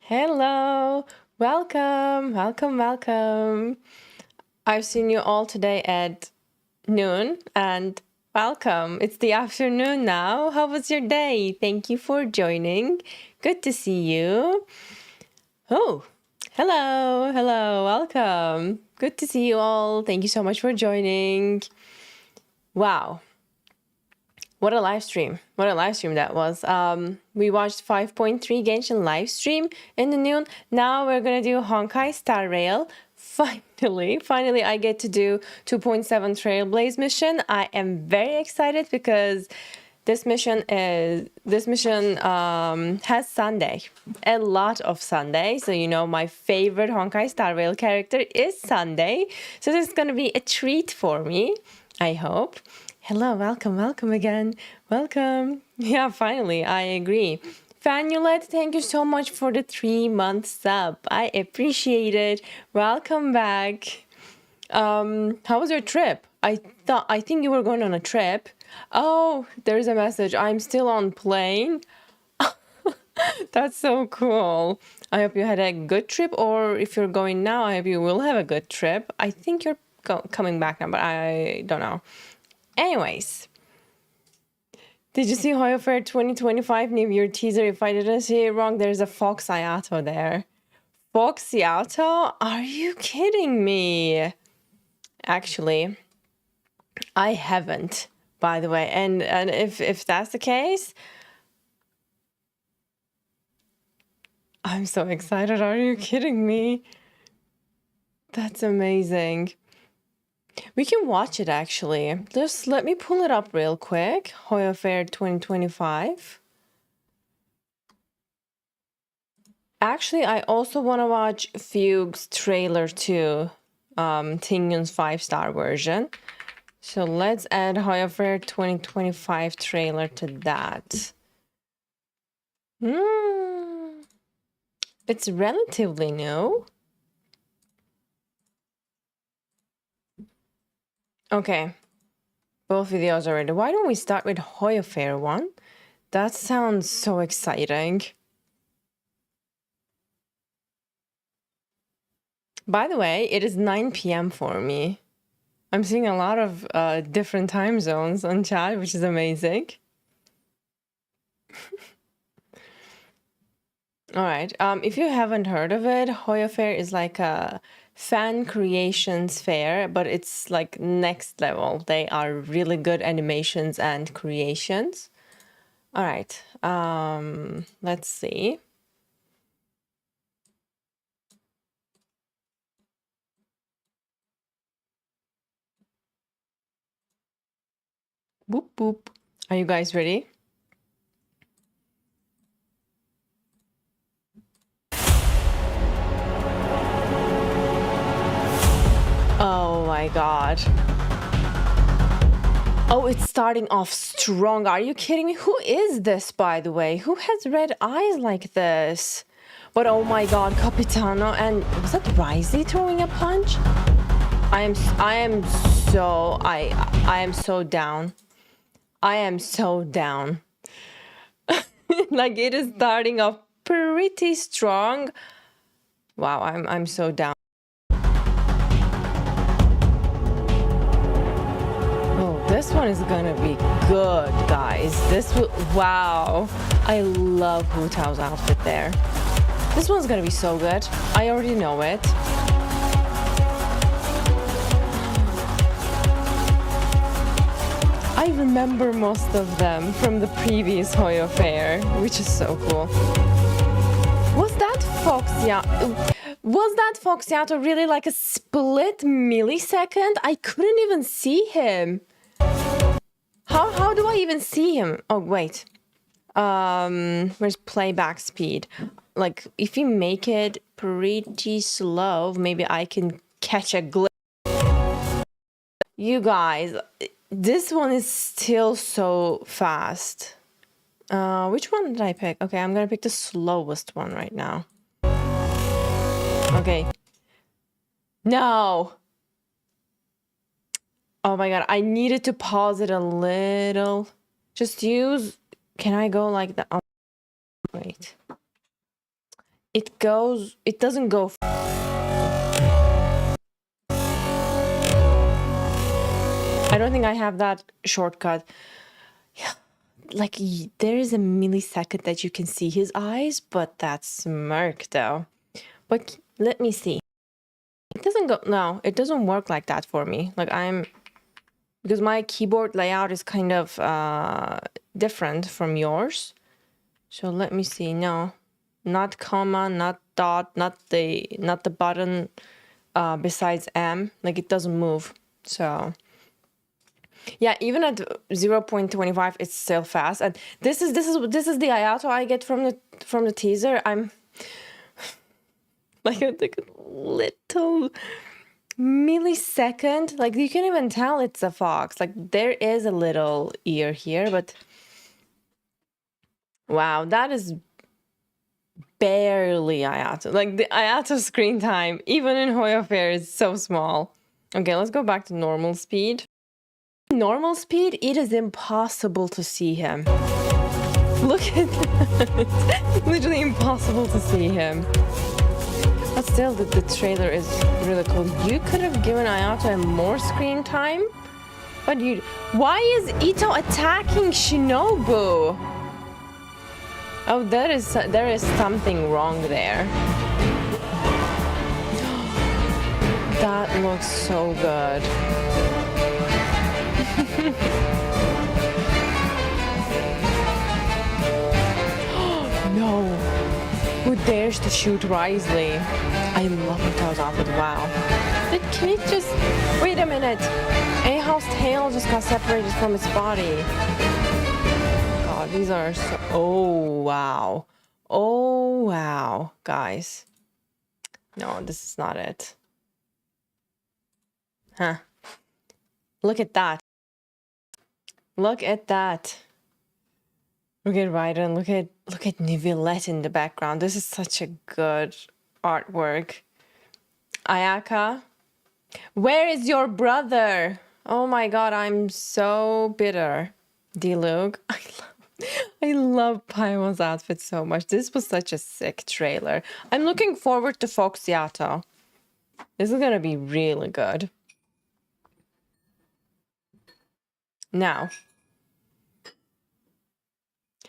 Hello, welcome. I've seen you all today at noon and welcome. It's the afternoon now. How was your day? Thank you for joining. Good to see you. Oh, hello, welcome. Good to see you all. Thank you so much for joining. Wow. What a live stream. What a live stream that was. We watched 5.3 Genshin live stream in the noon. Now we're going to do Honkai Star Rail. Finally, I get to do 2.7 Trailblaze Mission. I am very excited because this mission has Sunday. A lot of Sunday. So, you know, my favorite Honkai Star Rail character is Sunday. So this is going to be a treat for me, I hope. Hello, welcome again. Welcome. Yeah, finally, I agree. Fanulet, thank you so much for the 3-month sub. I appreciate it. Welcome back. How was your trip? I think you were going on a trip. Oh, there's a message. I'm still on plane. That's so cool. I hope you had a good trip, or if you're going now, I hope you will have a good trip. I think you're coming back now, but I don't know. Anyways, did you see HoYoFair 2025 New Year teaser? If I didn't see it wrong, there's a Fox Ayato there. Fox Ayato? Are you kidding me? Actually, I haven't, by the way. And if that's the case, I'm so excited. Are you kidding me? That's amazing. We can watch it, actually. Just let me pull it up real quick. HoYoFair 2025. Actually, I also want to watch Fugue's trailer too. Tingyun's 5-star version. So let's add HoYoFair 2025 trailer to that. It's relatively new. Okay, both videos are ready. Why don't we start with HoYoFair one? That sounds so exciting. By the way, it is 9 p.m. for me. I'm seeing a lot of different time zones on chat, which is amazing. All right. If you haven't heard of it, HoYoFair is like a fan creations fair, but it's like next level. They are really good animations and creations. All right. Let's see. Boop boop. Are you guys ready? Oh my god. Oh, it's starting off strong. Are you kidding me? Who is this, by the way? Who has red eyes like this? But oh my god, Capitano. And was that Risey throwing a punch? I am so down. I am so down. Like, it is starting off pretty strong. Wow, I'm so down. Oh, this one is gonna be good, guys. Wow. I love Hu Tao's outfit there. This one's gonna be so good. I already know it. I remember most of them from the previous HoYoFair, which is so cool. Was that Foxiato really like a split millisecond? I couldn't even see him. How do I even see him? Oh, wait. Where's playback speed? Like, if you make it pretty slow, maybe I can catch a glimpse. You guys, this one is still so fast. Which one did I pick? Okay, I'm gonna pick the slowest one right now. Okay. No! Oh my god, I needed to pause it a little. Just use... Can I go like that? Oh, wait. it doesn't go. I don't think I have that shortcut. Like, there is a millisecond that you can see his eyes, but that smirk though. But let me see. It doesn't go, no, it doesn't work like that for me. Like because my keyboard layout is kind of different from yours. So let me see. No, not comma, not dot, not the button besides M. Like, it doesn't move. So yeah, even at 0.25, it's still fast. And this is the Ayato I get from the teaser. I'm like a little millisecond. Like, you can even tell it's a fox. Like, there is a little ear here, but wow, that is barely Ayato. Like, the Ayato screen time, even in HoYoFair, is so small. Okay, let's go back to normal speed. Normal speed, it is impossible to see him. Look at that. Literally impossible to see him. But still, the trailer is really cool. You could have given Ayato more screen time, but why is Ito attacking Shinobu? Oh, there is something wrong there. That looks so good. No. Who dares to shoot wisely? I love Ito's outfit. Wow. But can it just... Wait a minute. Ahao's tail just got separated from its body. God, these are so... Oh, wow. Oh, wow. Guys. No, this is not it. Huh. Look at that. Look at that. Look at Raiden. Look at Nivelette in the background. This is such a good artwork. Ayaka, where is your brother? Oh my god, I'm so bitter. Diluc, I love Paimon's outfit so much. This was such a sick trailer. I'm looking forward to Fox Yato. This is gonna be really good. Now,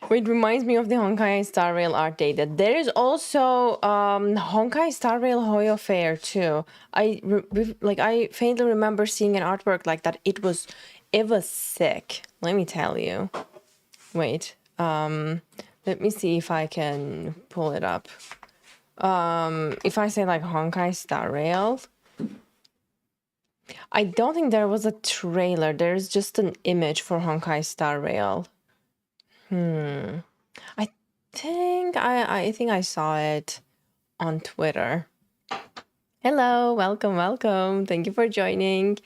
it reminds me of the Honkai Star Rail art data. There is also Honkai Star Rail HoYoFair too. I faintly remember seeing an artwork like that. It was sick. Let me tell you. Wait. Let me see if I can pull it up. If I say like Honkai Star Rail, I don't think there was a trailer. There's just an image for Honkai Star Rail. I think I saw it on Twitter. Hello, welcome. Thank you for joining.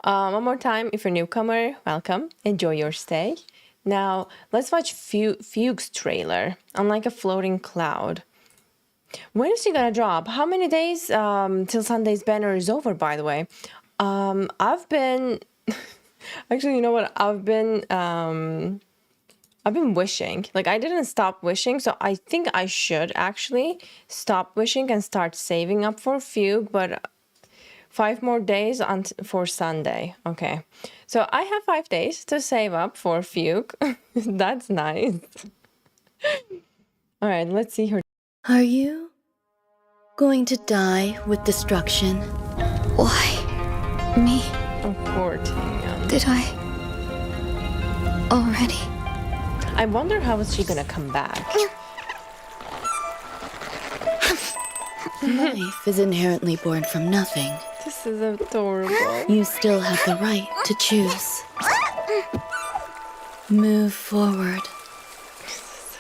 One more time, if you're a newcomer, welcome. Enjoy your stay. Now, let's watch Fugue's trailer on like a floating cloud. When is he gonna drop? How many days till Sunday's banner is over, by the way? I've been... Actually, you know what? I've been wishing. Like, I didn't stop wishing, so I think I should actually stop wishing and start saving up for Fugue, but 5 more days for Sunday. Okay. So I have 5 days to save up for Fugue. That's nice. All right, let's see her. Are you going to die with destruction? Why? Me? Oh, poor Tingyun. Did I? Already? I wonder how is she gonna come back. Life is inherently born from nothing. This is adorable. You still have the right to choose. Move forward. So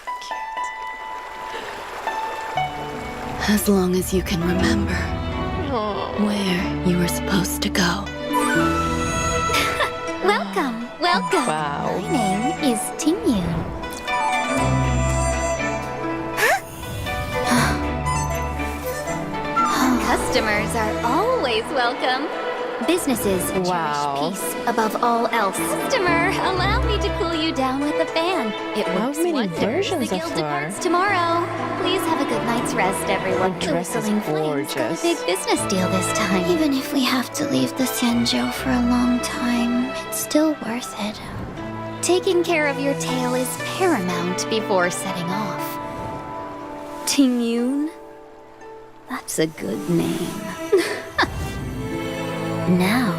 cute. As long as you can remember Aww. where you were supposed to go. Welcome. Wow. My name is Tingyun. Customers are always welcome. Businesses Wow. cherish peace above all else. Customer, allow me to cool you down with a fan. It How works many wonders. versions The of guild her? departs tomorrow. Please have a a good night's rest, everyone. Her dress is Whistling Flames got a gorgeous. big business deal this time. Even if we have to leave the Xianzhou for a long time, it's still worth it. Taking care of your tail is paramount before setting off. Tingyun? That's a good name. Now,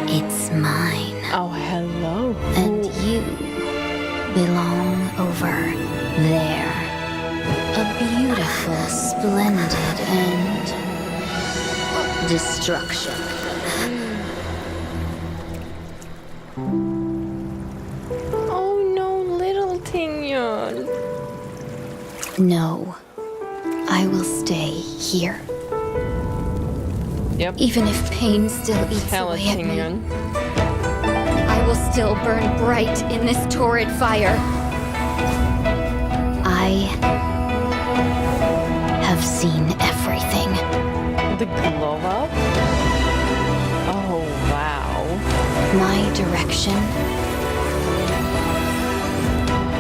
it's mine. Oh, hello. And you belong over there. A beautiful, splendid end. Destruction. Oh no, little Tingyun. No, I will stay here. Yep. Even if pain still eats Tell it, away at me. Tingyun. I will still burn bright in this torrid fire. I have seen everything. The glow up? Oh, wow. My direction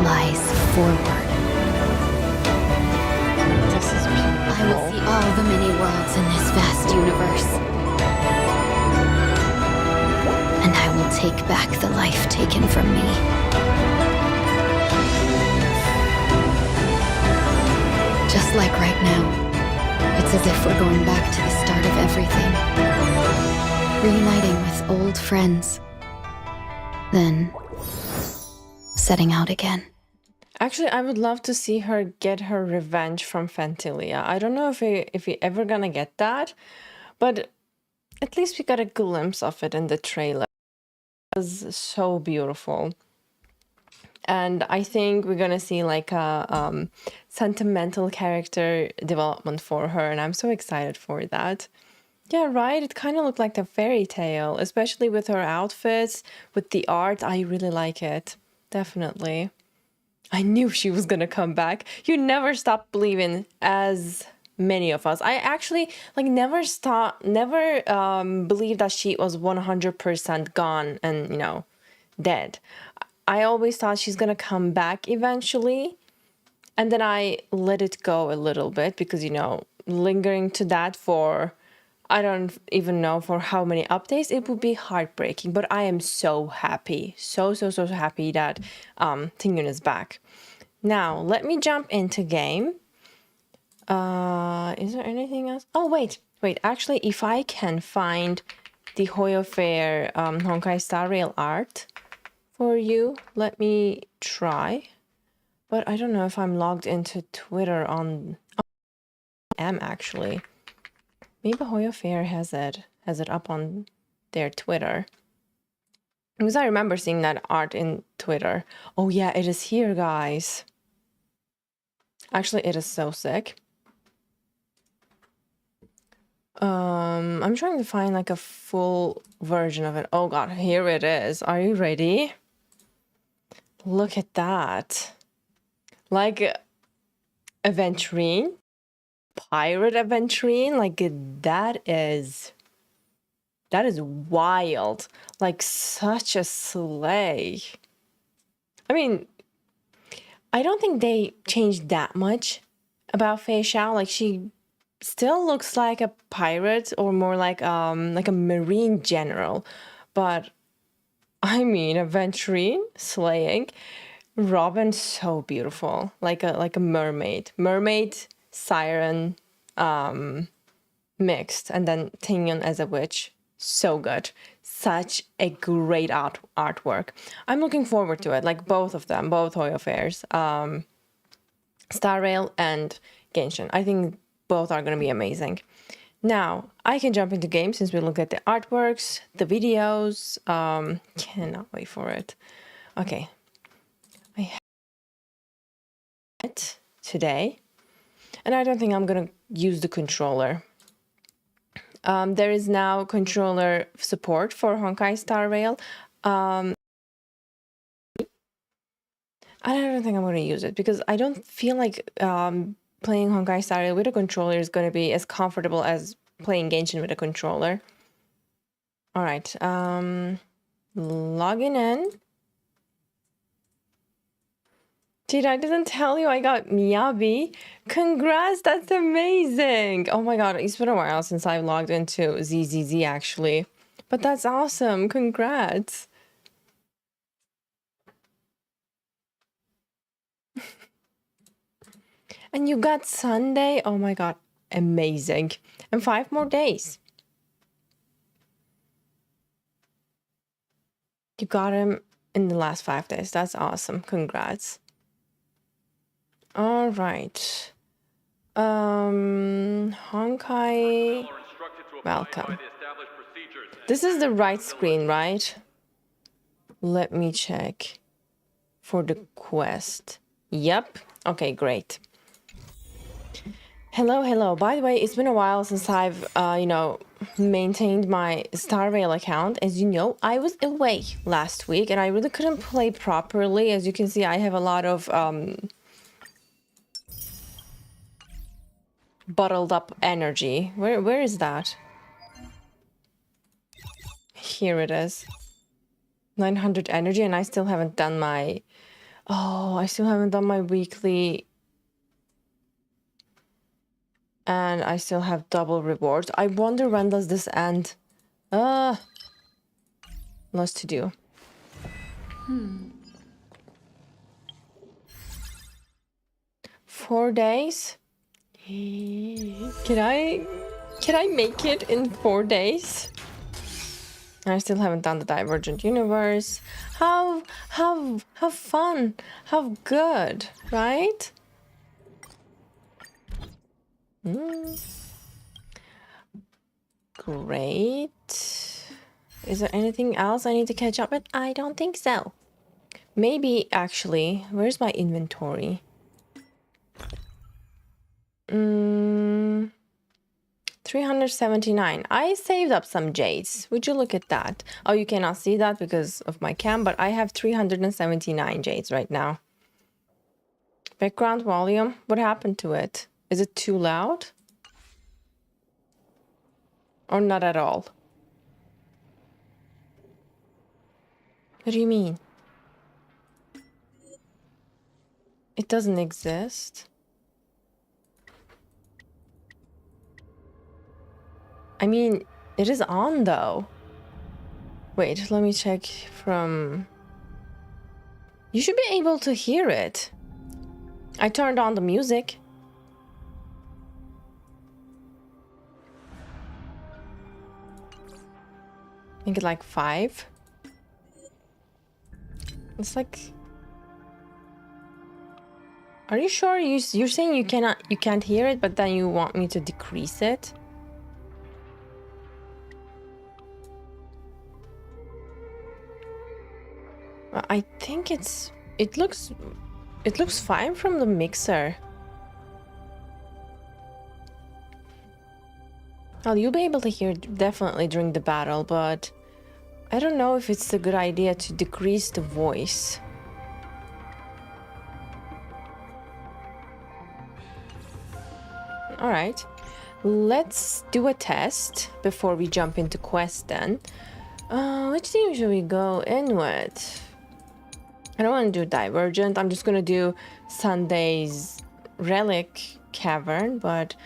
lies forward. This is beautiful. I will see all the many worlds in this vast universe. And I will take back the life taken from me. Just like right now, it's as if we're going back to the start of everything. Reuniting with old friends. Then, setting out again. Actually, I would love to see her get her revenge from Fantilia. I don't know if we ever gonna get that, but at least we got a glimpse of it in the trailer. It was so beautiful. And I think we're gonna see like a sentimental character development for her, and I'm so excited for that. Yeah, right. It kind of looked like a fairy tale, especially with her outfits, with the art. I really like it. Definitely. I knew she was gonna come back. You never stop believing, as many of us. I actually like never believed that she was 100% gone and, you know, dead. I always thought she's gonna come back eventually, and then I let it go a little bit because, you know, lingering to that for I don't even know for how many updates, it would be heartbreaking. But I am so happy, so happy that Tingyun is back. Now let me jump into game. Is there anything else? Oh wait. Actually, if I can find the HoYoFair Honkai Star Rail art for you, let me try. But I don't know if I'm logged into Twitter on. I am actually. Maybe HoYoFair has it up on their Twitter. Because I remember seeing that art in Twitter. Oh yeah, it is here, guys. Actually, it is so sick. I'm trying to find like a full version of it. Oh god, here it is. Are you ready? Look at that. Like aventurine. Pirate aventurine, like that is wild, like such a slay. I mean, I don't think they changed that much about Fei Xiao. Like she still looks like a pirate or more like a marine general, but I mean aventurine slaying. Robin so beautiful, like a mermaid siren mixed, and then Tingyun as a witch. So good. Such a great artwork. I'm looking forward to it, like both of them, both HoYoFairs, Star Rail and Genshin. I think both are going to be amazing. Now I can jump into game since we look at the artworks, the videos. Cannot wait for it. Okay, I have it today. And I don't think I'm gonna use the controller. There is now controller support for Honkai Star Rail. I don't think I'm gonna use it because I don't feel like playing Honkai Star Rail with a controller is gonna be as comfortable as playing Genshin with a controller. All right, logging in Dude, I didn't tell you I got Miyabi. Congrats, that's amazing. Oh my god, it's been a while since I logged into ZZZ actually. But that's awesome, congrats. And you got Sunday? Oh my god, amazing. And 5 more days. You got him in the last 5 days. That's awesome. Congrats. All right. Honkai. Welcome. This is the right screen, right? Let me check for the quest. Yep. Okay, great. Hello, hello. By the way, it's been a while since I've, maintained my Star Rail account. As you know, I was away last week and I really couldn't play properly. As you can see, I have a lot of bottled up energy. Where is that? Here it is. 900 energy, and I still haven't done my... Oh, I still haven't done my weekly... And I still have double rewards. I wonder when does this end? Lots to do. 4 days? Can I make it in 4 days? I still haven't done the Divergent Universe. How fun, how good, right? Great. Is there anything else I need to catch up with? I don't think so. Maybe, actually, where's my inventory? 379. I saved up some jades. Would you look at that? Oh, you cannot see that because of my cam, but I have 379 jades right now. Background volume. What happened to it? Is it too loud? Or not at all? What do you mean? It doesn't exist. I mean, it is on though. Wait, let me check from... You should be able to hear it. I turned on the music. Make it like 5. It's like... Are you sure? You're saying you can't hear it, but then you want me to decrease it? I think it looks fine from the mixer. Well, you'll be able to hear it definitely during the battle, but I don't know if it's a good idea to decrease the voice. All right, let's do a test before we jump into quest then. Which team should we go in with? I don't want to do Divergent. I'm just gonna do Sunday's Relic Cavern, but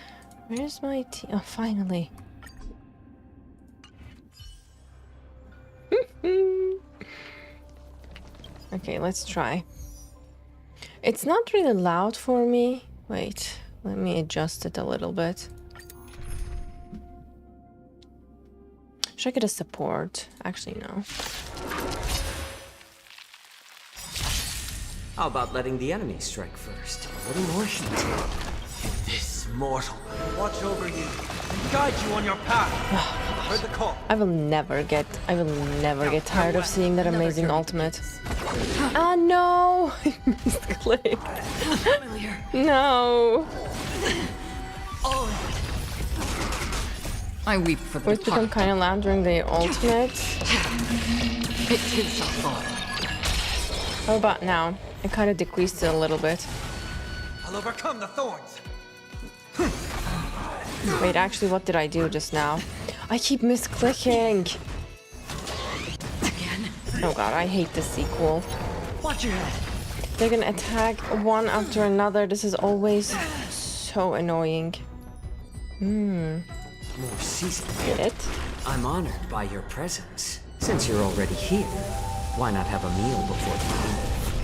where's my team? Oh, finally. Okay, let's try. It's not really loud for me. Wait, let me adjust it a little bit. Should I get a support? Actually, no. How about letting the enemy strike first? A little more should take. This mortal will watch over you and guide you on your path. Heard the call. I will never get tired of seeing that amazing ultimate. Ah, no! Misclick. No. I weep for the Voice become kind of loud during the ultimate. It is a fall. How about now? I kind of decreased it a little bit. I'll overcome the thorns. Wait, actually, what did I do just now? I keep misclicking. Again. Oh god, I hate this sequel. Watch your head. They're gonna attack one after another. This is always so annoying. More seasoned. Get it? I'm honored by your presence. Since you're already here, why not have a meal before the meal?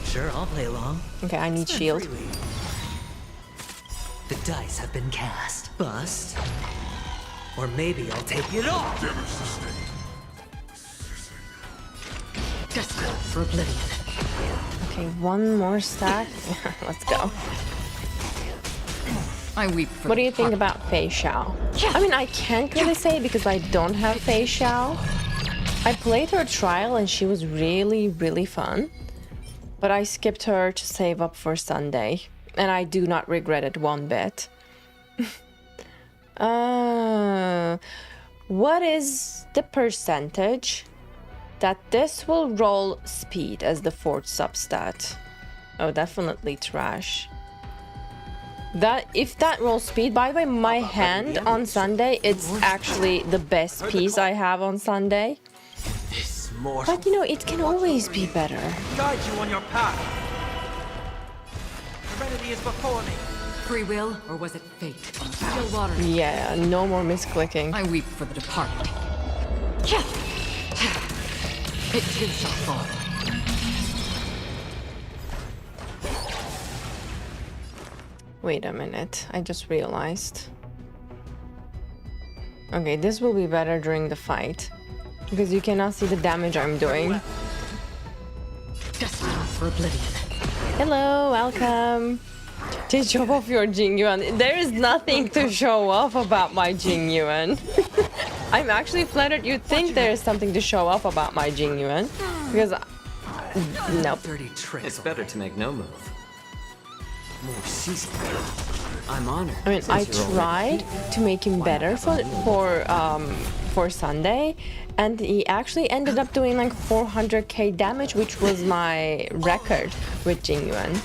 Sure, I'll play along. Okay, I need shield. Freely. The dice have been cast. Bust. Or maybe I'll take it off. Desperate for oblivion. Okay, one more stack. Let's go. I weep for What do you think about Fei Xiao? I mean, I can't really say because I don't have Fei Xiao. I played her trial and she was really, really fun. But I skipped her to save up for Sunday. And I do not regret it one bit. What is the percentage that this will roll speed as the fourth substat? Oh, definitely trash. That if that rolls speed, by the way, my hand on Sunday, it's actually the best piece I have on Sunday. This mortal. But you know, it can always be better. Guide you on your path. Serenity is before me. free will, or was it fate? Still water. Yeah, no more misclicking. I weep for the departed. It too shall fall. Wait a minute, I just realized. Okay, this will be better during the fight. Because you cannot see the damage I'm doing. Destined for oblivion. Hello, welcome. To show off your Tingyun. There is nothing to show off about my Tingyun. I'm actually flattered you think there is something to show off about my Tingyun. Because... nope. Dirty tricks. It's better to make no move. More seasoned. I'm honored. I mean, I tried to make him better for Sunday, and he actually ended up doing like 400k damage, which was my record with Tingyun.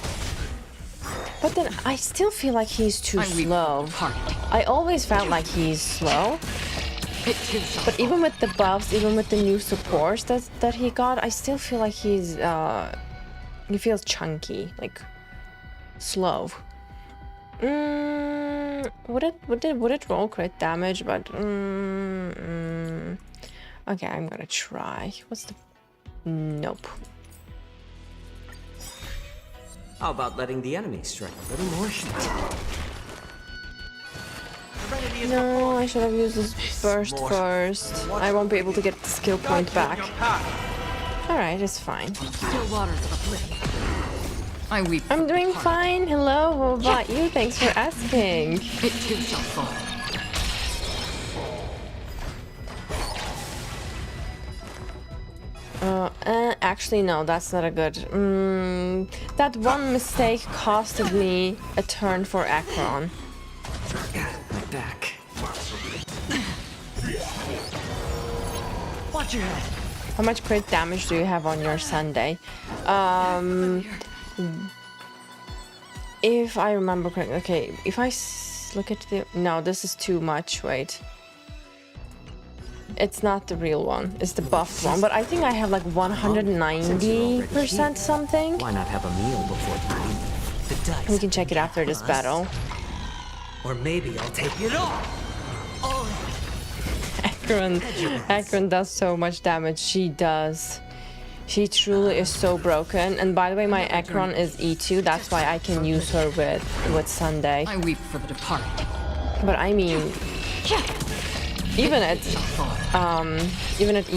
But then I still feel like he's too slow. I always felt like he's slow. But even with the buffs, even with the new supports that he got, I still feel like he feels chunky, like slow. Would it roll crit damage? But okay, I'm gonna try. What's the nope. How about letting the enemy strike a little more heat? No, I should have used this burst first. I won't be able to get the skill point back. Alright, it's fine. Still waters of oblivion. I weep. I'm doing fine. Hello, what about you? Thanks for asking. It too shall fall. Actually, no, that's not a good. That one mistake costed me a turn for Akron. My back. Watch your head. How much crit damage do you have on your Sunday? If I remember correctly, okay, if I look at the... No, this is too much, wait. It's not the real one, it's the buffed one, but I think I have like 190% something. Why not have a meal before the meal? The dice. We can check it after this battle. Or maybe I'll take it off. Akron does so much damage, she does. She truly is so broken. And by the way, my Akron is E2, that's why I can use her with Sunday. I weep for the departed. But I mean, even at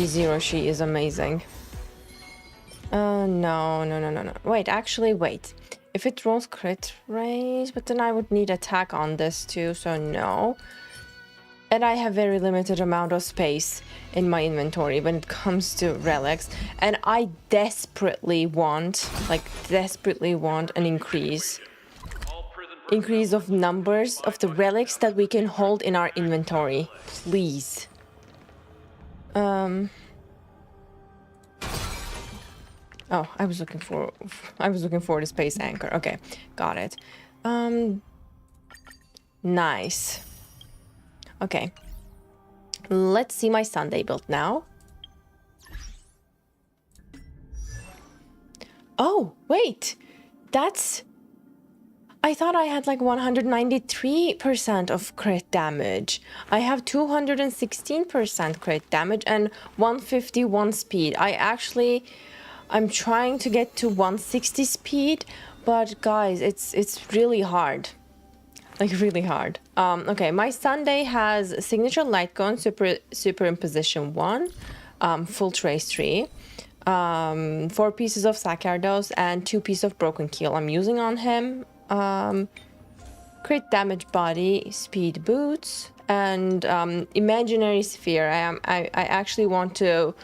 E0, she is amazing. No. Wait, actually, wait. If it rolls crit rate, but then I would need attack on this too, so no. And I have very limited amount of space in my inventory when it comes to relics. And I desperately want an increase of numbers of the relics that we can hold in our inventory, please. Oh, I was looking for the space anchor. Okay, got it. Nice. Okay. Let's see my Sunday build now. Oh, wait. That's... I thought I had like 193% of crit damage. I have 216% crit damage and 151 speed. I'm trying to get to 160 speed, but guys, it's really hard. Like really hard. Okay, my Sunday has signature light gun, superimposition 1, full trace 3, 4 pieces of Sakardos and 2 pieces of broken keel I'm using on him. Crit damage body, speed boots, and imaginary sphere. I actually want to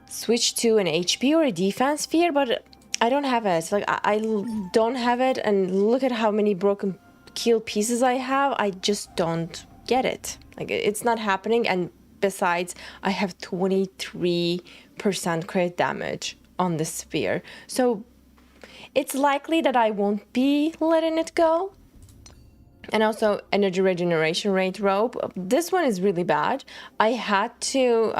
switch to an HP or a defense sphere, but I don't have it. Like I don't have it, and look at how many broken keel pieces I have. I just don't get it. Like it's not happening, and besides, I have 23% crit damage on the sphere. So it's likely that I won't be letting it go. And also energy regeneration rate rope. This one is really bad. I had to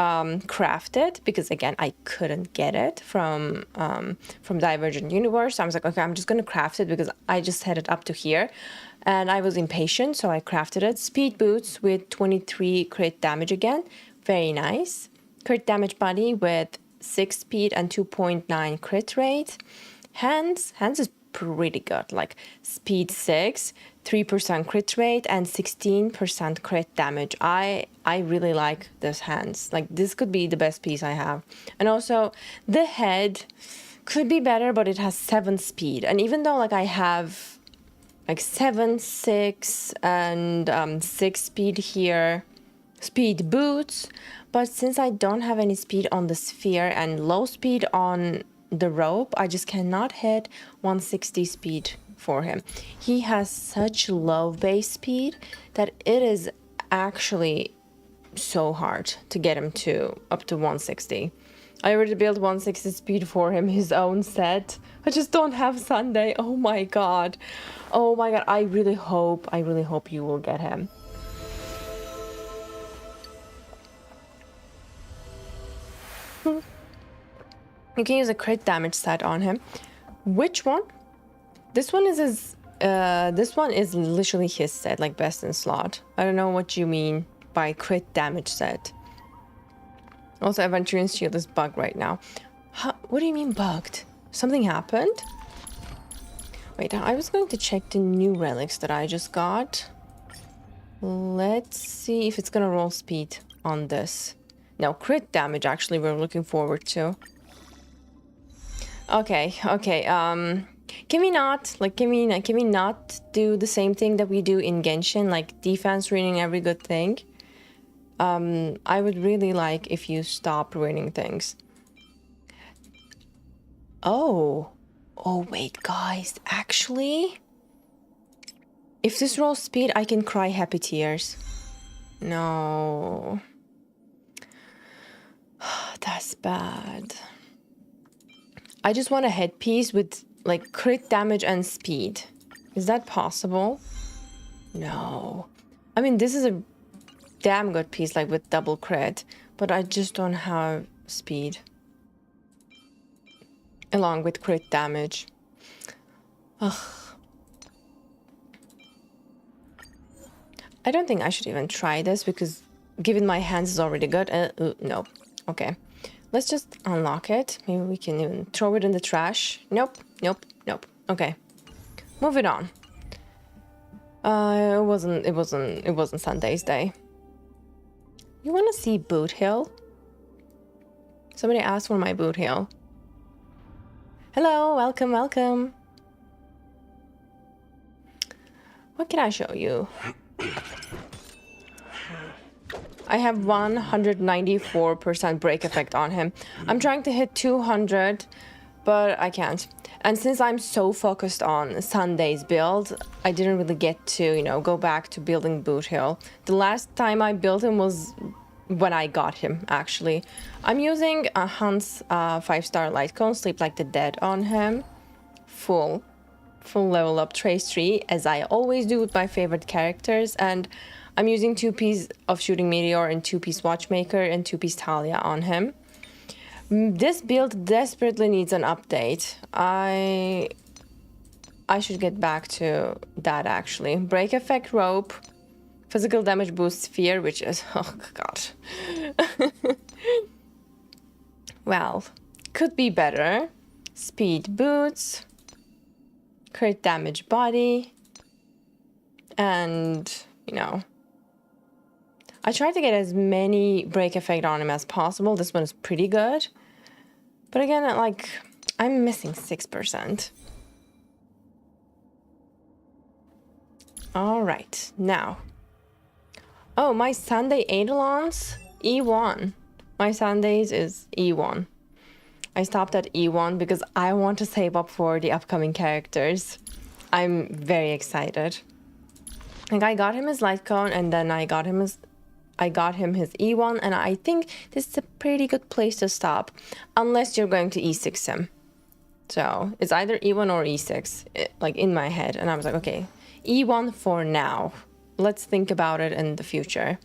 craft it because again I couldn't get it from Divergent Universe. So I was like, okay, I'm just gonna craft it because I just had it up to here, and I was impatient, so I crafted it. Speed boots with 23 crit damage again, very nice. Crit damage body with 6 speed and 2.9 crit rate. Hands is pretty good, like speed 6, 3% crit rate and 16% crit damage. I really like this hands. Like this could be the best piece I have. And also the head could be better, but it has 7 speed. And even though like I have like 7, 6 and 6 speed here, speed boots, but since I don't have any speed on the sphere and low speed on the rope, I just cannot hit 160 speed for him. He has such low base speed that it is actually so hard to get him to up to 160. I already built 160 speed for him, his own set. I just don't have Sunday. Oh my god. Oh my god. I really hope you will get him. You can use a crit damage set on him. Which one? This one is literally his set, like best in slot. I don't know what you mean by crit damage set. Also, Aventurian's shield is bugged right now. What do you mean bugged? Something happened? Wait, I was going to check the new relics that I just got. Let's see if it's gonna roll speed on this. No, crit damage actually we're looking forward to. Okay. Can we not do the same thing that we do in Genshin, like defense ruining every good thing? I would really like if you stop ruining things. Oh wait, guys, actually, if this rolls speed, I can cry happy tears. No. That's bad. I just want a headpiece with like crit damage and speed. Is that possible? No. I mean, this is a damn good piece, like with double crit, but I just don't have speed. Along with crit damage. Ugh. I don't think I should even try this because given my hands is already good. No. Okay. Let's just unlock it. Maybe we can even throw it in the trash. Nope. Okay. Move it on. It wasn't Sunday's day. You wanna see Boot Hill? Somebody asked for my Boot Hill. Hello, welcome. What can I show you? I have 194% break effect on him. I'm trying to hit 200, but I can't. And since I'm so focused on Sunday's build, I didn't really get to, go back to building Boot Hill. The last time I built him was when I got him, actually. I'm using a Hans 5-star light cone, Sleep Like the Dead on him. Full level up trace tree, as I always do with my favorite characters. And I'm using 2-piece of Shooting Meteor and 2-piece Watchmaker and 2-piece Talia on him. This build desperately needs an update. I I should get back to that actually. Break effect rope, physical damage boost sphere, which is, oh god. Well, could be better. Speed boots, crit damage body, and, you know, I tried to get as many break effect on him as possible. This one is pretty good. But again, like, I'm missing 6%. All right, now. Oh, my Sunday Eidolons, E1. My Sundays is E1. I stopped at E1 because I want to save up for the upcoming characters. I'm very excited. Like, I got him his light cone, and then I got him his E1, and I think this is a pretty good place to stop, unless you're going to E6 him. So it's either E1 or E6, like in my head, and I was like, okay, E1 for now. Let's think about it in the future.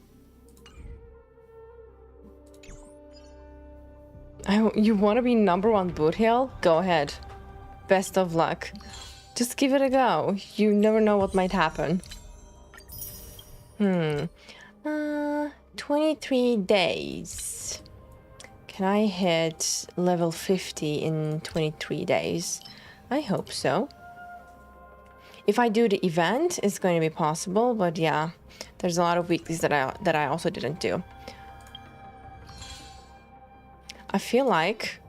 You want to be #1 boot hill? Go ahead. Best of luck. Just give it a go. You never know what might happen. 23 days. Can I hit level 50 in 23 days? I hope so. If I do the event, it's going to be possible, but yeah, there's a lot of weeklies that I also didn't do. I feel like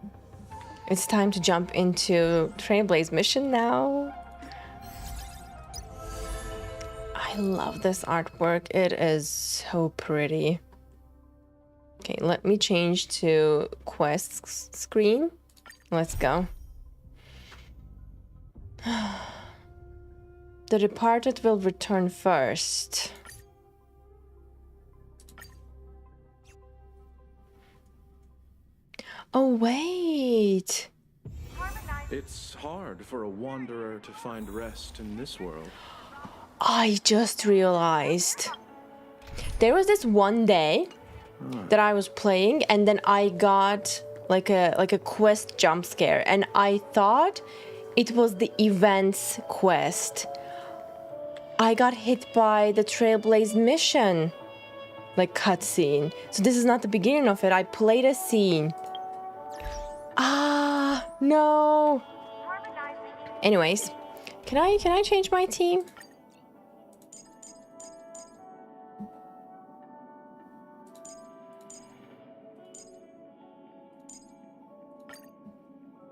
it's time to jump into Trailblaze Mission now. I love this artwork. It is so pretty. Okay, let me change to quest screen. Let's go. The departed will return first. Oh, wait. It's hard for a wanderer to find rest in this world. I just realized there was this one day that I was playing, and then I got like a quest jump scare, and I thought it was the events quest. I got hit by the Trailblaze Mission, like, cutscene. So this is not the beginning of it. I played a scene. Ah, no. Anyways, can I change my team?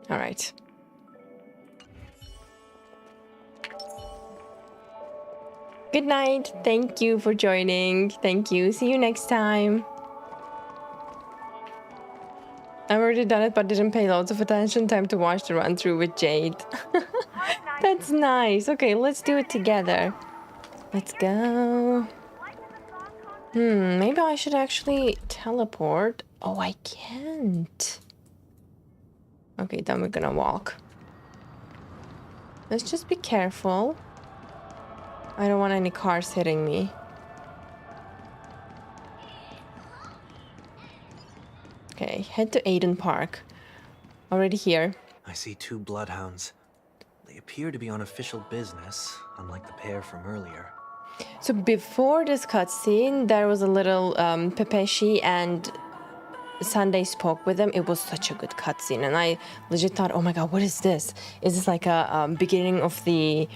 All right. Good night. Thank you for joining. Thank you. See you next time. I've already done it, but didn't pay loads of attention. Time to watch the run through with Jade. That's nice. Okay, let's do it together. Let's go. Maybe I should actually teleport. Oh, I can't. Okay, then we're gonna walk. Let's just be careful. I don't want any cars hitting me. Okay, head to Aideen Park. Already here. I see 2 bloodhounds. They appear to be on official business, unlike the pair from earlier. So before this cutscene, there was a little Pepeshi and Sunday spoke with them. It was such a good cutscene, and I legit thought, oh my god, what is this? Is this like a beginning of the...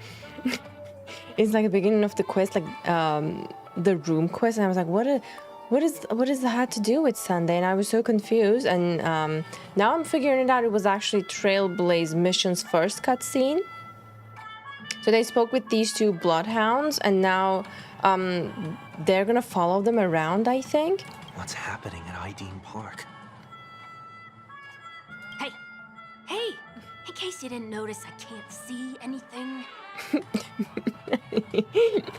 It's like a beginning of the quest, like the room quest, and I was like, what does that have to do with Sunday? And I was so confused, and now I'm figuring it out. It was actually Trailblaze Mission's first cutscene. So they spoke with these 2 bloodhounds, and now they're gonna follow them around, I think. What's happening at Aideen Park? Hey! In case you didn't notice, I can't see anything.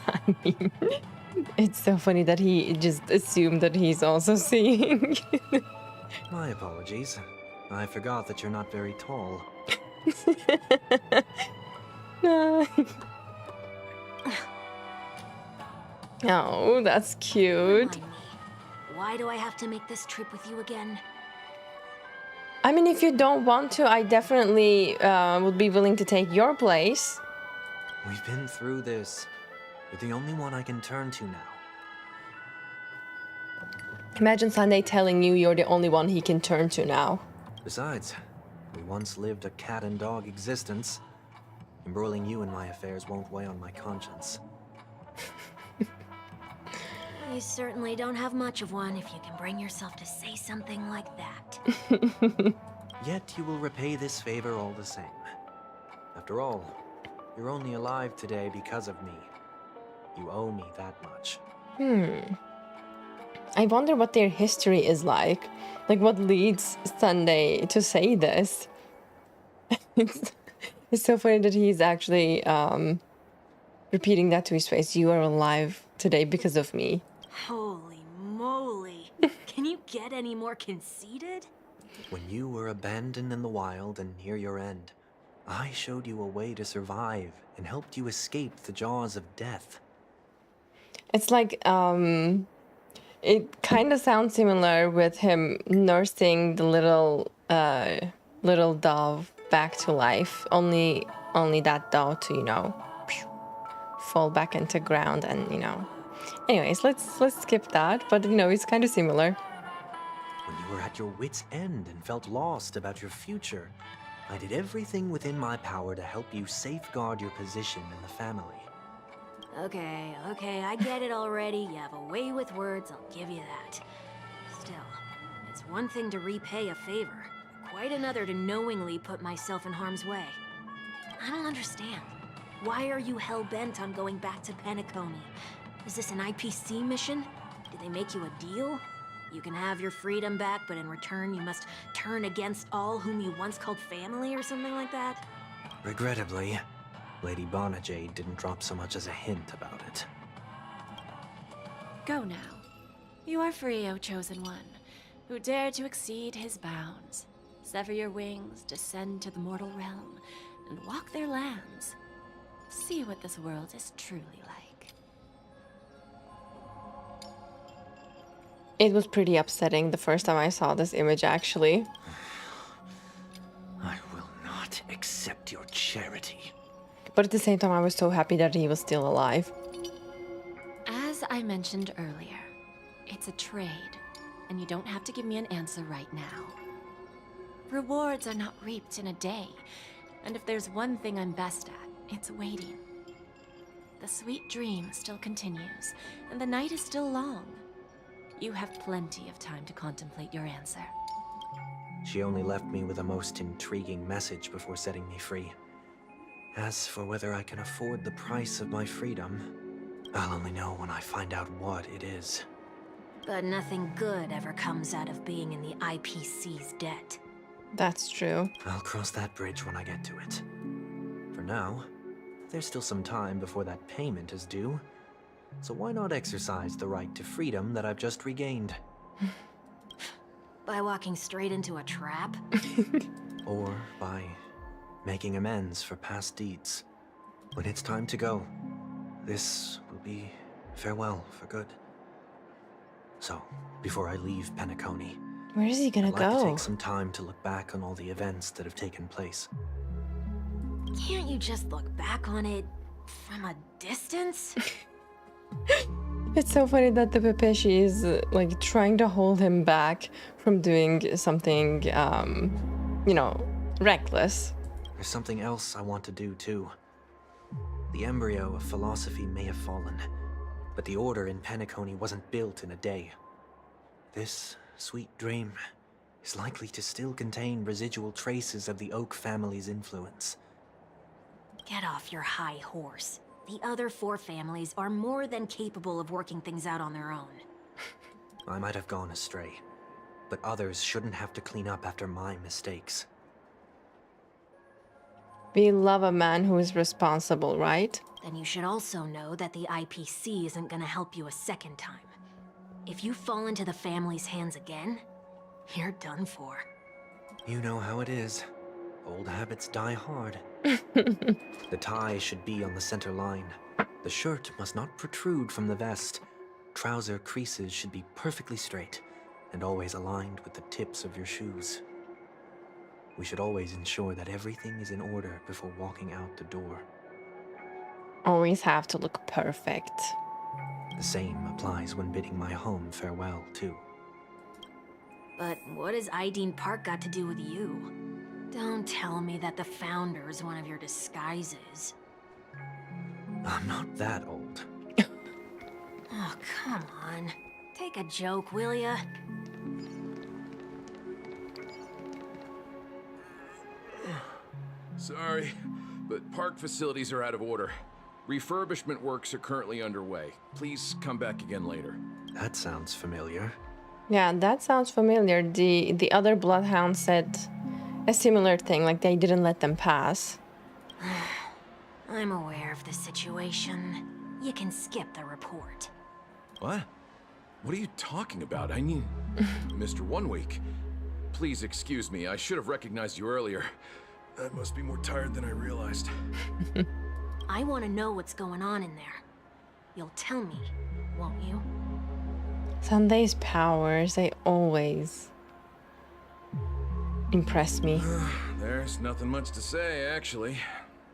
I mean, it's so funny that he just assumed that he's also seeing. My apologies. I forgot that you're not very tall. No. Oh, that's cute. Remind me, why do I have to make this trip with you again? I mean, if you don't want to, I definitely would be willing to take your place. We've been through this. You're the only one I can turn to now. Imagine Sunday telling you you're the only one he can turn to now. Besides, we once lived a cat and dog existence. Embroiling you in my affairs won't weigh on my conscience. You certainly don't have much of one if you can bring yourself to say something like that. Yet you will repay this favor all the same. After all, you're only alive today because of me. You owe me that much. I wonder what their history is like. Like, what leads Sunday to say this? It's so funny that he's actually repeating that to his face. You are alive today because of me. Holy moly. Can you get any more conceited? When you were abandoned in the wild and near your end, I showed you a way to survive and helped you escape the jaws of death. It's like, it kind of sounds similar with him nursing the little dove back to life. Only that dove to, fall back into ground and, Anyways, let's skip that, but, it's kind of similar. When you were at your wit's end and felt lost about your future, I did everything within my power to help you safeguard your position in the family. Okay, I get it already. You have a way with words, I'll give you that. Still, it's one thing to repay a favor, quite another to knowingly put myself in harm's way. I don't understand. Why are you hell-bent on going back to Penacony? Is this an IPC mission? Did they make you a deal? You can have your freedom back, but in return you must turn against all whom you once called family or something like that? Regrettably, Lady Bonajade didn't drop so much as a hint about it. Go now. You are free, O Chosen One, who dare to exceed his bounds. Sever your wings, descend to the mortal realm, and walk their lands. See what this world is truly like. It was pretty upsetting the first time I saw this image, actually. I will not accept your charity. But at the same time, I was so happy that he was still alive. As I mentioned earlier, it's a trade, and you don't have to give me an answer right now. Rewards are not reaped in a day, and if there's one thing I'm best at, it's waiting. The sweet dream still continues, and the night is still long. You have plenty of time to contemplate your answer. She only left me with a most intriguing message before setting me free. As for whether I can afford the price of my freedom, I'll only know when I find out what it is. But nothing good ever comes out of being in the IPC's debt. That's true. I'll cross that bridge when I get to it. For now, there's still some time before that payment is due. So why not exercise the right to freedom that I've just regained? By walking straight into a trap? Or by making amends for past deeds. When it's time to go, this will be farewell for good. So, before I leave Penacony, Where is he gonna I'd like to go? take some time to look back on all the events that have taken place. Can't you just look back on it from a distance? It's so funny that the Pepeshi is like trying to hold him back from doing something, reckless. There's something else I want to do too. The embryo of philosophy may have fallen, but the order in Penacony wasn't built in a day. This sweet dream is likely to still contain residual traces of the Oak family's influence. Get off your high horse. The other 4 families are more than capable of working things out on their own. I might have gone astray, but others shouldn't have to clean up after my mistakes. We love a man who is responsible, right? Then you should also know that the IPC isn't gonna help you a second time. If you fall into the family's hands again, you're done for. You know how it is. Old habits die hard. The tie should be on the center line. The shirt must not protrude from the vest. Trouser creases should be perfectly straight and always aligned with the tips of your shoes. We should always ensure that everything is in order before walking out the door. Always have to look perfect. The same applies when bidding my home farewell, too. But what has Aideen Park got to do with you? Don't tell me that the Founder's one of your disguises. I'm not that old. Oh, come on. Take a joke, will ya? Sorry, but park facilities are out of order. Refurbishment works are currently underway. Please come back again later. That sounds familiar. Yeah, that sounds familiar. The other bloodhound said a similar thing, like they didn't let them pass. I'm aware of the situation. You can skip the report. What? What are you talking about? I mean, Mr. 1 Week. Please excuse me. I should have recognized you earlier. I must be more tired than I realized. I want to know what's going on in there. You'll tell me, won't you? Sunday's powers, they always impress me. There's nothing much to say, actually.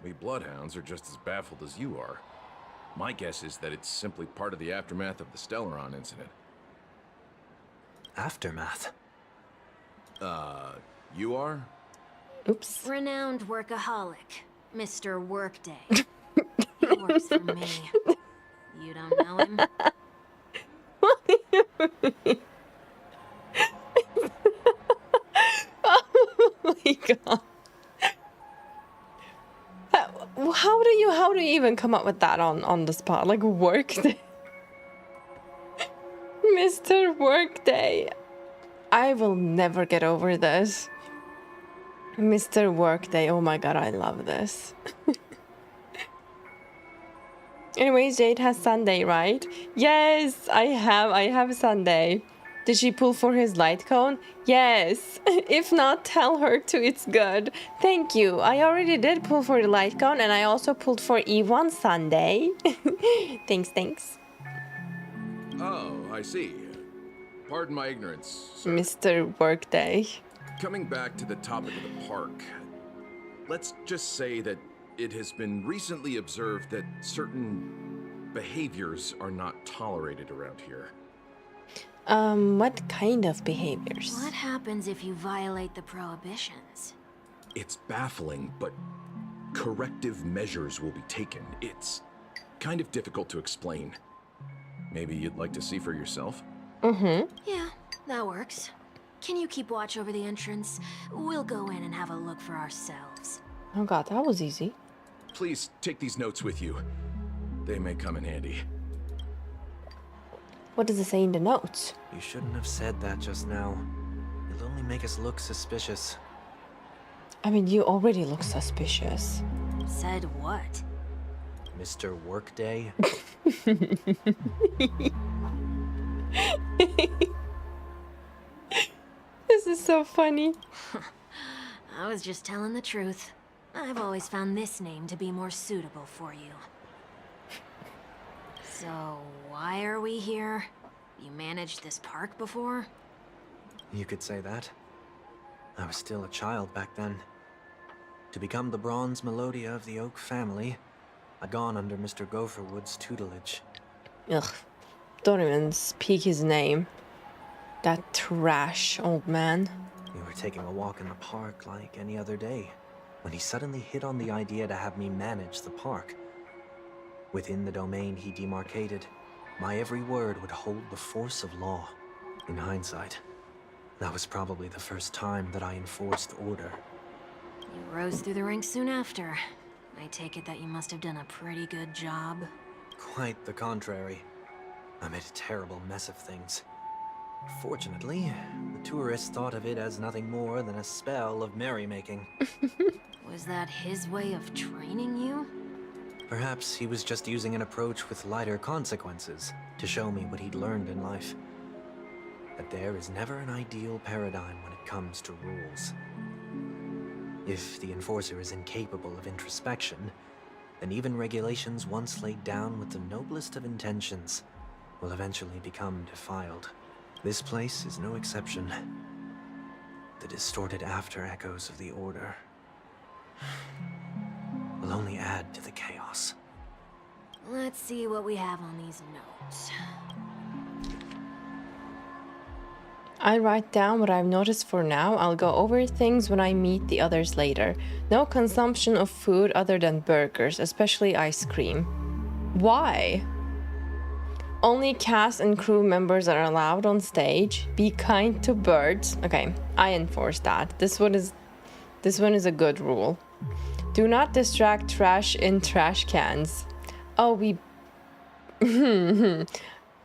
We bloodhounds are just as baffled as you are. My guess is that it's simply part of the aftermath of the Stellaron incident. Aftermath? You are? Oops. Renowned workaholic, Mr. Workday. He works for me. You don't know him? Oh my god. How do you even come up with that on the spot? Like Workday. Mr. Workday. I will never get over this. Mr. Workday. Oh my god, I love this. Anyways, Jade has Sunday, right? Yes, I have Sunday. Did she pull for his light cone? Yes. If not, tell her to, it's good. Thank you. I already did pull for the light cone, and I also pulled for E1 Sunday. Thanks. Oh, I see. Pardon my ignorance, sir. Mr. Workday. Coming back to the topic of the park, let's just say that it has been recently observed that certain behaviors are not tolerated around here. What kind of behaviors? What happens if you violate the prohibitions? It's baffling, but corrective measures will be taken. It's kind of difficult to explain. Maybe you'd like to see for yourself? Yeah, that works. Can you keep watch over the entrance? We'll go in and have a look for ourselves. Oh god, that was easy. Please take these notes with you. They may come in handy. What does it say in the notes? You shouldn't have said that just now. It'll only make us look suspicious. I mean, you already look suspicious. Said what? Mr. Workday? This is so funny. I was just telling the truth. I've always found this name to be more suitable for you. So, why are we here? You managed this park before? You could say that. I was still a child back then. To become the bronze Melodia of the Oak family, I'd gone under Mr. Gopherwood's tutelage. Ugh. Don't even speak his name. That trash old man. We were taking a walk in the park like any other day, when he suddenly hit on the idea to have me manage the park. Within the domain he demarcated, my every word would hold the force of law. In hindsight, that was probably the first time that I enforced order. You rose through the ranks soon after. I take it that you must have done a pretty good job. Quite the contrary. I made a terrible mess of things. Fortunately, the tourists thought of it as nothing more than a spell of merrymaking. Was that his way of training you? Perhaps he was just using an approach with lighter consequences to show me what he'd learned in life. That there is never an ideal paradigm when it comes to rules. If the enforcer is incapable of introspection, then even regulations once laid down with the noblest of intentions will eventually become defiled. This place is no exception. The distorted after-echoes of the Order will only add to the chaos. Let's see what we have on these notes. I write down what I've noticed for now. I'll go over things when I meet the others later. No consumption of food other than burgers, especially ice cream. Why? Only cast and crew members are allowed on stage. Be kind to birds. Okay, I enforce that. This one is a good rule. Do not distract trash in trash cans. Oh, we...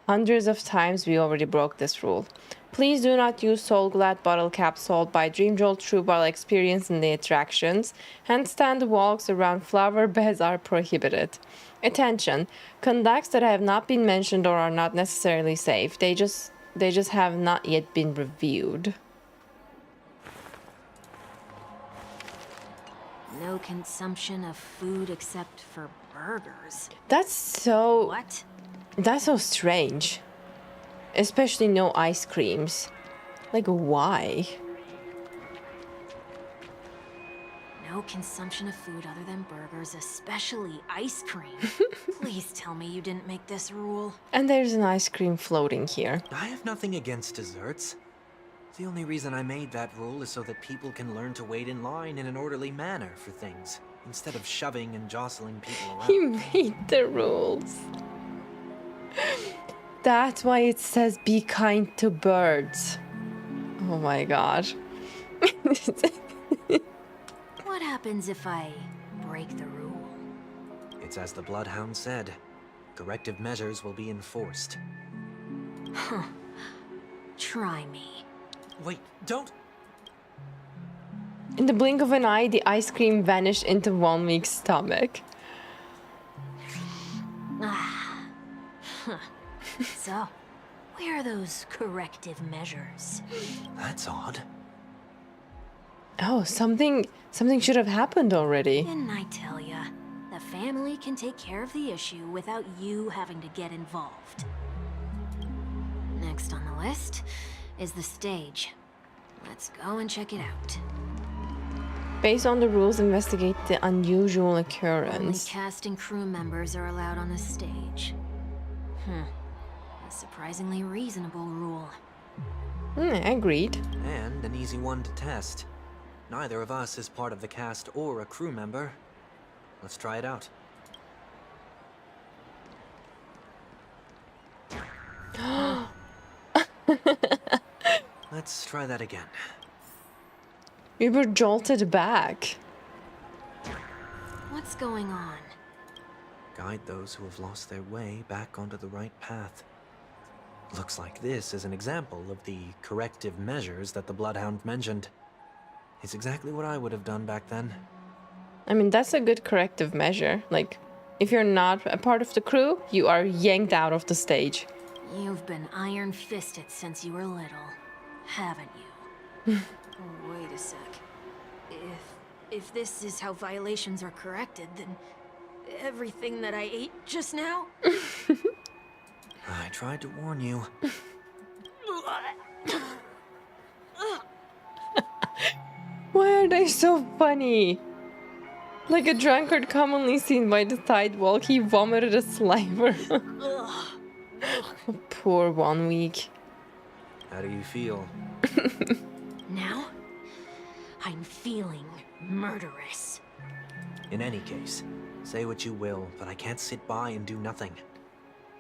Hundreds of times we already broke this rule. Please do not use Soul Glad bottle caps sold by Dream Jolt True Bottle Experience in the attractions. Handstand walks around flower beds are prohibited. Attention! Conducts that have not been mentioned or are not necessarily safe. They just have not yet been reviewed. No consumption of food except for burgers. That's so... What? That's so strange. Especially no ice creams. Like, why? No consumption of food other than burgers, especially ice cream. Please tell me you didn't make this rule. And there's an ice cream floating here. I have nothing against desserts. The only reason I made that rule is so that people can learn to wait in line in an orderly manner for things, instead of shoving and jostling people around. He made the rules. That's why it says be kind to birds. Oh my god. What happens if I break the rule? It's as the Bloodhound said. Corrective measures will be enforced. Huh. Try me. Wait, don't... In the blink of an eye, the ice cream vanished into 1 week's stomach. So, where are those corrective measures? That's odd. Oh, something should have happened already. Didn't I tell ya? The family can take care of the issue without you having to get involved. Next on the list is the stage. Let's go and check it out. Based on the rules, investigate the unusual Only occurrence. cast and crew members are allowed on the stage. A surprisingly reasonable rule. Agreed. And an easy one to test. Neither of us is part of the cast or a crew member. Let's try it out. Let's try that again. We were jolted back. What's going on? Guide those who have lost their way back onto the right path. Looks like this is an example of the corrective measures that the Bloodhound mentioned. It's exactly what I would have done back then. I mean, that's a good corrective measure. Like, if you're not a part of the crew, you are yanked out of the stage. You've been iron-fisted since you were little, haven't you? Oh, wait a sec. If this is how violations are corrected, then everything that I ate just now? I tried to warn you. Why are they so funny? Like a drunkard commonly seen by the sidewalk, he vomited a sliver. Poor 1 week. How do you feel? Now, I'm feeling murderous. In any case, say what you will, but I can't sit by and do nothing.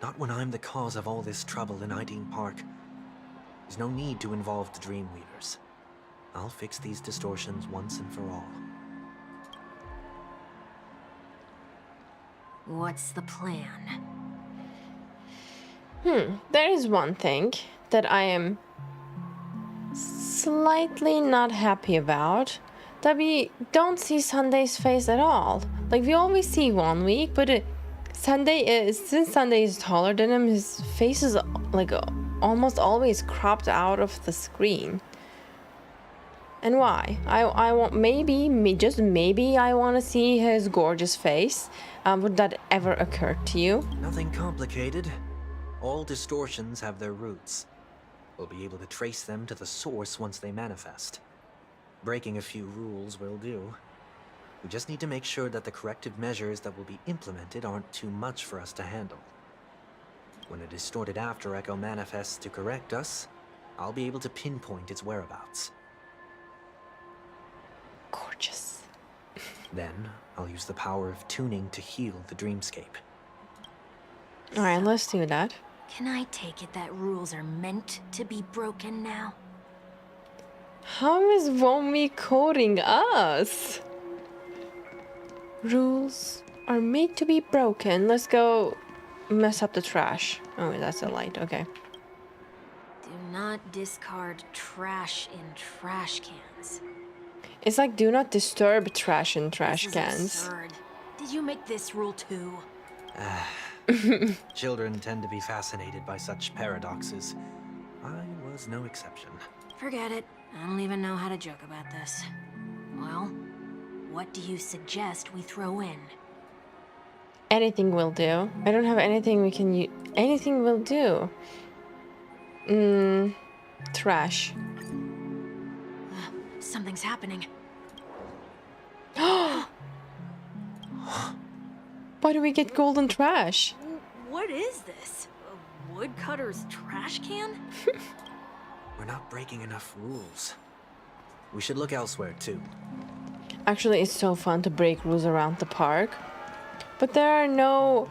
Not when I'm the cause of all this trouble in Aideen Park. There's no need to involve the Dream Weavers. I'll fix these distortions once and for all. What's the plan? There is one thing that I am slightly not happy about. That we don't see Sunday's face at all. Like, we always see 1 week, but since Sunday is taller than him, his face is like almost always cropped out of the screen. And why? I want just maybe I want to see his gorgeous face. Would that ever occur to you? Nothing complicated. All distortions have their roots. We'll be able to trace them to the source once they manifest. Breaking a few rules will do. We just need to make sure that the corrective measures that will be implemented aren't too much for us to handle. When a distorted after echo manifests to correct us, I'll be able to pinpoint its whereabouts. Gorgeous. Then, I'll use the power of tuning to heal the dreamscape. Alright, let's do that. Can I take it that rules are meant to be broken now? How is Ruan Mei coding us? Rules are made to be broken. Let's go mess up the trash. Oh, that's a light. Okay. Do not discard trash in trash cans. It's like do not disturb trash in trash This is cans. absurd. Did you make this rule too? Children tend to be fascinated by such paradoxes. I was no exception. Forget it. I don't even know how to joke about this. Well, what do you suggest we throw in? Anything will do. I don't have anything we can use. Anything will do. Trash. Something's happening. Why do we get golden trash? What is this? A woodcutter's trash can? We're not breaking enough rules. We should look elsewhere, too. Actually, it's so fun to break rules around the park. But there are no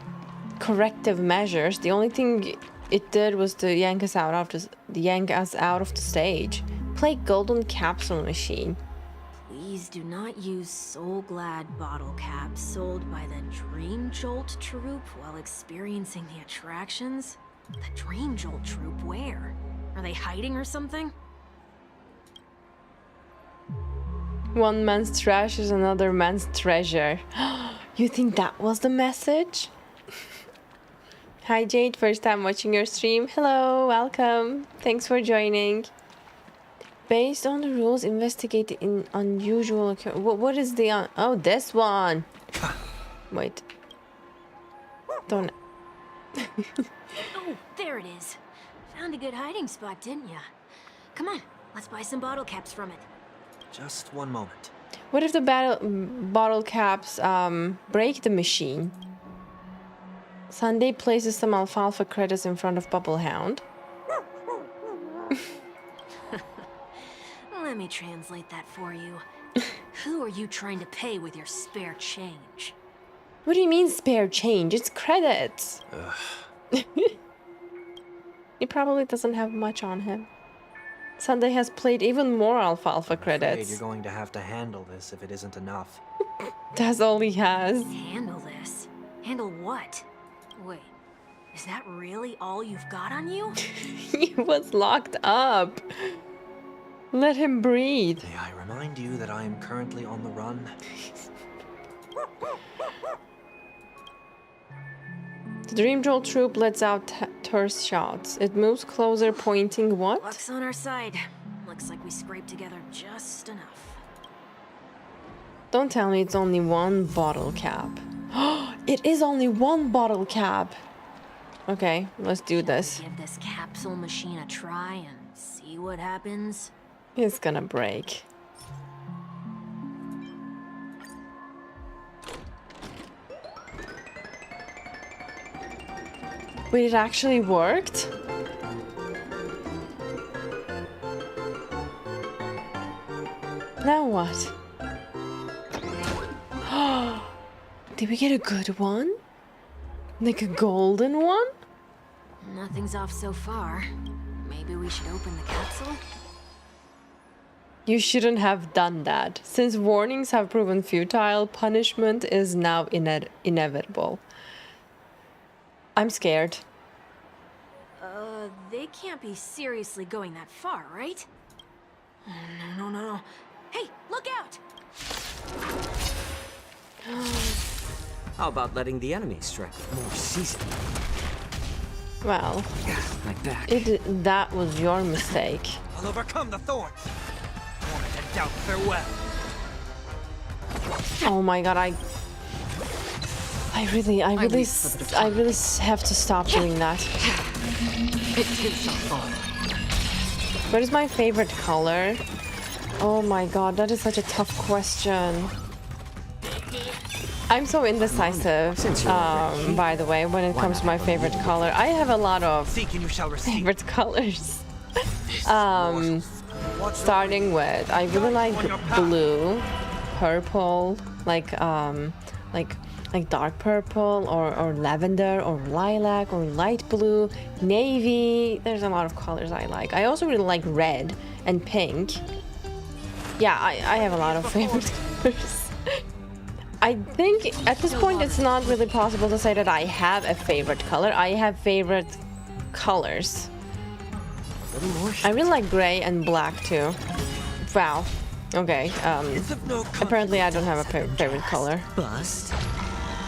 corrective measures. The only thing it did was to yank us out of the stage. Play golden capsule machine. Please do not use Soul Glad bottle caps sold by the Dream Jolt troupe while experiencing the attractions. The Dream Jolt troupe, where? Are they hiding or something? One man's trash is another man's treasure. You think that was the message? Hi Jade, first time watching your stream. Hello, welcome. Thanks for joining. Based on the rules, investigate in unusual what is the oh, this one. Wait. Don't. Oh, there it is. Found a good hiding spot, didn't ya? Come on, let's buy some bottle caps from it. Just one moment. What if the bottle caps break the machine? Sunday places some alfalfa credits in front of Bubble Hound. Let me translate that for you. Who are you trying to pay with your spare change? What do you mean spare change? It's credits. He probably doesn't have much on him. Sunday has played even more alfalfa credits. You're going to have to handle this if it isn't enough. That's all he has. Handle this? Handle what? Wait, is that really all you've got on you? He was locked up. Let him breathe. May I remind you that I am currently on the run? The Dream Jolt troop lets out terse shots. It moves closer, pointing what? Luck's on our side. Looks like we scraped together just enough. Don't tell me it's only one bottle cap. It is only one bottle cap. Okay, let's do this. Give this capsule machine a try and see what happens. It's gonna break. Wait, it actually worked? Now what? Did we get a good one? Like a golden one? Nothing's off so far. Maybe we should open the capsule? You shouldn't have done that. Since warnings have proven futile, punishment is now inevitable. I'm scared. They can't be seriously going that far, right? No. Hey, look out! How about letting the enemy strike with more seasoning? Well, Like that. that was your mistake. I'll overcome the thorns. Wanted to doubt farewell. Oh my god, I really have to stop doing that. It too shall fall. What is my favorite color? Oh my god, that is such a tough question. I'm so indecisive, by the way, when it comes to my favorite color. I have a lot of Seek and you shall receive. favorite colors. Starting with, I really like blue, purple, like dark purple, or lavender, or lilac, or light blue, navy. There's a lot of colors I like. I also really like red and pink. Yeah, I have a lot of favorite colors. I think at this point it's not really possible to say that I have a favorite color. I have favorite colors. I really like gray and black too. Wow. Okay. Apparently I don't have a favorite color.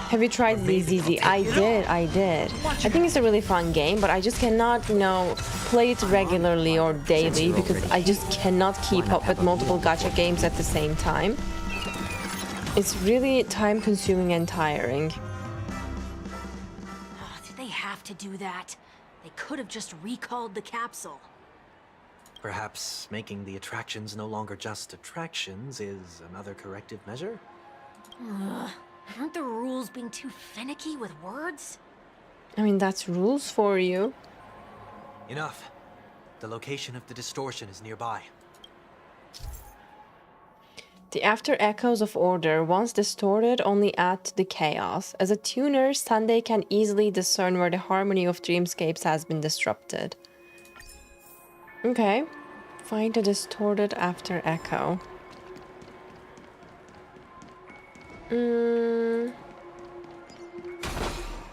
Have you tried ZZZ? I did. I think it's a really fun game, but I just cannot, play it regularly or daily because I just cannot keep up with multiple gacha games at the same time. It's really time-consuming and tiring. Oh, did they have to do that? They could have just recalled the capsule. Perhaps making the attractions no longer just attractions is another corrective measure? Aren't the rules being too finicky with words? I mean, that's rules for you. Enough. The location of the distortion is nearby. The after echoes of order, once distorted, only add to the chaos. As a tuner, Sunday can easily discern where the harmony of dreamscapes has been disrupted. Okay. Find a distorted after echo.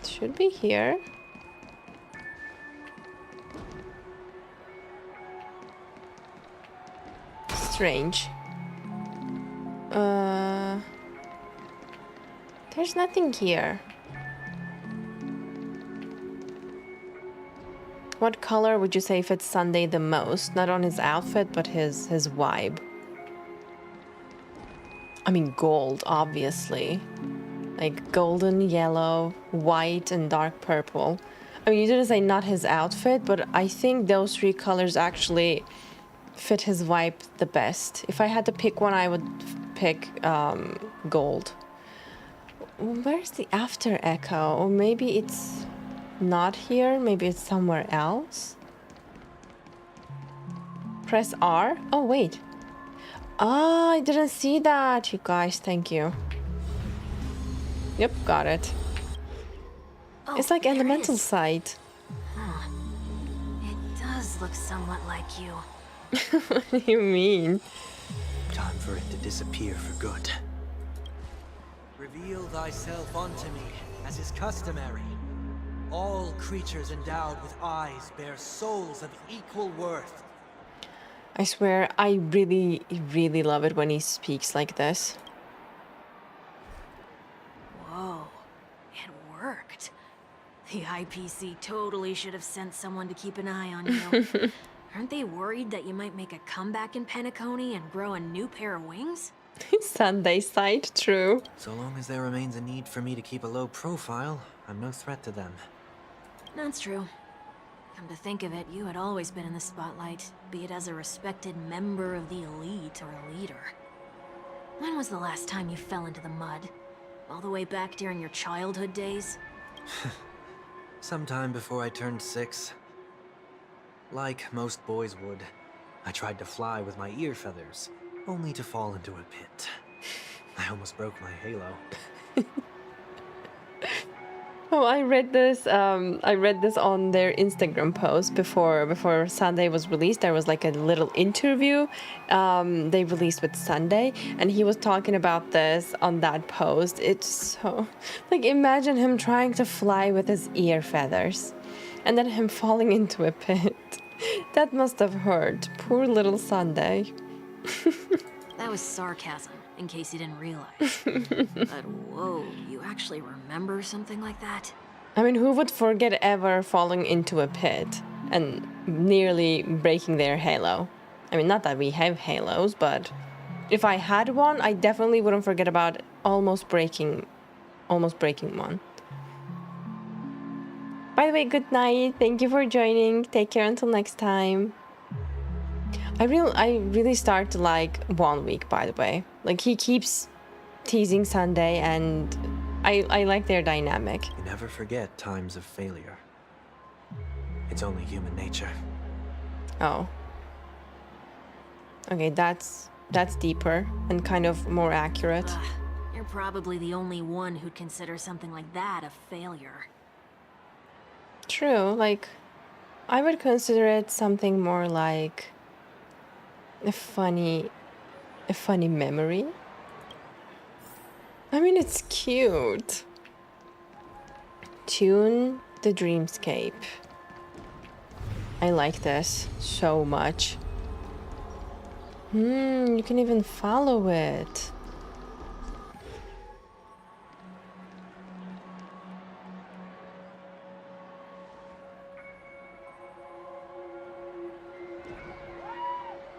Should be here. Strange. There's nothing here. What color would you say fits Sunday the most? Not on his outfit, but his vibe. I mean, gold, obviously. Like golden, yellow, white, and dark purple. I mean, you didn't say not his outfit, but I think those three colors actually fit his vibe the best. If I had to pick one, I would pick gold. Where's the after echo? Or maybe it's not here. Maybe it's somewhere else. Press R. Oh, wait. Ah, I didn't see that, you guys. Thank you. Yep, got it. Oh, It's like there it elemental is. sight. It does look somewhat like you. What do you mean? Time for it to disappear for good. Reveal thyself unto me, as is customary. All creatures endowed with eyes bear souls of equal worth. I swear, I really, really love it when he speaks like this. Whoa, it worked. The IPC totally should have sent someone to keep an eye on you. Aren't they worried that you might make a comeback in Penacony and grow a new pair of wings? Sunday sight, true. So long as there remains a need for me to keep a low profile, I'm no threat to them. That's true. Come to think of it, you had always been in the spotlight, be it as a respected member of the elite or a leader. When was the last time you fell into the mud? All the way back during your childhood days? Sometime before I turned 6. Like most boys would, I tried to fly with my ear feathers, only to fall into a pit. I almost broke my halo. Oh, I read this on their Instagram post before Sunday was released. There was like a little interview they released with Sunday, and he was talking about this on that post. It's so like, imagine him trying to fly with his ear feathers, and then him falling into a pit. That must have hurt. Poor little Sunday. That was sarcasm, in case you didn't realize. But whoa, you actually remember something like that? I mean, who would forget ever falling into a pit and nearly breaking their halo? I mean, not that we have halos, but if I had one, I definitely wouldn't forget about almost breaking one. By the way, good night. Thank you for joining. Take care until next time. I really start to like 1 week, by the way. Like, he keeps teasing Sunday and I like their dynamic. You never forget times of failure. It's only human nature. Oh. Okay, that's deeper and kind of more accurate. Ugh, you're probably the only one who'd consider something like that a failure. True, like, I would consider it something more like a funny memory. I mean, it's cute. Tune the dreamscape. I like this so much. You can even follow it.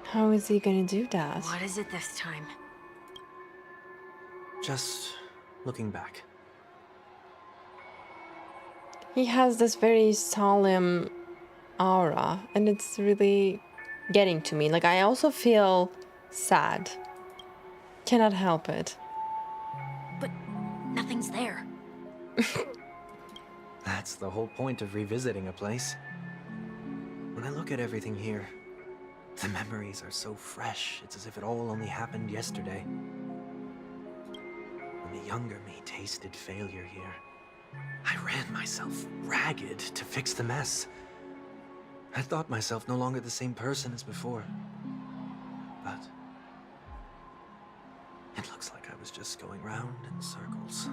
How is he gonna do that? What is it this time? Just looking back. He has this very solemn aura, and it's really getting to me. Like, I also feel sad. Cannot help it. But nothing's there. That's the whole point of revisiting a place. When I look at everything here, the memories are so fresh, it's as if it all only happened yesterday. When the younger me tasted failure here, I ran myself ragged to fix the mess. I thought myself no longer the same person as before. But it looks like I was just going round in circles.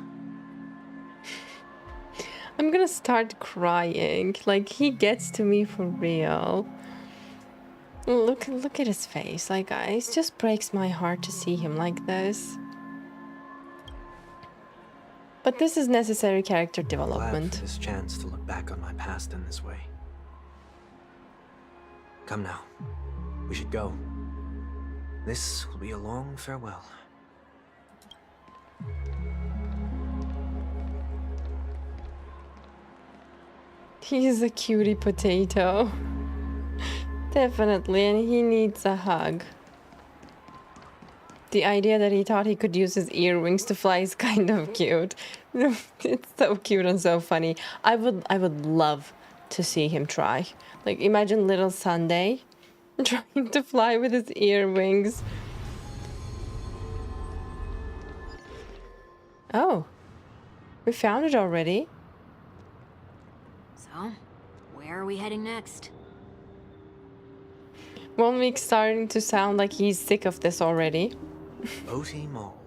I'm gonna start crying. Like, he gets to me for real. Look at his face. Like, it just breaks my heart to see him like this. But this is necessary character Glad development. for this chance to look back on my past in this way. Come now, we should go. This will be a long farewell. He's a cutie potato. Definitely, and he needs a hug. The idea that he thought he could use his earrings to fly is kind of cute. It's so cute and so funny. I would love to see him try. Like, imagine little Sunday trying to fly with his earwings. Oh, we found it already. So, where are we heading next? 1 week starting to sound like he's sick of this already. Oti Mall.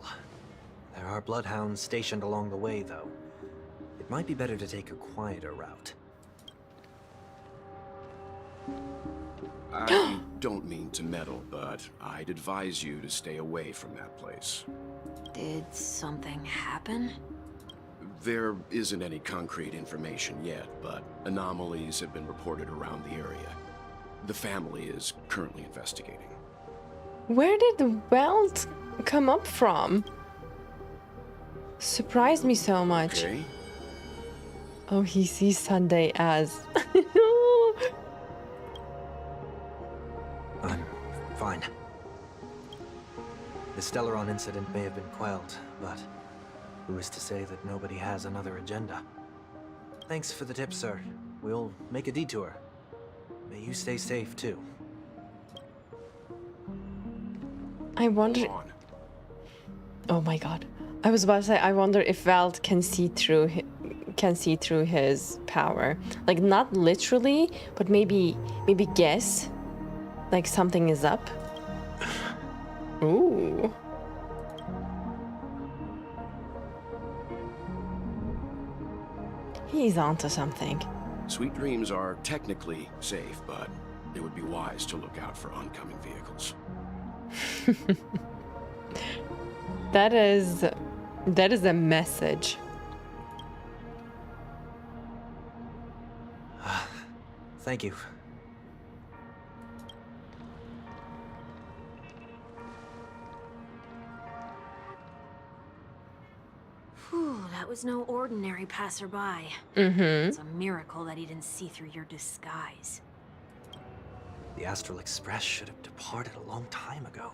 There are bloodhounds stationed along the way, though. It might be better to take a quieter route. I don't mean to meddle, but I'd advise you to stay away from that place. Did something happen? There isn't any concrete information yet, but anomalies have been reported around the area. The family is currently investigating. Where did the welt come up from? Surprised me so much. Okay? Oh, he sees Sunday as... I'm fine. The Stellaron incident may have been quelled, but who is to say that nobody has another agenda? Thanks for the tip, sir. We'll make a detour. May you stay safe, too. I wonder... Oh my god. I was about to say, I wonder if Welt can see through his power. Like, not literally, but maybe guess. Like, something is up. Ooh. He's onto something. Sweet dreams are technically safe, but it would be wise to look out for oncoming vehicles. That is a message. Thank you. Whew, that was no ordinary passerby. It's a miracle that he didn't see through your disguise. The Astral Express should have departed a long time ago.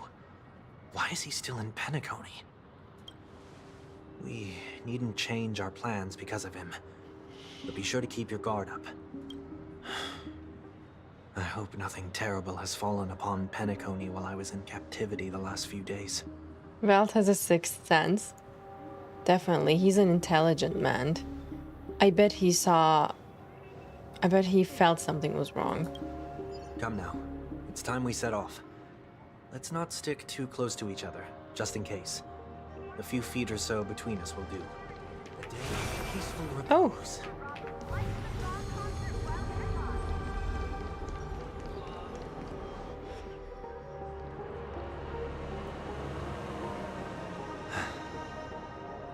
Why is he still in Penacony? We needn't change our plans because of him. But be sure to keep your guard up. I hope nothing terrible has fallen upon Penacony while I was in captivity the last few days. Welt has a sixth sense. Definitely, he's an intelligent man. I bet he felt something was wrong. Come now. It's time we set off. Let's not stick too close to each other, just in case. A few feet or so between us will do. A day of peaceful repose.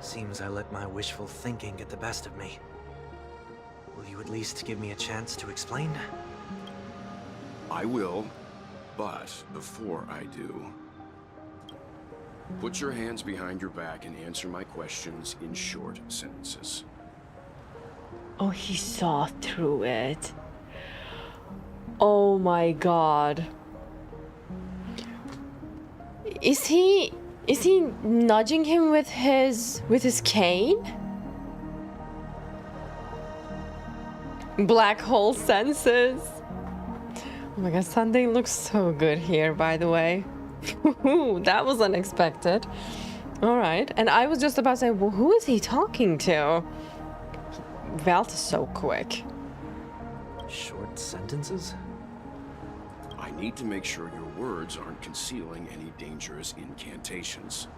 Seems I let my wishful thinking get the best of me. Will you at least give me a chance to explain? I will, but before I do, put your hands behind your back and answer my questions in short sentences. Oh, he saw through it. Oh my god. Is he nudging him with his cane? Black hole senses. Oh my god, Sunday looks so good here, by the way. That was unexpected. All right, and I was just about to say, well, who is he talking to? Welt is so quick. Short sentences? I need to make sure your words aren't concealing any dangerous incantations.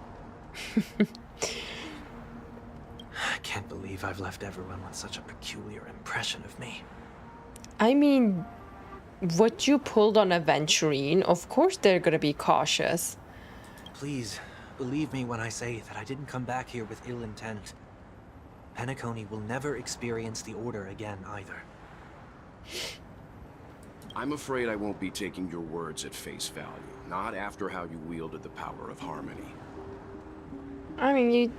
I can't believe I've left everyone with such a peculiar impression of me. I mean, what you pulled on Aventurine, of course they're gonna be cautious. Please, believe me when I say that I didn't come back here with ill intent. Penacony will never experience the Order again, either. I'm afraid I won't be taking your words at face value, not after how you wielded the power of harmony. I mean, you...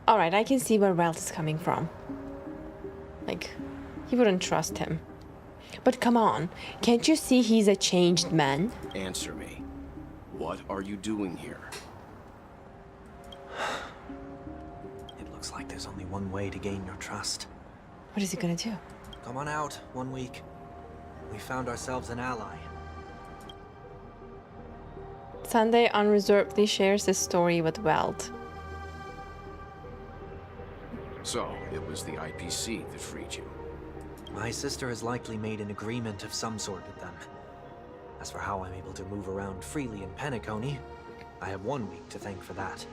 Alright, I can see where Welt is coming from. Like, he wouldn't trust him. But come on, can't you see he's a changed man? Answer me. What are you doing here? It looks like there's only one way to gain your trust. What is he gonna do? Come on out, 1 week. We found ourselves an ally. Sunday unreservedly shares his story with Welt. So, it was the IPC that freed you. My sister has likely made an agreement of some sort with them. As for how I'm able to move around freely in Penacony, I have 1 week to thank for that.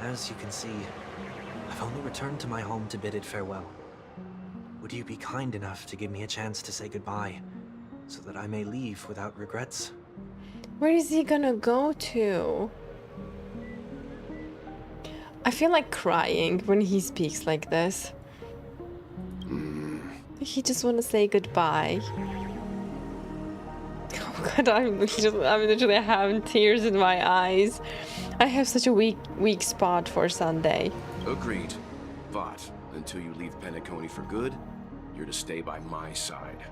As you can see, I've only returned to my home to bid it farewell. Would you be kind enough to give me a chance to say goodbye, so that I may leave without regrets? Where is he gonna go to? I feel like crying when he speaks like this. He just want to say goodbye. Oh god, I'm literally having tears in my eyes. I have such a weak spot for Sunday. Agreed. But until you leave Penacony for good, you're to stay by my side.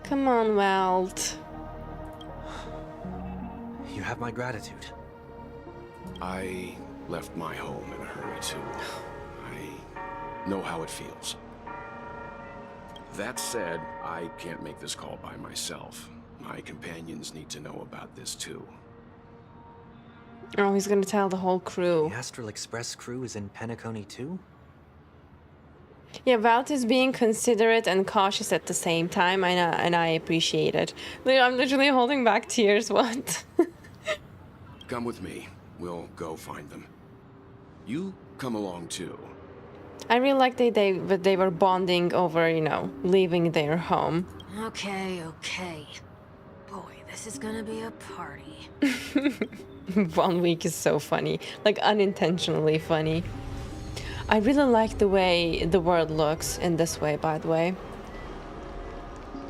Come on, Welt. You have my gratitude. I left my home in a hurry too. I know how it feels. That said, I can't make this call by myself. My companions need to know about this too. Oh, he's gonna tell the whole crew. The Astral Express crew is in Penacony too? Yeah, Welt is being considerate and cautious at the same time, and I appreciate it. I'm literally holding back tears. What? Come with me. We'll go find them. You come along too. I really like that they were bonding over, you know, leaving their home. Okay. Boy, this is gonna be a party. 1 week is so funny, like unintentionally funny. I really like the way the world looks in this way, by the way.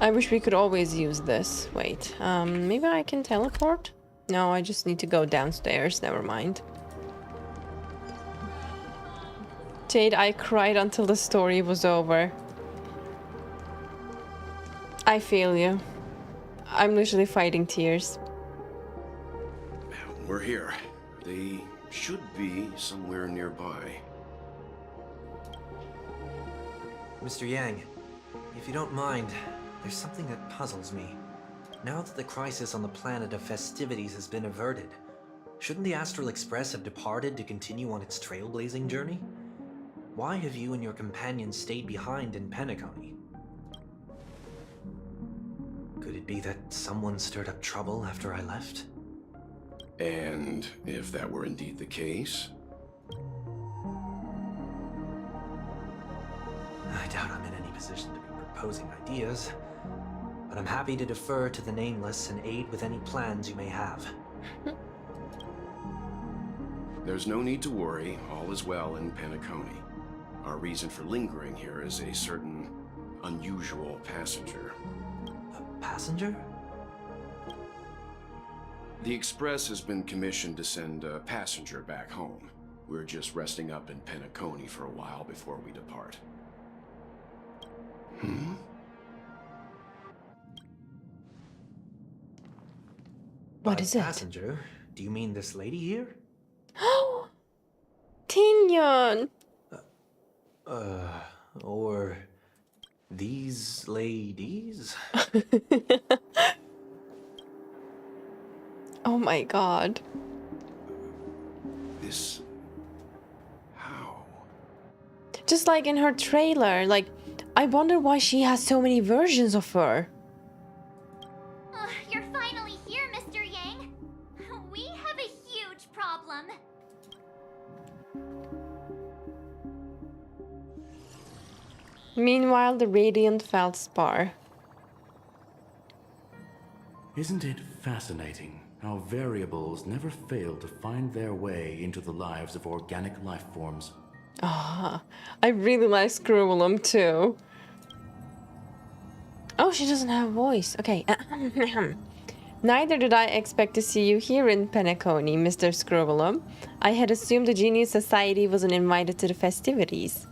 I wish we could always use this. Wait, maybe I can teleport? No, I just need to go downstairs, never mind. Jade, I cried until the story was over. I feel you. I'm literally fighting tears. We're here. They should be somewhere nearby. Mr. Yang, if you don't mind, there's something that puzzles me. Now that the crisis on the planet of festivities has been averted, shouldn't the Astral Express have departed to continue on its trailblazing journey? Why have you and your companions stayed behind in Penacony? Could it be that someone stirred up trouble after I left? And if that were indeed the case? I doubt I'm in any position to be proposing ideas, but I'm happy to defer to the Nameless and aid with any plans you may have. There's no need to worry. All is well in Penacony. Our reason for lingering here is a certain unusual passenger. A passenger? The Express has been commissioned to send a passenger back home. We're just resting up in Penacony for a while before we depart. What By is it? passenger, do you mean this lady here? Tingyun! Or these ladies? Oh my god. This... how? Just like in her trailer, like, I wonder why she has so many versions of her. You're finally here, Mr. Yang. We have a huge problem. Meanwhile, the radiant feldspar. Isn't it fascinating how variables never fail to find their way into the lives of organic life forms? Ah, I really like Screwulum too. Oh, she doesn't have a voice. Okay. Neither did I expect to see you here in Penacony, Mr. Screwulum. I had assumed the Genius Society wasn't invited to the festivities.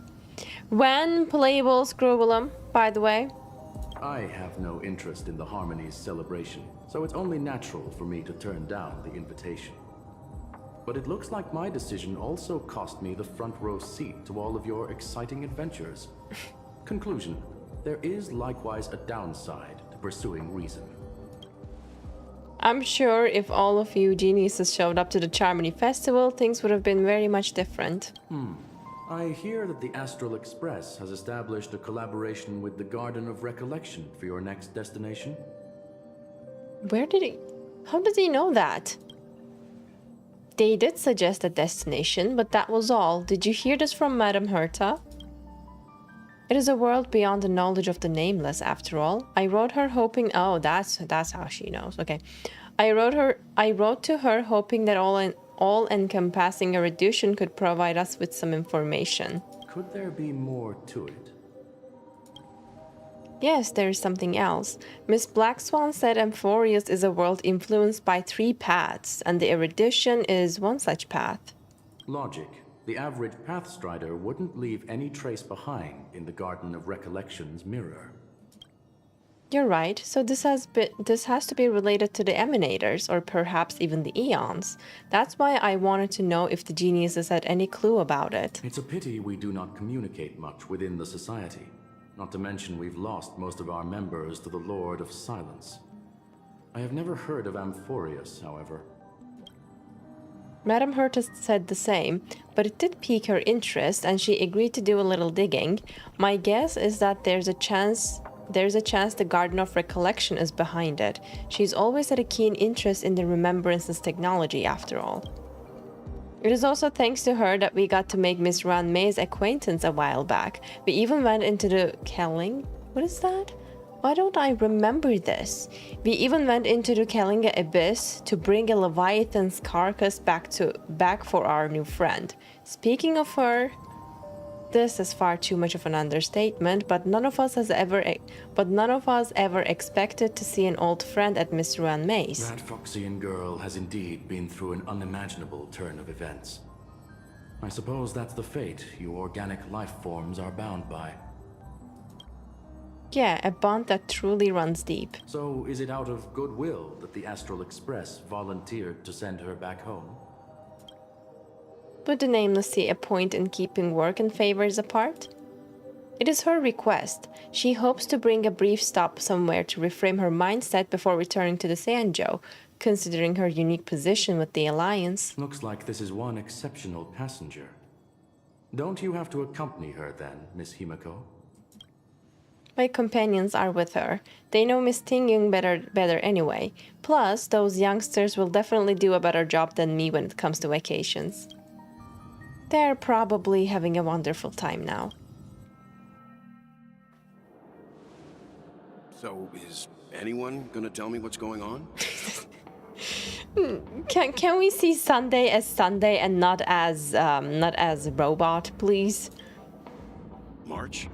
When playable Screwulum, by the way? I have no interest in the Harmony's celebration, so it's only natural for me to turn down the invitation. But it looks like my decision also cost me the front row seat to all of your exciting adventures. Conclusion: there is likewise a downside to pursuing reason. I'm sure if all of you geniuses showed up to the Charmony Festival, things would have been very much different. I hear that the Astral Express has established a collaboration with the Garden of Recollection for your next destination. Where did he... How does he know that? They did suggest a destination, but that was all. Did you hear this from Madame Herta? It is a world beyond the knowledge of the Nameless, after all. I wrote her hoping... Oh, that's how she knows. Okay. I wrote to her hoping that all-encompassing erudition could provide us with some information. Could there be more to it? Yes, there is something else. Miss Blackswan said Amphorius is a world influenced by 3 paths, and the erudition is one such path. Logic. The average Pathstrider wouldn't leave any trace behind in the Garden of Recollection's mirror. You're right, so this has to be related to the Emanators, or perhaps even the Eons. That's why I wanted to know if the geniuses had any clue about it. It's a pity we do not communicate much within the Society. Not to mention we've lost most of our members to the Lord of Silence. I have never heard of Amphorius, however. Madame Herta said the same, but it did pique her interest and she agreed to do a little digging. My guess is that there's a chance the Garden of Recollection is behind it. She's always had a keen interest in the Remembrances technology, after all. It is also thanks to her that we got to make Miss Ruan Mei's acquaintance a while back. We even went into the Kelling... What is that? Why don't I remember this? We even went into the Kellinga Abyss to bring a Leviathan's carcass back for our new friend. Speaking of her... This is far too much of an understatement, but none of us ever expected to see an old friend at Miss Ruan Mei's. That Foxian girl has indeed been through an unimaginable turn of events. I suppose that's the fate you organic life forms are bound by. Yeah, a bond that truly runs deep. So is it out of goodwill that the Astral Express volunteered to send her back home? Would the Nameless see a point in keeping work and favors apart? It is her request. She hopes to bring a brief stop somewhere to reframe her mindset before returning to the Sanjo, considering her unique position with the Alliance. Looks like this is one exceptional passenger. Don't you have to accompany her then, Miss Himiko? My companions are with her. They know Miss Tingyun better anyway. Plus, those youngsters will definitely do a better job than me when it comes to vacations. They're probably having a wonderful time now. So, is anyone gonna tell me what's going on? Can we see Sunday as Sunday and not as robot, please? March?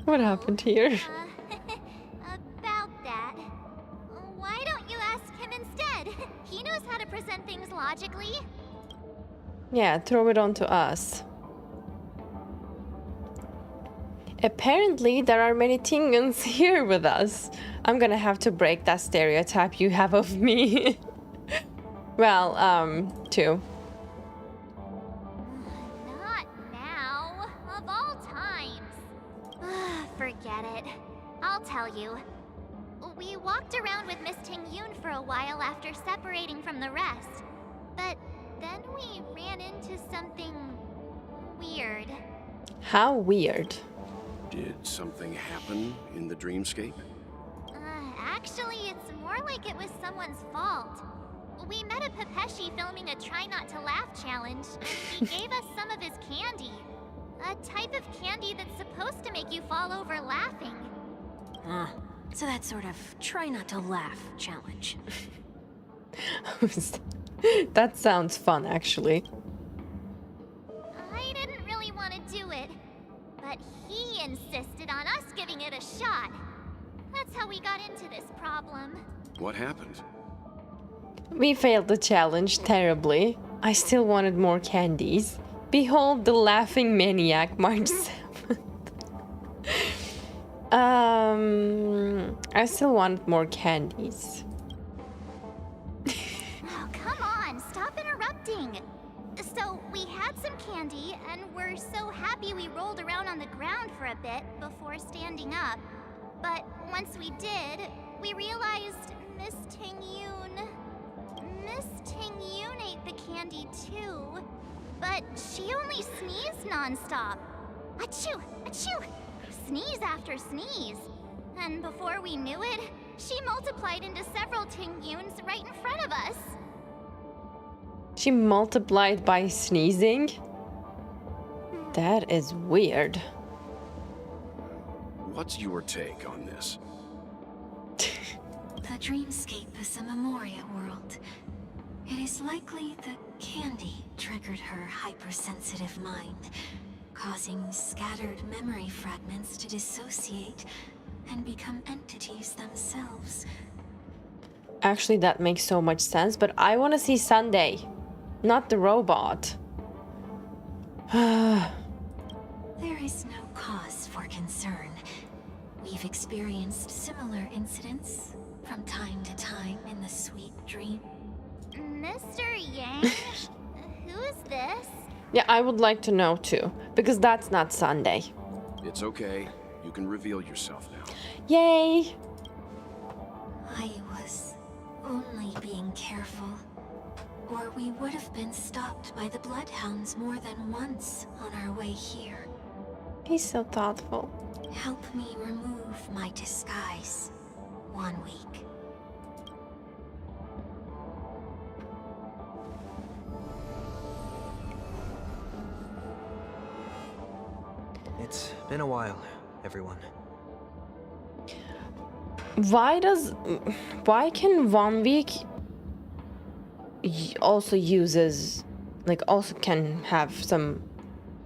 What happened here? About that. Why don't you ask him instead? He knows how to present things logically. Yeah, throw it on to us. Apparently, there are many Tingyuns here with us. I'm gonna have to break that stereotype you have of me. Well, two. Not now. Of all times. Forget it. I'll tell you. We walked around with Miss Tingyun for a while after separating from the rest. But then we ran into something weird. How weird. Did something happen in the dreamscape? Actually, it's more like it was someone's fault. We met a Pepeshi filming a Try Not to Laugh challenge, and he gave us some of his candy. A type of candy that's supposed to make you fall over laughing. So that sort of try not to laugh challenge. That sounds fun, actually. I didn't really want to do it, but he insisted on us giving it a shot. That's how we got into this problem. What happened? We failed the challenge terribly. I still wanted more candies. Behold the laughing maniac, March 7th. I still wanted more candies. Oh, come on, stop interrupting. So, we had some candy, and we're so happy we rolled around on the ground for a bit before standing up. But once we did, we realized Miss Tingyun ate the candy too. But she only sneezed nonstop. Achoo! Achoo! Sneeze after sneeze. And before we knew it, she multiplied into several Tingyuns right in front of us. She multiplied by sneezing? That is weird. What's your take on this? The dreamscape is a Memoria world. It is likely the candy triggered her hypersensitive mind, causing scattered memory fragments to dissociate and become entities themselves. Actually, that makes so much sense, but I want to see Sunday, not the robot. There is no cause for concern. We've experienced similar incidents from time to time in the sweet dream. Mr. Yang? Who is this? Yeah, I would like to know too, because that's not Sunday. It's okay. You can reveal yourself now. Yay! I was only being careful, or we would have been stopped by the Bloodhounds more than once on our way here. He's so thoughtful. Help me remove my disguise. 1 week. It's been a while, everyone. Why can 1 week also can have some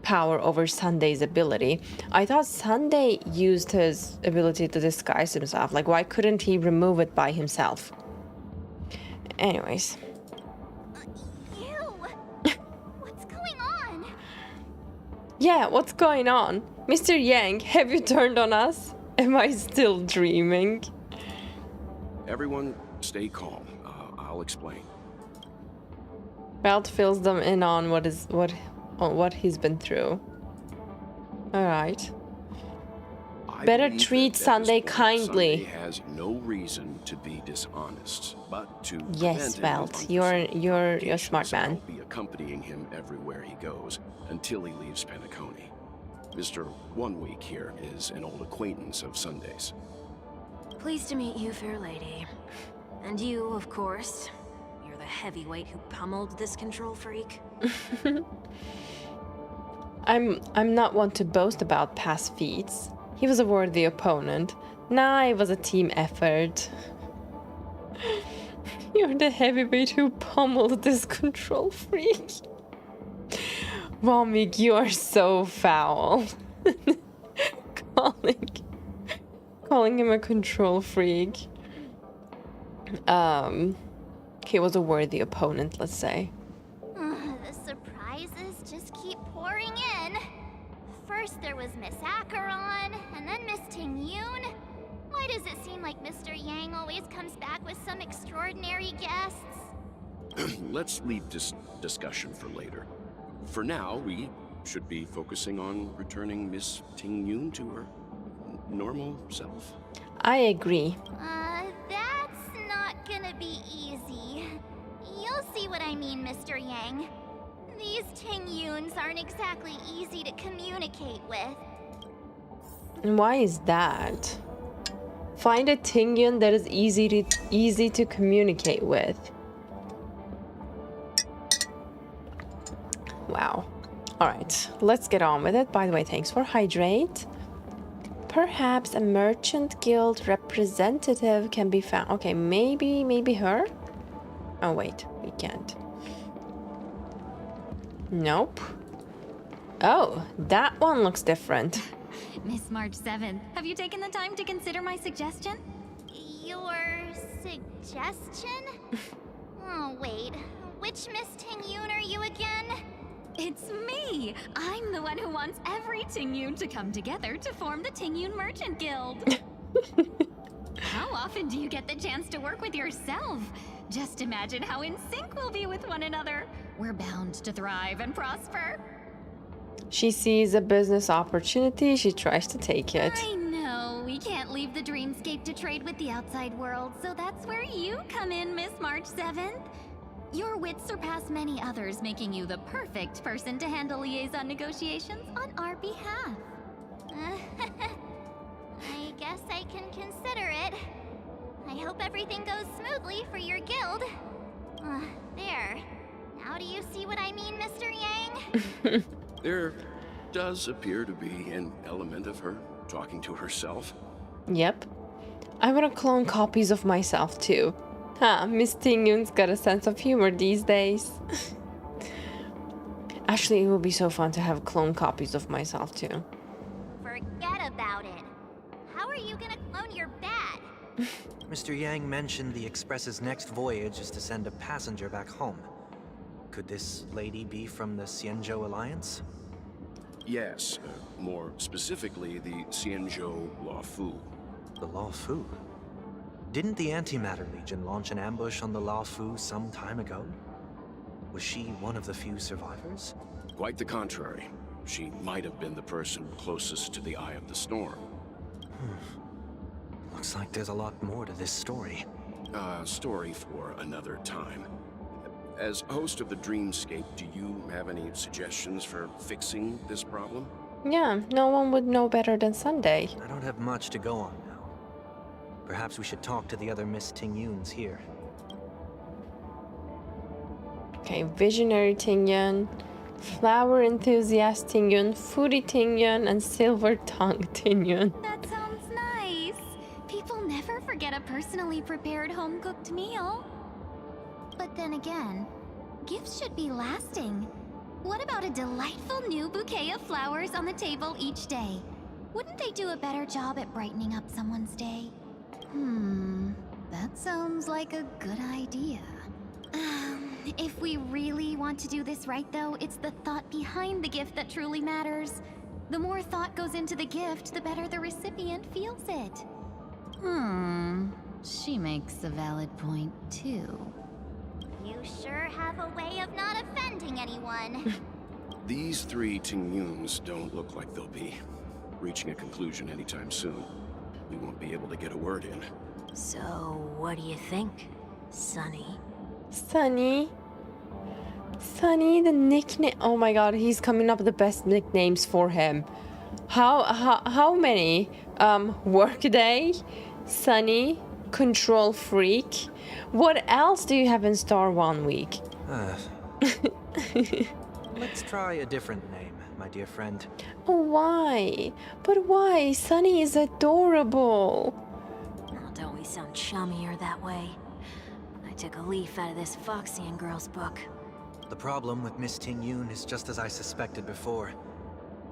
power over Sunday's ability? I thought Sunday used his ability to disguise himself. Like, why couldn't he remove it by himself? Anyways. Ew! What's going on? Yeah, what's going on? Mr. Yang, have you turned on us? Am I still dreaming? Everyone, stay calm. I'll explain. Belt fills them in on what he's been through. All right. Better treat Sunday kindly. Sunday has no reason to be dishonest, but to Yes, prevent Belt. him from You're a smart man. I'll be accompanying him everywhere he goes until he leaves Penacony. Mr. 1 Week here is an old acquaintance of Sunday's. Pleased to meet you, fair lady. And you, of course. You're the heavyweight who pummeled this control freak. I'm not one to boast about past feats. He was a worthy opponent. Nah, it was a team effort. You're the heavyweight who pummeled this control freak. Vomik, you are so foul. Calling him a control freak. He was a worthy opponent, let's say. The surprises just keep pouring in. First there was Miss Acheron, and then Miss Tingyun. Why does it seem like Mr. Yang always comes back with some extraordinary guests? Let's leave this discussion for later. For now, we should be focusing on returning Miss Tingyun to her normal self. I agree. That's not gonna be easy. You'll see what I mean, Mr. Yang. These Tingyuns aren't exactly easy to communicate with. And why is that? Find a Tingyun that is easy to communicate with. Wow. Alright, let's get on with it. By the way, thanks for hydrate. Perhaps a merchant guild representative can be found. Okay, maybe her? Oh wait, we can't. Nope. Oh, that one looks different. Miss March 7th, have you taken the time to consider my suggestion? Your suggestion? Oh, wait. Which Miss Tingyun are you again? It's me! I'm the one who wants every Tingyun to come together to form the Tingyun Merchant Guild. How often do you get the chance to work with yourself? Just imagine how in sync we'll be with one another. We're bound to thrive and prosper. She sees a business opportunity, she tries to take it. I know, we can't leave the dreamscape to trade with the outside world, so that's where you come in, Miss March 7th. Your wits surpass many others, making you the perfect person to handle liaison negotiations on our behalf. I guess I can consider it. I hope everything goes smoothly for your guild. There. Now do you see what I mean, Mr. Yang? There does appear to be an element of her talking to herself. Yep. I want to clone copies of myself too. Miss Tingyun's got a sense of humor these days. Actually, it would be so fun to have clone copies of myself too. Forget about it. How are you gonna clone your bat? Mr. Yang mentioned the Express's next voyage is to send a passenger back home. Could this lady be from the Xianzhou Alliance? Yes, more specifically the Xianzhou Luofu. The Luofu? Didn't the Antimatter Legion launch an ambush on the Luofu some time ago? Was she one of the few survivors? Quite the contrary. She might have been the person closest to the eye of the storm. Looks like there's a lot more to this story. Story for another time. As host of the Dreamscape, do you have any suggestions for fixing this problem? Yeah, no one would know better than Sunday. I don't have much to go on now. Perhaps we should talk to the other Miss Tingyuns here. Okay, Visionary Tingyun, Flower Enthusiast Tingyun, Foodie Tingyun, and Silver Tongue Tingyun. That sounds nice. People never forget a personally prepared home-cooked meal. But then again, gifts should be lasting. What about a delightful new bouquet of flowers on the table each day? Wouldn't they do a better job at brightening up someone's day? That sounds like a good idea. If we really want to do this right, though, it's the thought behind the gift that truly matters. The more thought goes into the gift, the better the recipient feels it. She makes a valid point, too. You sure have a way of not offending anyone. These three Tingyuns don't look like they'll be reaching a conclusion anytime soon. We won't be able to get a word in. So, what do you think, Sunny? Sunny. Sunny, the nickname. Oh my god, he's coming up with the best nicknames for him. How many? Workday, Sunny, Control Freak. What else do you have in store 1 week? Let's try a different name, my dear friend. Oh, why? But why? Sunny is adorable. Oh, don't we sound chummier that way? I took a leaf out of this Foxian girl's book. The problem with Miss Tingyun is just as I suspected before.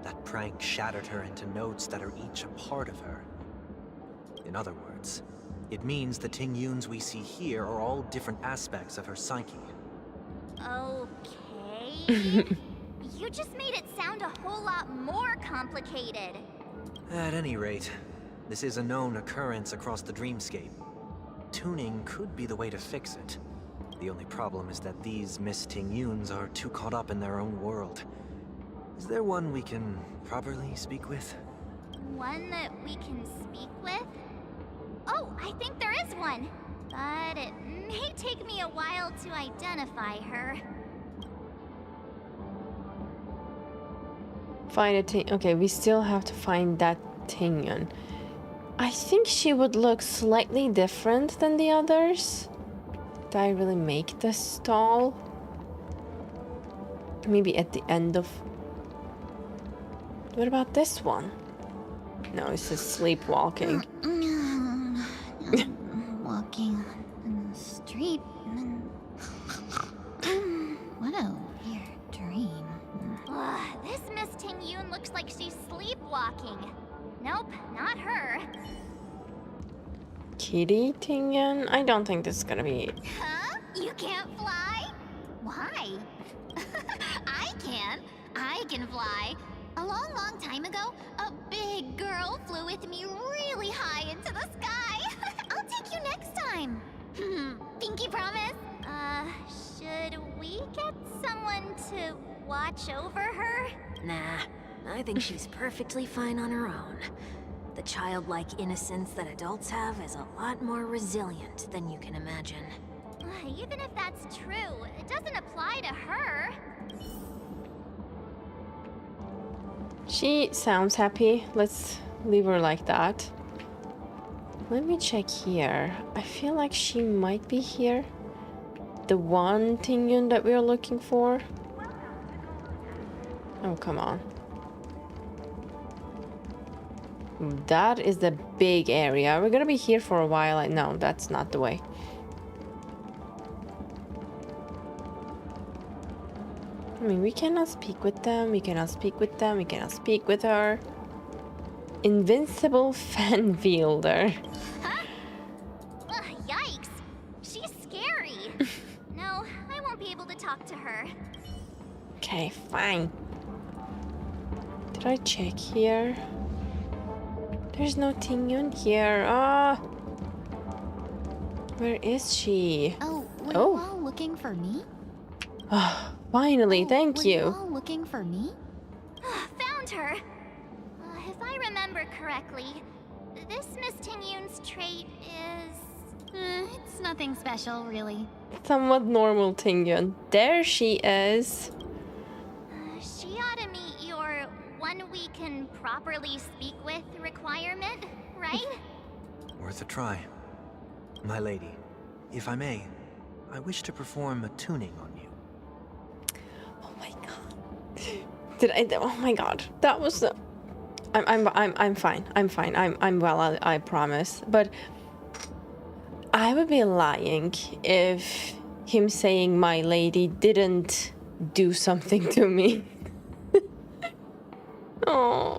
That prank shattered her into notes that are each a part of her. In other words, it means the Tingyuns we see here are all different aspects of her psyche. Okay. You just made it sound a whole lot more complicated. At any rate, this is a known occurrence across the dreamscape. Tuning could be the way to fix it. The only problem is that these Miss Tingyuns are too caught up in their own world. Is there one we can properly speak with? One that we can speak with? Oh, I think there is one. But it may take me a while to identify her. Find a Ting. Okay, we still have to find that Tingyun. I think she would look slightly different than the others. Did I really make this stall? Maybe at the end of... What about this one? No, it's just sleepwalking. Walking in the street. What a weird dream. This Miss Tingyun looks like she's sleepwalking. Nope, not her. Kitty Tingyun? I don't think this is gonna be... Huh? You can't fly? Why? I can. I can fly. A long time ago, a big girl flew with me really high into the sky. I'll take you next time. Pinky promise? Should we get someone to watch over her? Nah, I think she's perfectly fine on her own. The childlike innocence that adults have is a lot more resilient than you can imagine. Even if that's true, it doesn't apply to her. She sounds happy. Let's leave her like that. Let me check here. I feel like she might be here. The one Tingyun that we're looking for. Oh, come on. That is the big area. We're gonna be here for a while. No, that's not the way. I mean, we cannot speak with them. We cannot speak with them. We cannot speak with her. Invincible fan wielder. Huh? Yikes. She's scary. No, I won't be able to talk to her. Okay, fine. Did I check here? There's no Tingyun here. Where is she? Oh, were you all looking for me? Finally, thank you. Were you all looking for me? Found her. If I remember correctly, this Miss Tingyun's trait is... It's nothing special, really. Somewhat normal Tingyun. There she is. She ought to meet your one we can properly speak with requirement, right? Worth a try. My lady, if I may, I wish to perform a tuning on you. Oh my god. Did I? Oh my god. That was the... I'm fine. I'm fine. I'm well, I promise. But I would be lying if him saying my lady didn't do something to me. Oh,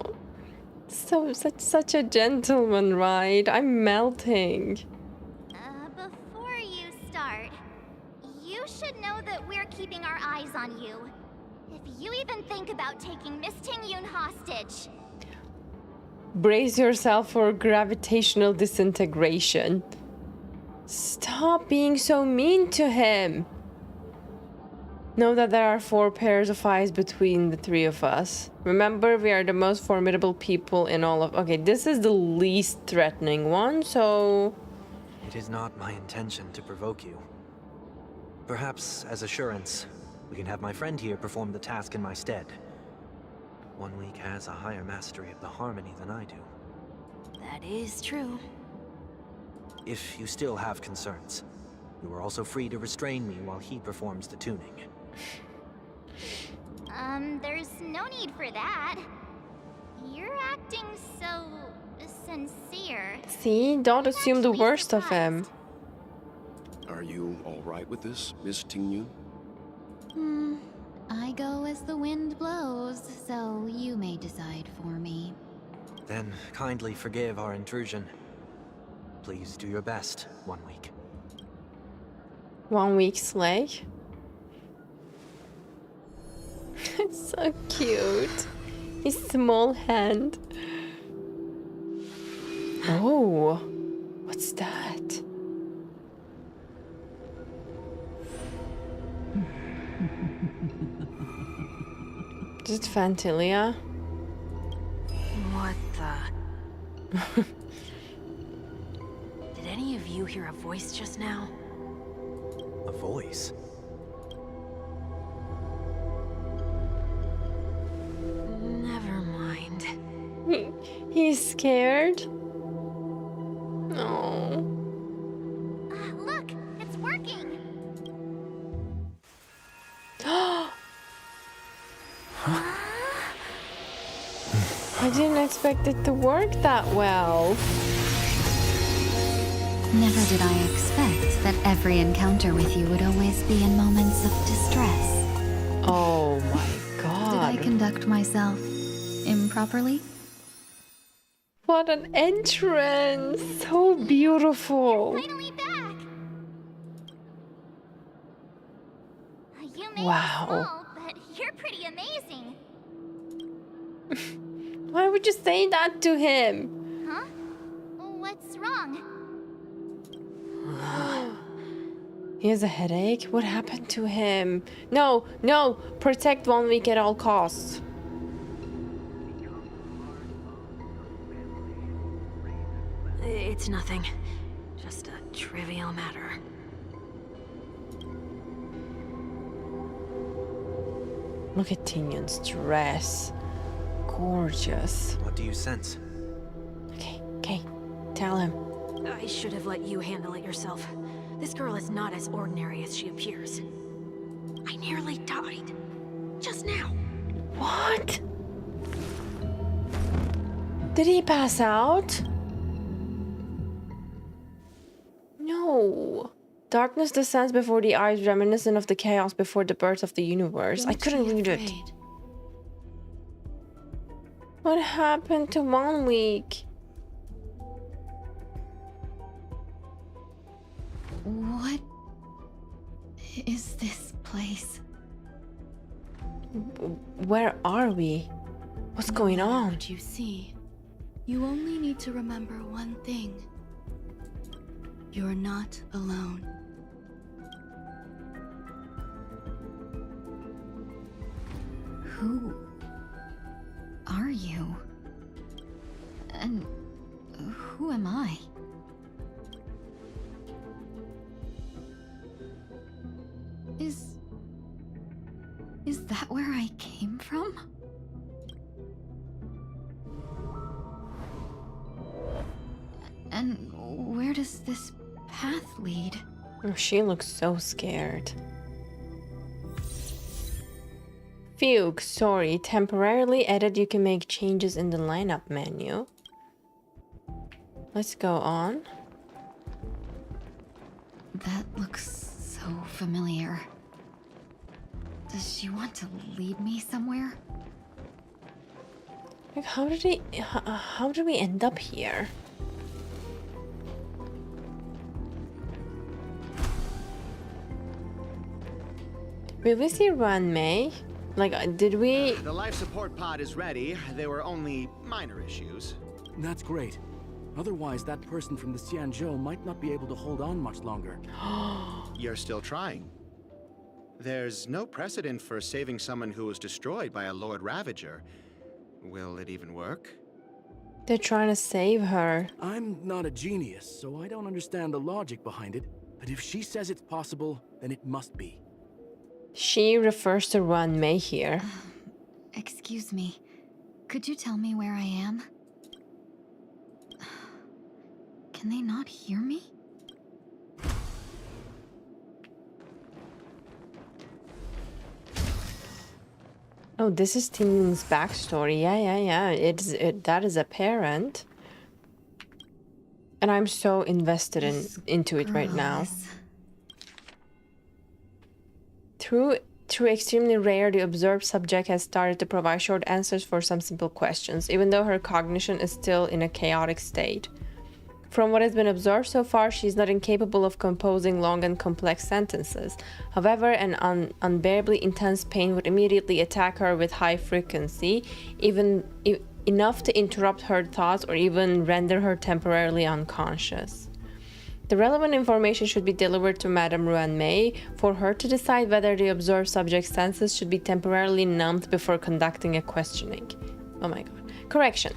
such a gentleman, right? I'm melting. Before you start, you should know that we're keeping our eyes on you. If you even think about taking Miss Tingyun hostage. Brace yourself for gravitational disintegration. Stop being so mean to him. Know that there are 4 pairs of eyes between the 3 of us. Remember, we are the most formidable people in all of... Okay, this is the least threatening one, so... It is not my intention to provoke you. Perhaps, as assurance, we can have my friend here perform the task in my stead. 1 week has a higher mastery of the harmony than I do. That is true. If you still have concerns, you are also free to restrain me while he performs the tuning. There's no need for that. You're acting so sincere. See, don't assume the worst of him. Are you all right with this, Miss Tingyun? I go as the wind blows, so you may decide for me. Then kindly forgive our intrusion. Please do your best, 1 week. 1 week slay. It's so cute. His small hand. Oh, what's that? Is it Fantilia? What the? Did any of you hear a voice just now? A voice? Never mind. He's scared. Oh. Look, it's working. I didn't expect it to work that well. Never did I expect that every encounter with you would always be in moments of distress. Oh my god. Did I conduct myself improperly? What an entrance! So beautiful. Finally back. You may Wow. be small, but you're pretty amazing. Why would you say that to him? Huh? What's wrong? He has a headache? What happened to him? No, no! Protect 1 week at all costs. It's nothing. Just a trivial matter. Look at Tingyun's dress. Gorgeous. What do you sense? Okay, tell him. I should have let you handle it yourself. This girl is not as ordinary as she appears. I nearly died. Just now. What? Did he pass out? No. Darkness descends before the eyes, reminiscent of the chaos before the birth of the universe. I couldn't read it. What happened to 1 week? What is this place? Where are we? What's going on? What you see, you only need to remember one thing. You're not alone. Who are you? And who am I? Is that where I came from? And where does this path lead? Oh, she looks so scared. Fugu, sorry, temporarily edit. You can make changes in the lineup menu. Let's go on. That looks so familiar. Does she want to lead me somewhere? Like, how did we end up here? Will we see Ruan Mei? Like, did we... The life support pod is ready. There were only minor issues. That's great. Otherwise, that person from the Xianzhou might not be able to hold on much longer. You're still trying. There's no precedent for saving someone who was destroyed by a Lord Ravager. Will it even work? They're trying to save her. I'm not a genius, so I don't understand the logic behind it. But if she says it's possible, then it must be. She refers to Ruan Mei here. Excuse me. Could you tell me where I am? Can they not hear me? Oh, this is Tingyun's backstory. Yeah. That is apparent. And I'm so invested into it right now. Through extremely rare, the observed subject has started to provide short answers for some simple questions, even though her cognition is still in a chaotic state. From what has been observed so far, she is not incapable of composing long and complex sentences. However, an unbearably intense pain would immediately attack her with high frequency, enough to interrupt her thoughts or even render her temporarily unconscious. The relevant information should be delivered to Madame Ruan Mei for her to decide whether the observed subject's senses should be temporarily numbed before conducting a questioning. Oh my god. Correction.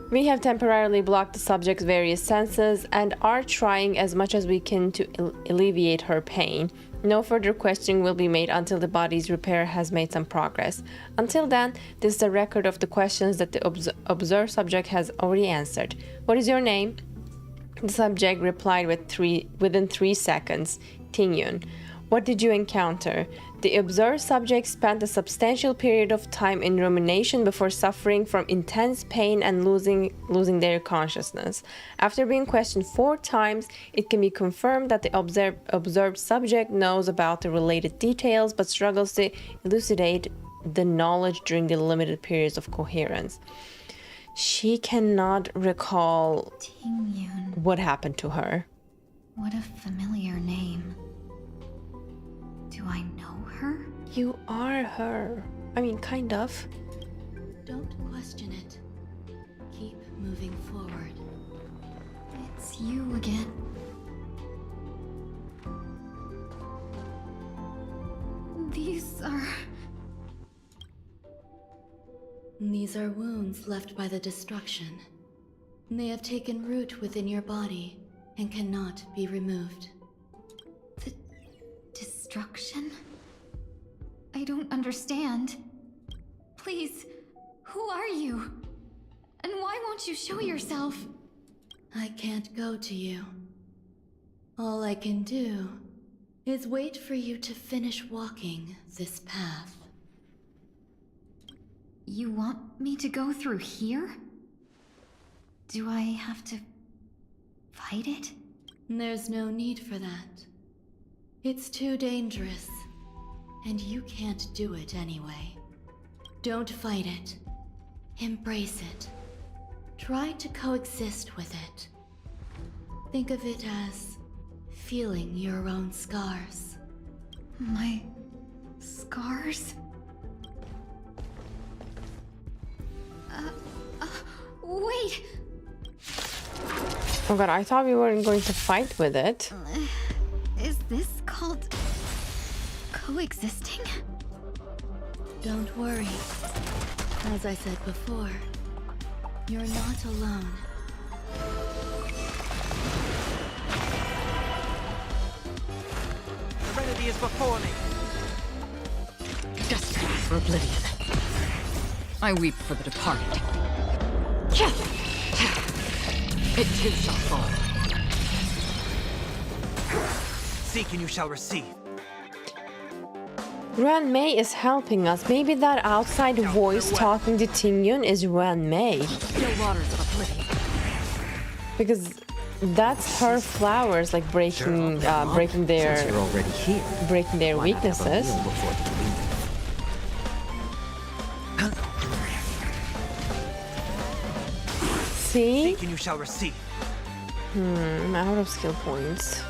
We have temporarily blocked the subject's various senses and are trying as much as we can to alleviate her pain. No further questioning will be made until the body's repair has made some progress. Until then, this is a record of the questions that the observed subject has already answered. What is your name? The subject replied within 3 seconds. Tingyun. What did you encounter? The observed subject spent a substantial period of time in rumination before suffering from intense pain and losing their consciousness. After being questioned 4 times, it can be confirmed that the observed subject knows about the related details but struggles to elucidate the knowledge during the limited periods of coherence. She cannot recall Tingyun. What happened to her. What a familiar name. Do I know her? You are her. I mean, kind of. Don't question it. Keep moving forward. It's you again. These are wounds left by the destruction. They have taken root within your body and cannot be removed. The destruction? I don't understand. Please, who are you? And why won't you show yourself? I can't go to you. All I can do is wait for you to finish walking this path. You want me to go through here? Do I have to fight it? There's no need for that. It's too dangerous, and you can't do it anyway. Don't fight it. Embrace it. Try to coexist with it. Think of it as feeling your own scars. My scars? Wait! Oh god, I thought we weren't going to fight with it. Is this called coexisting? Don't worry. As I said before, you're not alone. The remedy is before me. Destiny for oblivion. I weep for the departed. It too shall fall. Seek and you shall receive. Ruan Mei is helping us. Maybe that outside voice talking to Tingyun is Ruan Mei. Still waters of oblivion. Because that's her flowers, like breaking their Since you're already here, breaking their why not have a weaknesses. meal before the leave? See? Seek and you shall receive. Out of skill points.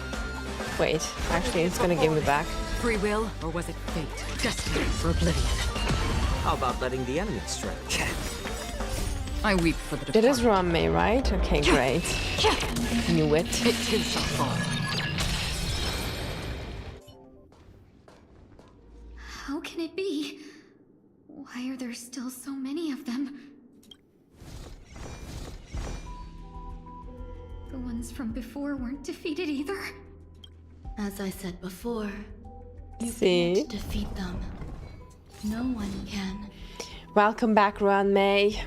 Wait, actually, it's gonna give me back. Free will, or was it fate? Destiny for oblivion. How about letting the enemy strike? I weep for the It departed. is Ruan Mei, right? Okay, great. Knew it. It too shall fall. How can it be? Why are there still so many of them? The ones from before weren't defeated either. As I said before, you See? can't defeat them. No one can. Welcome back, Ruan Mei.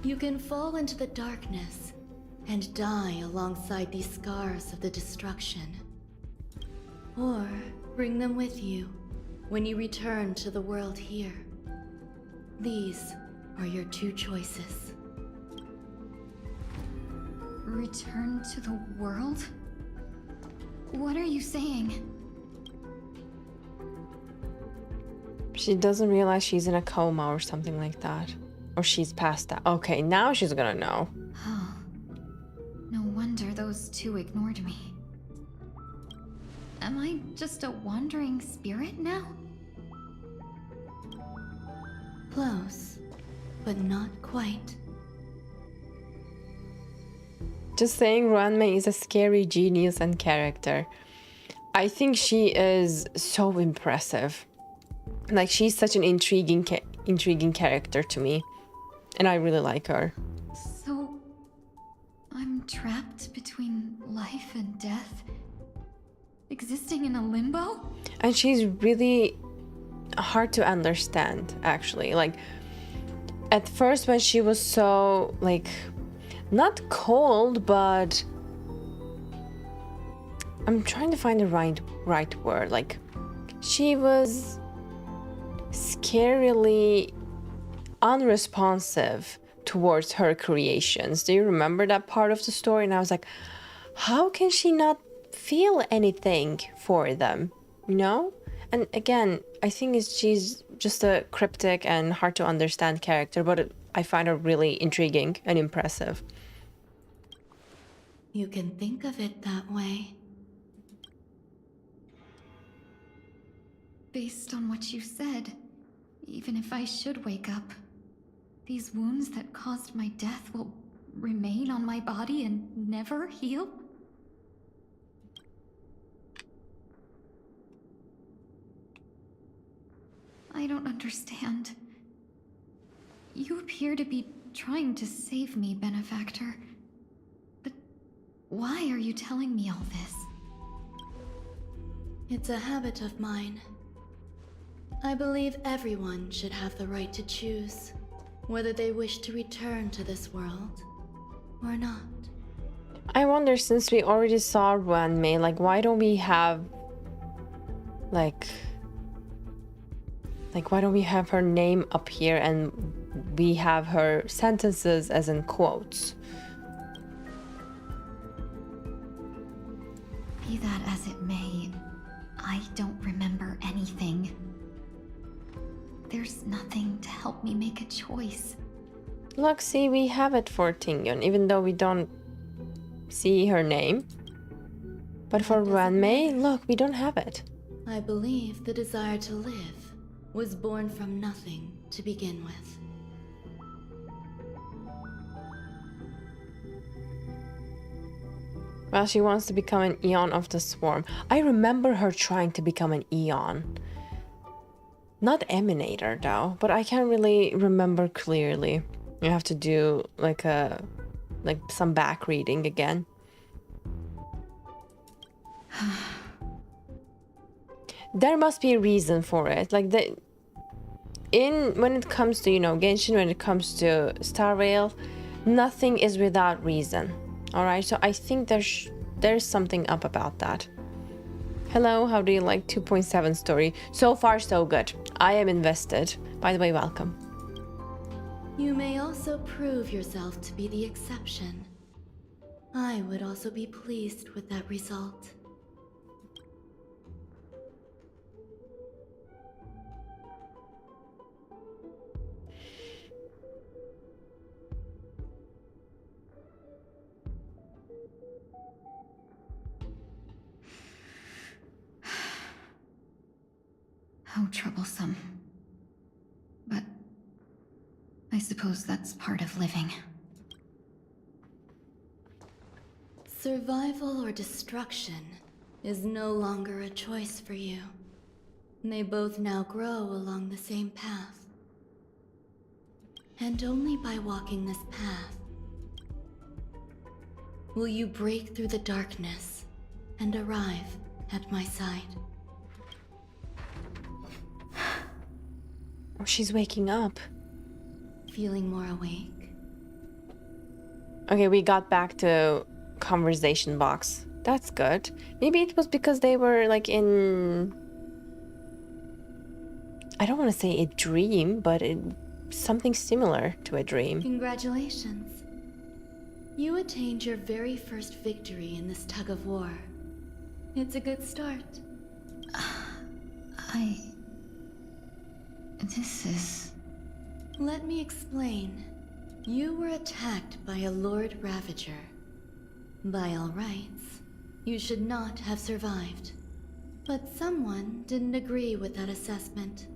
You can fall into the darkness and die alongside these scars of the destruction. Or bring them with you when you return to the world here. These are your two choices. Return to the world? What are you saying? She doesn't realize she's in a coma or something like that. Or she's past that. Okay, now she's gonna know. Oh. No wonder those two ignored me. Am I just a wandering spirit now? Close, but not quite. Just saying, Ruan Mei is a scary genius and character. I think she is so impressive. Like, she's such an intriguing character to me. And I really like her. So, I'm trapped between life and death? Existing in a limbo? And she's really hard to understand, actually. Like, at first when she was so, like, not cold, but I'm trying to find the right word. Like, she was scarily unresponsive towards her creations. Do you remember that part of the story? And I was like, how can she not feel anything for them, you know? And again, I think she's just a cryptic and hard to understand character, but I find her really intriguing and impressive. You can think of it that way. Based on what you said, even if I should wake up, these wounds that caused my death will remain on my body and never heal? I don't understand. You appear to be trying to save me, Benefactor. But why are you telling me all this? It's a habit of mine. I believe everyone should have the right to choose whether they wish to return to this world or not. I wonder, since we already saw Ruan Mei, like, why don't we have why don't we have her name up here and we have her sentences as in quotes? Be that as it may, I don't remember anything. There's nothing to help me make a choice. Look, see, we have it for Tingyun, even though we don't see her name. But for Ruan Mei, look, we don't have it. I believe the desire to live was born from nothing to begin with. Well, she wants to become an Eon of the Swarm. I remember her trying to become an Eon. Not Emanator, though, but I can't really remember clearly. You have to do like some back reading again. There must be a reason for it. Like, when it comes to, Genshin, when it comes to Star Rail, nothing is without reason. All right, so I think there's something up about that. Hello, how do you like 2.7 story? So far, so good. I am invested. By the way, welcome. You may also prove yourself to be the exception. I would also be pleased with that result. How troublesome. But I suppose that's part of living. Survival or destruction is no longer a choice for you. They both now grow along the same path. And only by walking this path will you break through the darkness and arrive at my side. Oh, she's waking up. Feeling more awake? Okay, we got back to conversation box. That's good. Maybe it was because they were like in... I don't want to say a dream, but something similar to a dream. Congratulations. You attained your very first victory in this tug of war. It's a good start. This is... Let me explain. You were attacked by a Lord Ravager. By all rights, you should not have survived. But someone didn't agree with that assessment.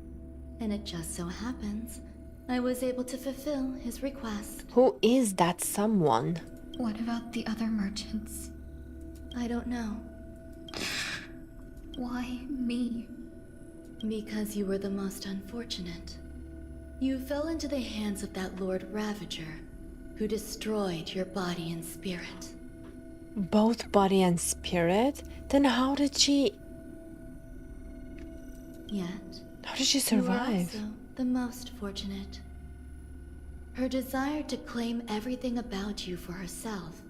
And it just so happens, I was able to fulfill his request. Who is that someone? What about the other merchants? I don't know. Why me? Because you were the most unfortunate. You fell into the hands of that Lord Ravager, who destroyed your body and spirit. Both body and spirit? Then how did she... Yet, how did she you were survive? also the most fortunate. Her desire to claim everything about you for herself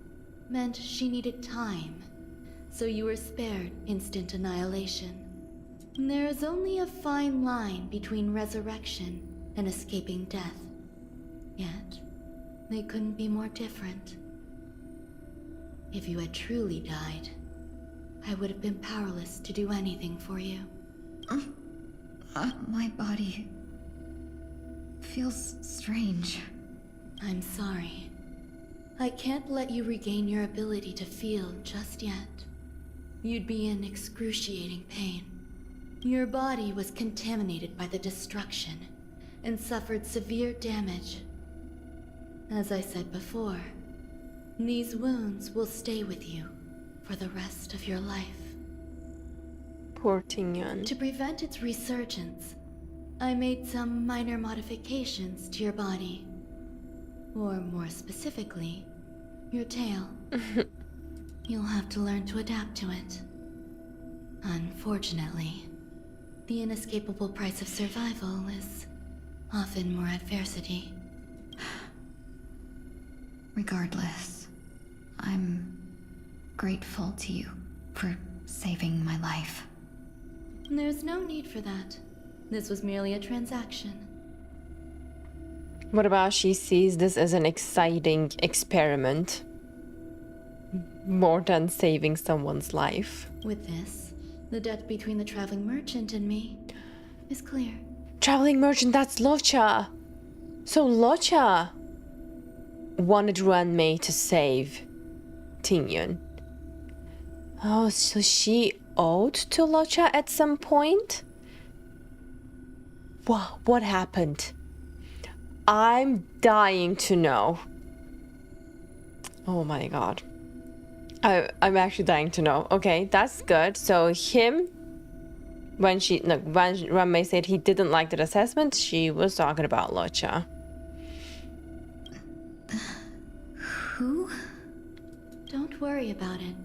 meant she needed time, so you were spared instant annihilation. There is only a fine line between resurrection and escaping death. Yet, they couldn't be more different. If you had truly died, I would have been powerless to do anything for you. My body feels strange. I'm sorry. I can't let you regain your ability to feel just yet. You'd be in excruciating pain. Your body was contaminated by the destruction and suffered severe damage. As I said before, these wounds will stay with you for the rest of your life. Poor Tingyun. To prevent its resurgence, I made some minor modifications to your body. Or more specifically, your tail. You'll have to learn to adapt to it. Unfortunately, the inescapable price of survival is often more adversity. Regardless, I'm grateful to you for saving my life. There's no need for that. This was merely a transaction. What about she sees this as an exciting experiment? More than saving someone's life. With this, the debt between the traveling merchant and me is clear. Traveling merchant, that's Locha. So Locha wanted Ruan Mei to save Tingyun. Oh, so she owed to Locha at some point? What happened? I'm dying to know. Oh my god. I'm actually dying to know. Okay, that's good. So him, when Ruan Mei said he didn't like that assessment, she was talking about Locha. Who? Don't worry about it.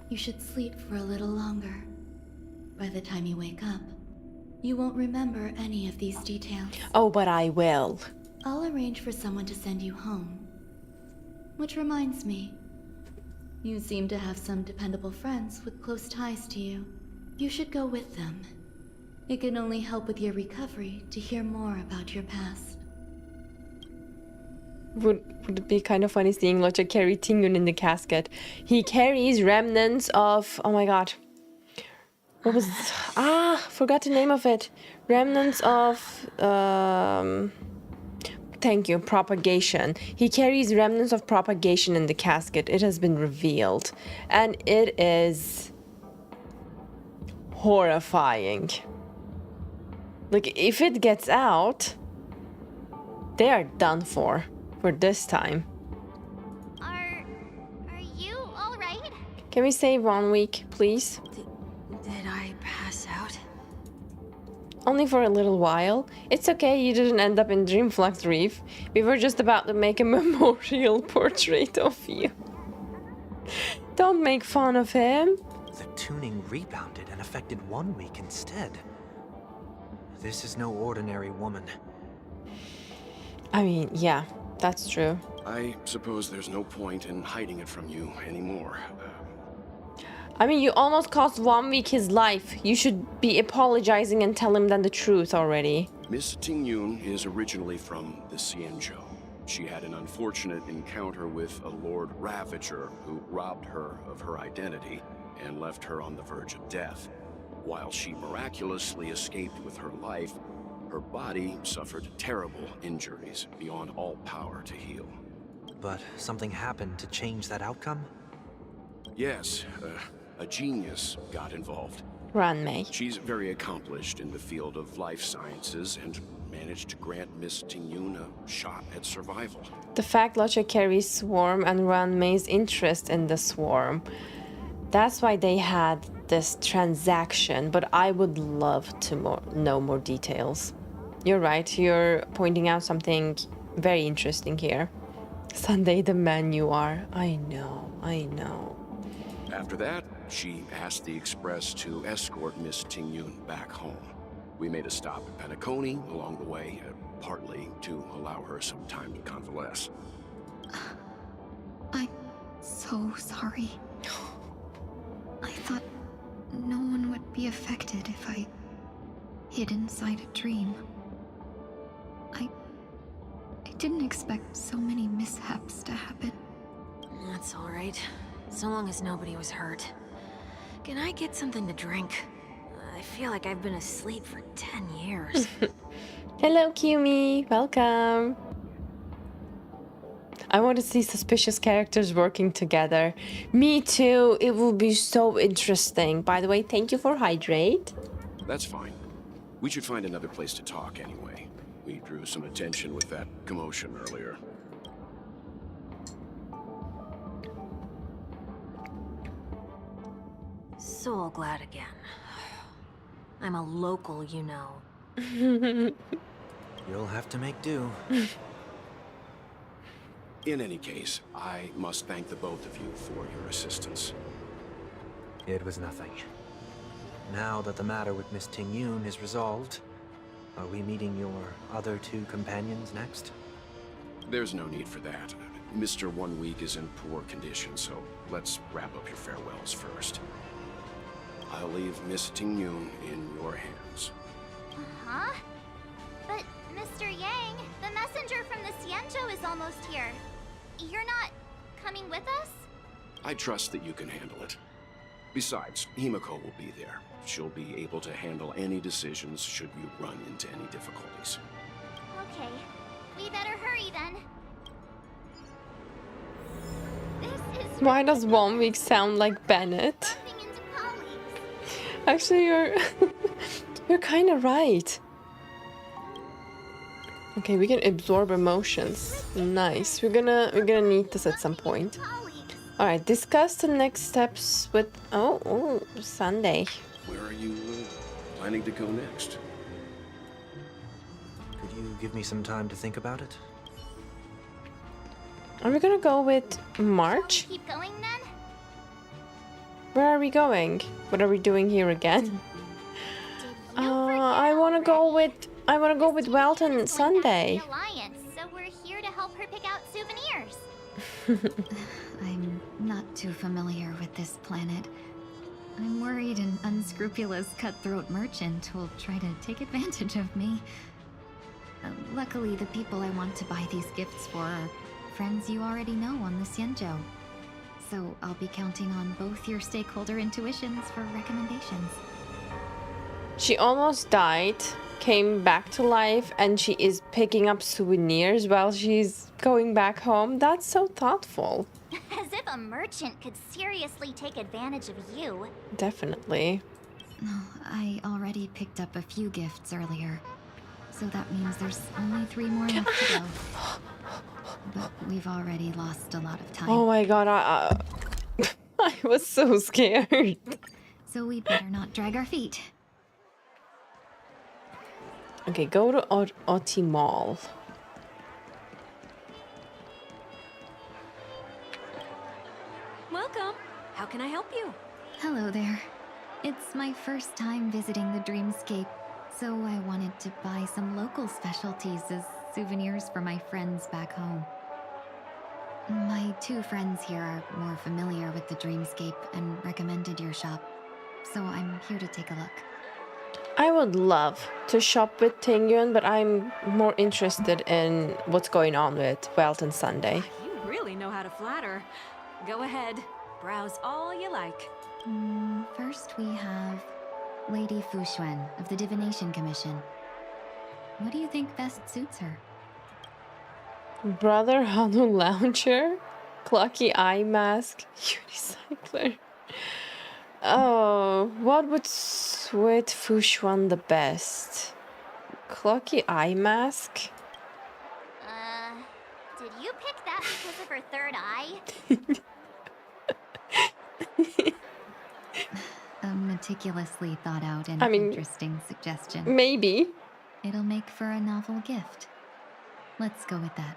You should sleep for a little longer. By the time you wake up, you won't remember any of these details. Oh, but I will. I'll arrange for someone to send you home. Which reminds me, you seem to have some dependable friends with close ties to you. You should go with them. It can only help with your recovery to hear more about your past. Would it be kind of funny seeing Locha carry Tingyun in the casket? He carries remnants of... Oh my god. What was... forgot the name of it. Remnants of... Thank you, propagation. He carries remnants of propagation in the casket. It has been revealed. And it is... horrifying. Like, if it gets out, they are done for this time. Are you all right? Can we save 1 week, please? Did I pass out? Only for a little while. It's okay, you didn't end up in Dreamflux Reef. We were just about to make a memorial portrait of you. Don't make fun of him. The tuning rebounded and affected 1 week instead. This is no ordinary woman. I mean, yeah, that's true. I suppose there's no point in hiding it from you anymore. I mean, you almost cost 1 week his life. You should be apologizing and tell him then the truth already. Miss Tingyun is originally from the Xianzhou. She had an unfortunate encounter with a Lord Ravager who robbed her of her identity and left her on the verge of death. While she miraculously escaped with her life, her body suffered terrible injuries beyond all power to heal. But something happened to change that outcome? Yes, a genius got involved. Ruan Mei. She's very accomplished in the field of life sciences and managed to grant Miss Tingyun a shot at survival. The fact Locha carries Swarm and Ruan Mei's interest in the Swarm. That's why they had this transaction, but I would love to know more details. You're right, you're pointing out something very interesting here. Sunday, the man you are. I know. After that, she asked the Express to escort Miss Tingyun back home. We made a stop at Penacony along the way, partly to allow her some time to convalesce. I'm so sorry. I thought no one would be affected if I hid inside a dream. I didn't expect so many mishaps to happen. That's all right. So long as nobody was hurt. Can I get something to drink? I feel like I've been asleep for 10 years. Hello, Kiyomi. Welcome. I want to see suspicious characters working together. Me too. It will be so interesting. By the way, thank you for hydrate. That's fine. We should find another place to talk anyway. We drew some attention with that commotion earlier. So glad again. I'm a local, you know. You'll have to make do. In any case, I must thank the both of you for your assistance. It was nothing. Now that the matter with Miss Tingyun is resolved, are we meeting your other two companions next? There's no need for that. Mr. 1 week is in poor condition, so let's wrap up your farewells first. I'll leave Miss Tingyun in your hands. Huh? But, Mr. Yang, the messenger from the Xianzhou is almost here. You're not coming with us? I trust that you can handle it. Besides, Himiko will be there. She'll be able to handle any decisions should you run into any difficulties. Okay. We better hurry then. This is Why does 1 week sound like Bennett? bumping into colleagues. Actually, you're kind of right. Okay, we can absorb emotions. Nice. We're gonna need this at some point. All right, discuss the next steps with oh Sunday. Where are you planning to go next? Could you give me some time to think about it? Are we gonna go with March? Keep going then? Where are we going? What are we doing here again? I wanna go with Welton Sunday. Alliance, so we're here to help her pick out souvenirs. I'm not too familiar with this planet. I'm worried an unscrupulous cutthroat merchant will try to take advantage of me. Luckily, the people I want to buy these gifts for are friends you already know on the Xianzhou. So I'll be counting on both your stakeholder intuitions for recommendations. She almost died, came back to life, and she is picking up souvenirs while she's going back home. That's so thoughtful. As if a merchant could seriously take advantage of you. Definitely. I already picked up a few gifts earlier. So that means there's only 3 more left to go. But we've already lost a lot of time. Oh my god, I was so scared. So we'd better not drag our feet. Okay, go to Oti Mall. Welcome. How can I help you? Hello there. It's my first time visiting the Dreamscape, so I wanted to buy some local specialties as souvenirs for my friends back home. My 2 friends here are more familiar with the Dreamscape and recommended your shop, so I'm here to take a look. I would love to shop with Tingyun, but I'm more interested in what's going on with Welt and Sunday. You really know how to flatter. Go ahead. Browse all you like. First we have Lady Fuxuan of the Divination Commission. What do you think best suits her? Brother Hanu Launcher, Clocky Eye Mask, Unicycler. Oh, what would suit Fuxuan the best? Clocky Eye Mask? Did you pick that because of her third eye? A meticulously thought out and interesting suggestion. Maybe. It'll make for a novel gift. Let's go with that.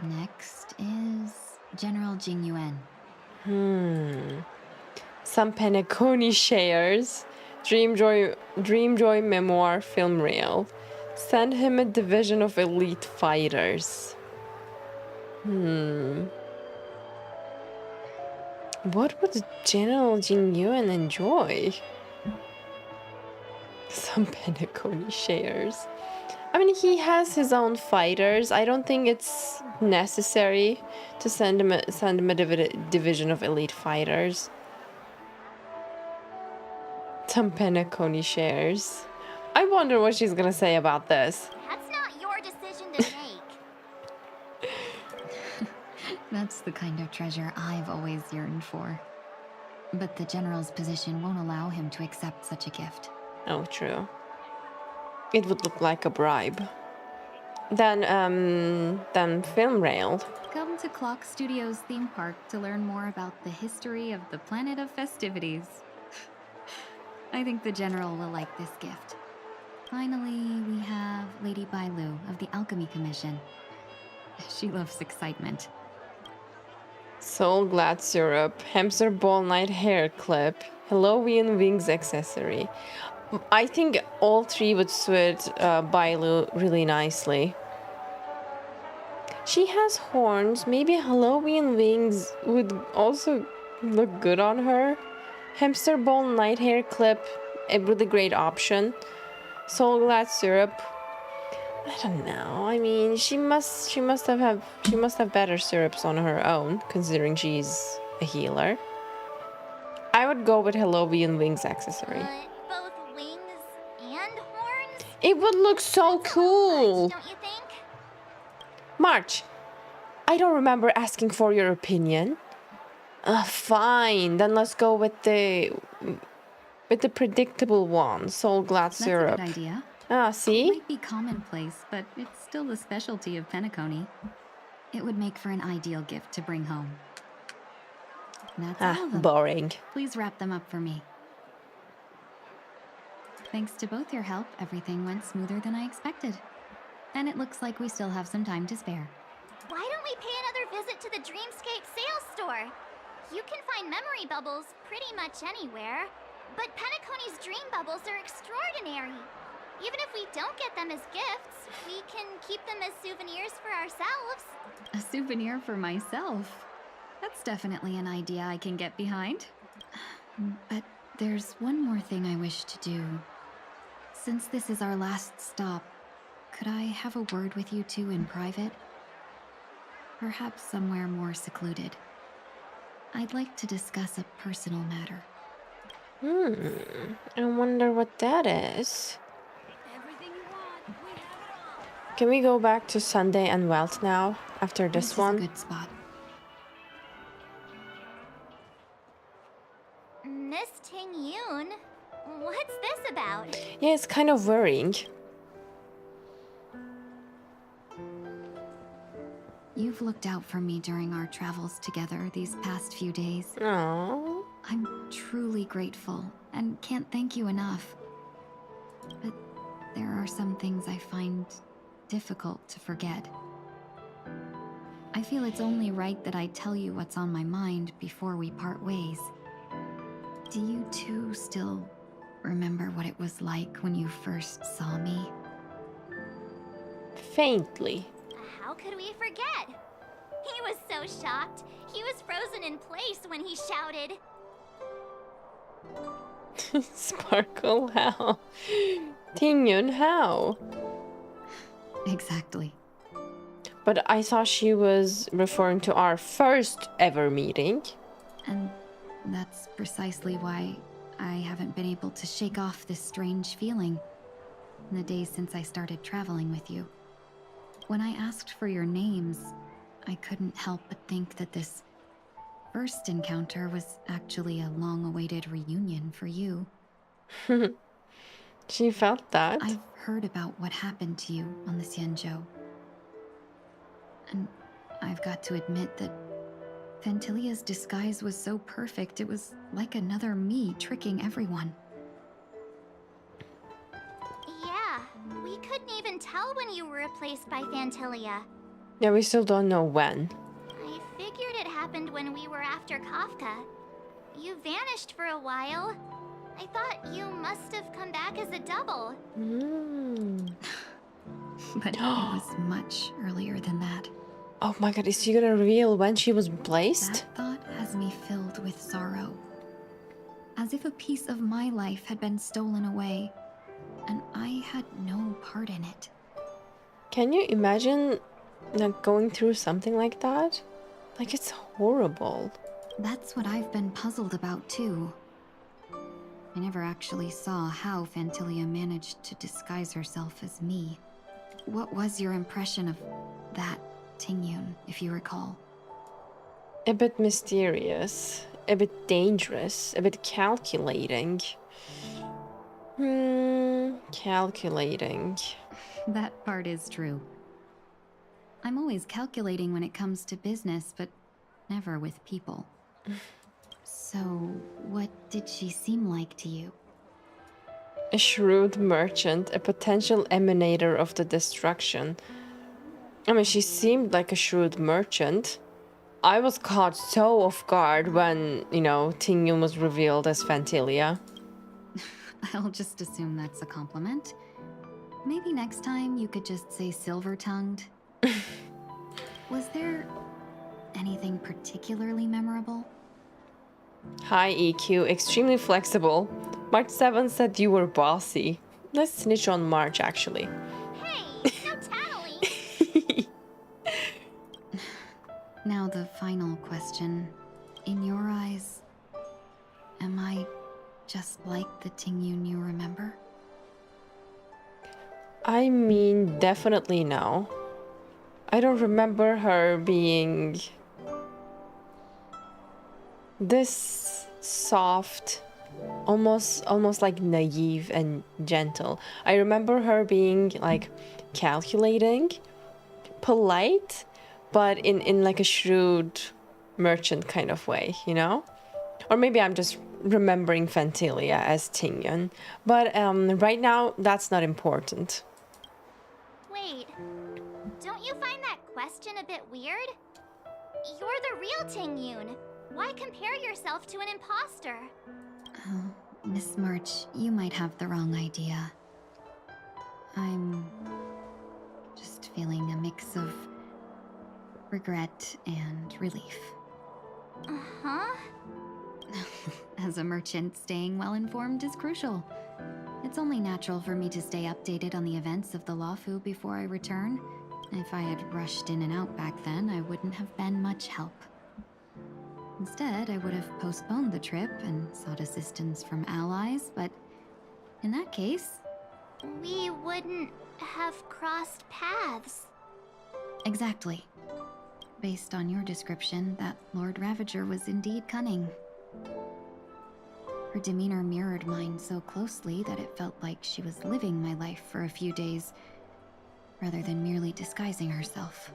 Next is General Jingyuan. Some Penacony shares. Dreamjoy Memoir Film Reel. Send him a division of elite fighters. What would General Jingyuan enjoy? Some Penacony shares. I mean, he has his own fighters. I don't think it's necessary to send him a division of elite fighters. Some Penacony shares. I wonder what she's gonna say about this. That's not your decision to make. That's the kind of treasure I've always yearned for. But the General's position won't allow him to accept such a gift. Oh, true. It would look like a bribe. Then film railed. Come to Clock Studios theme park to learn more about the history of the planet of festivities. I think the General will like this gift. Finally, we have Lady Bailu of the Alchemy Commission. She loves excitement. Soul Glad Syrup, Hamster Ball Night Hair Clip, Halloween Wings Accessory. I think all 3 would suit Bailu really nicely. She has horns. Maybe Halloween Wings would also look good on her. Hamster Ball Night Hair Clip, a really great option. Soul Glad Syrup. I don't know. I mean, she must have better syrups on her own, considering she's a healer. I would go with Halloween Wings accessory. Both wings and horns? It would look so cool. Don't you think? March, I don't remember asking for your opinion. Fine. Then let's go with the predictable one, Soul Glad Syrup. That's a good idea. See? It might be commonplace, but it's still the specialty of Penacony. It would make for an ideal gift to bring home. That's all of them. Boring. Please wrap them up for me. Thanks to both your help, everything went smoother than I expected. And it looks like we still have some time to spare. Why don't we pay another visit to the Dreamscape sales store? You can find memory bubbles pretty much anywhere, but Penacony's dream bubbles are extraordinary. Even if we don't get them as gifts, we can keep them as souvenirs for ourselves. A souvenir for myself? That's definitely an idea I can get behind. But there's one more thing I wish to do. Since this is our last stop, could I have a word with you two in private? Perhaps somewhere more secluded. I'd like to discuss a personal matter. I wonder what that is. Can we go back to Sunday and Welt now, after this one? Is a good spot. Miss Tingyun, what's this about? Yeah, it's kind of worrying. You've looked out for me during our travels together these past few days. Aww. I'm truly grateful and can't thank you enough. But there are some things I find difficult to forget. I feel it's only right that I tell you what's on my mind before we part ways. Do you two still remember what it was like when you first saw me? Faintly. How could we forget? He was so shocked. He was frozen in place when he shouted. Sparkle, how? Tingyun, how? Exactly. But I thought she was referring to our first ever meeting. And that's precisely why I haven't been able to shake off this strange feeling in the days since I started traveling with you. When I asked for your names, I couldn't help but think that this first encounter was actually a long-awaited reunion for you. She felt that. I've heard about what happened to you on the Xianzhou. And I've got to admit that Fantilia's disguise was so perfect, it was like another me tricking everyone. Yeah, we couldn't even tell when you were replaced by Fantilia. Yeah, we still don't know when. I figured it happened when we were after Kafka. You vanished for a while. I thought you must have come back as a double. But it was much earlier than that. Oh my god, is she gonna reveal when she was placed? That thought has me filled with sorrow. As if a piece of my life had been stolen away, and I had no part in it. Can you imagine like going through something like that? Like, it's horrible. That's what I've been puzzled about too. I never actually saw how Fantilia managed to disguise herself as me. What was your impression of that Tingyun, if you recall? A bit mysterious, a bit dangerous, a bit calculating. Calculating. That part is true. I'm always calculating when it comes to business, but never with people. So, what did she seem like to you? A shrewd merchant, a potential emanator of the destruction. I mean, she seemed like a shrewd merchant. I was caught so off guard when, you know, Tingyun was revealed as Fantilia. I'll just assume that's a compliment. Maybe next time you could just say silver-tongued. Was there anything particularly memorable? High EQ, extremely flexible. March 7 said you were bossy. Let's snitch on March, actually. Hey, no tattling! Now the final question. In your eyes, am I just like the Tingyun you remember? I mean, definitely no. I don't remember her being this soft, almost like naive and gentle. I remember her being like calculating, polite, but in like a shrewd merchant kind of way, you know? Or maybe I'm just remembering Fantilia as Tingyun. But right now, that's not important. Wait, don't you find that question a bit weird? You're the real Tingyun. Why compare yourself to an imposter? Oh, Miss March, you might have the wrong idea. I'm just feeling a mix of regret and relief. Uh-huh. As a merchant, staying well-informed is crucial. It's only natural for me to stay updated on the events of the Luofu before I return. If I had rushed in and out back then, I wouldn't have been much help. Instead, I would have postponed the trip and sought assistance from allies, but in that case... We wouldn't have crossed paths. Exactly. Based on your description, that Lord Ravager was indeed cunning. Her demeanor mirrored mine so closely that it felt like she was living my life for a few days, rather than merely disguising herself.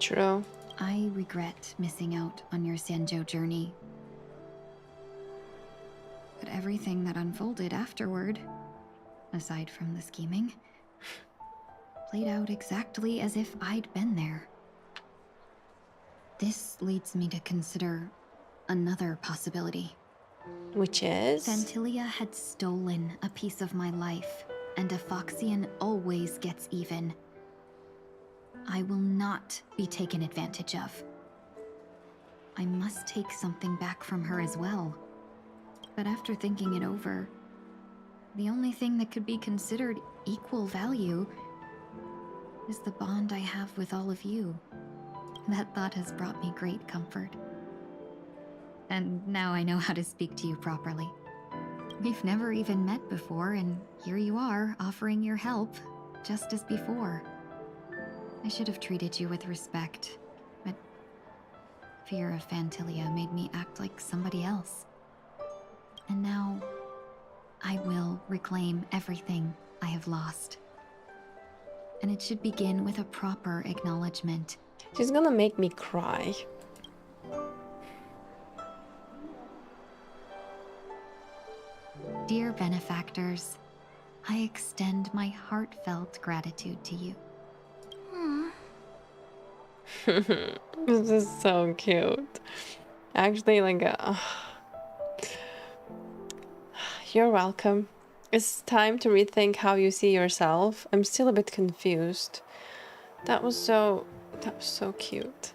True. I regret missing out on your Xianzhou journey. But everything that unfolded afterward, aside from the scheming, played out exactly as if I'd been there. This leads me to consider another possibility. Which is? Phantilia had stolen a piece of my life, and a Foxian always gets even. I will not be taken advantage of. I must take something back from her as well. But after thinking it over, the only thing that could be considered equal value is the bond I have with all of you. That thought has brought me great comfort. And now I know how to speak to you properly. We've never even met before, and here you are, offering your help, just as before. I should have treated you with respect, but fear of Phantilia made me act like somebody else. And now, I will reclaim everything I have lost. And it should begin with a proper acknowledgement. She's gonna make me cry. Dear benefactors, I extend my heartfelt gratitude to you. This is so cute. Actually, like, you're welcome. It's time to rethink how you see yourself. I'm still a bit confused. That was so cute.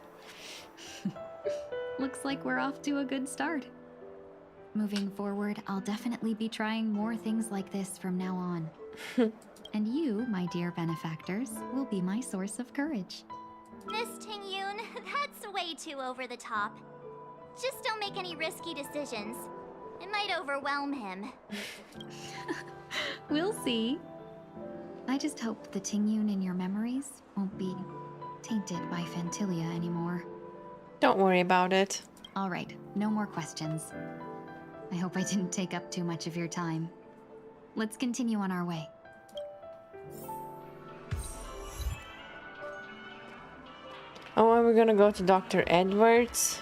Looks like we're off to a good start. Moving forward, I'll definitely be trying more things like this from now on. And you, my dear benefactors, will be my source of courage. Miss Tingyun, that's way too over the top. Just don't make any risky decisions. It might overwhelm him. We'll see. I just hope the Tingyun in your memories won't be tainted by Phantilia anymore. Don't worry about it. All right, no more questions. I hope I didn't take up too much of your time. Let's continue on our way. Oh, and we're gonna go to Dr. Edwards.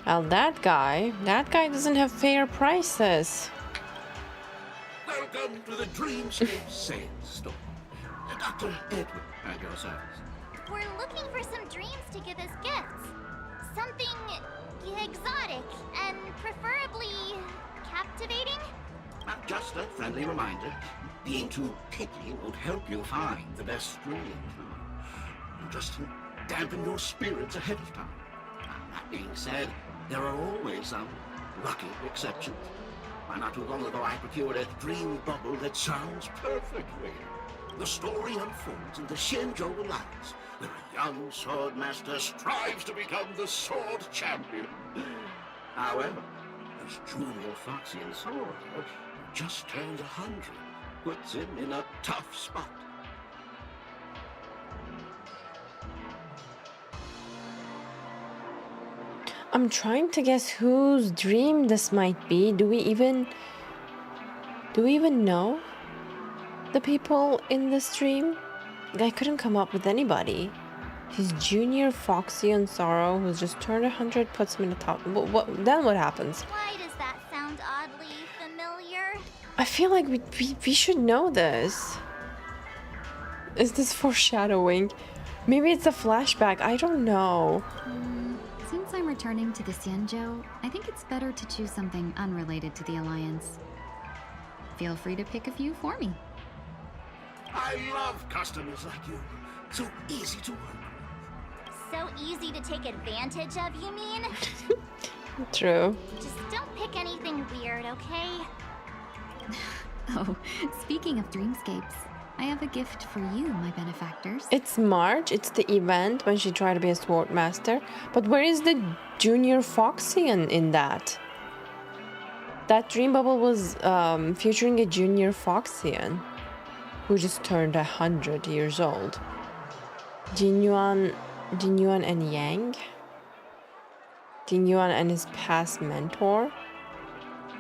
Well, that guy doesn't have fair prices. Welcome to the Dreamscape Sandstorm. Dr. Edward, at your service. We're looking for some dreams to give as gifts. Something exotic and preferably captivating. Just a friendly reminder, being too picky won't help you find the best dream. Just dampen your spirits ahead of time. That being said, there are always some lucky exceptions. Not too long ago, I procured a dream bubble that sounds perfectly. The story unfolds in the Xianzhou Alliance, where a young sword master strives to become the sword champion. However, this junior Foxian sword, who just turned 100, puts him in a tough spot. I'm trying to guess whose dream this might be. Do we even know the people in this dream? I couldn't come up with anybody. His junior Foxian sorrow, who's just turned 100, puts him in the top. Then what happens? Why does that sound oddly familiar? I feel like we should know this. Is this foreshadowing? Maybe it's a flashback. I don't know. Since I'm returning to the Xianzhou, I think it's better to choose something unrelated to the Alliance. Feel free to pick a few for me. I love customers like you. So easy to work. So easy to take advantage of, you mean? True. Just don't pick anything weird, okay? Oh, speaking of dreamscapes, I have a gift for you, my benefactors. It's March. It's the event when she tried to be a sword master. But where is the junior Foxian in that? That dream bubble was featuring a junior Foxian who just turned 100 years old. Tingyun and Yang? Tingyun and his past mentor?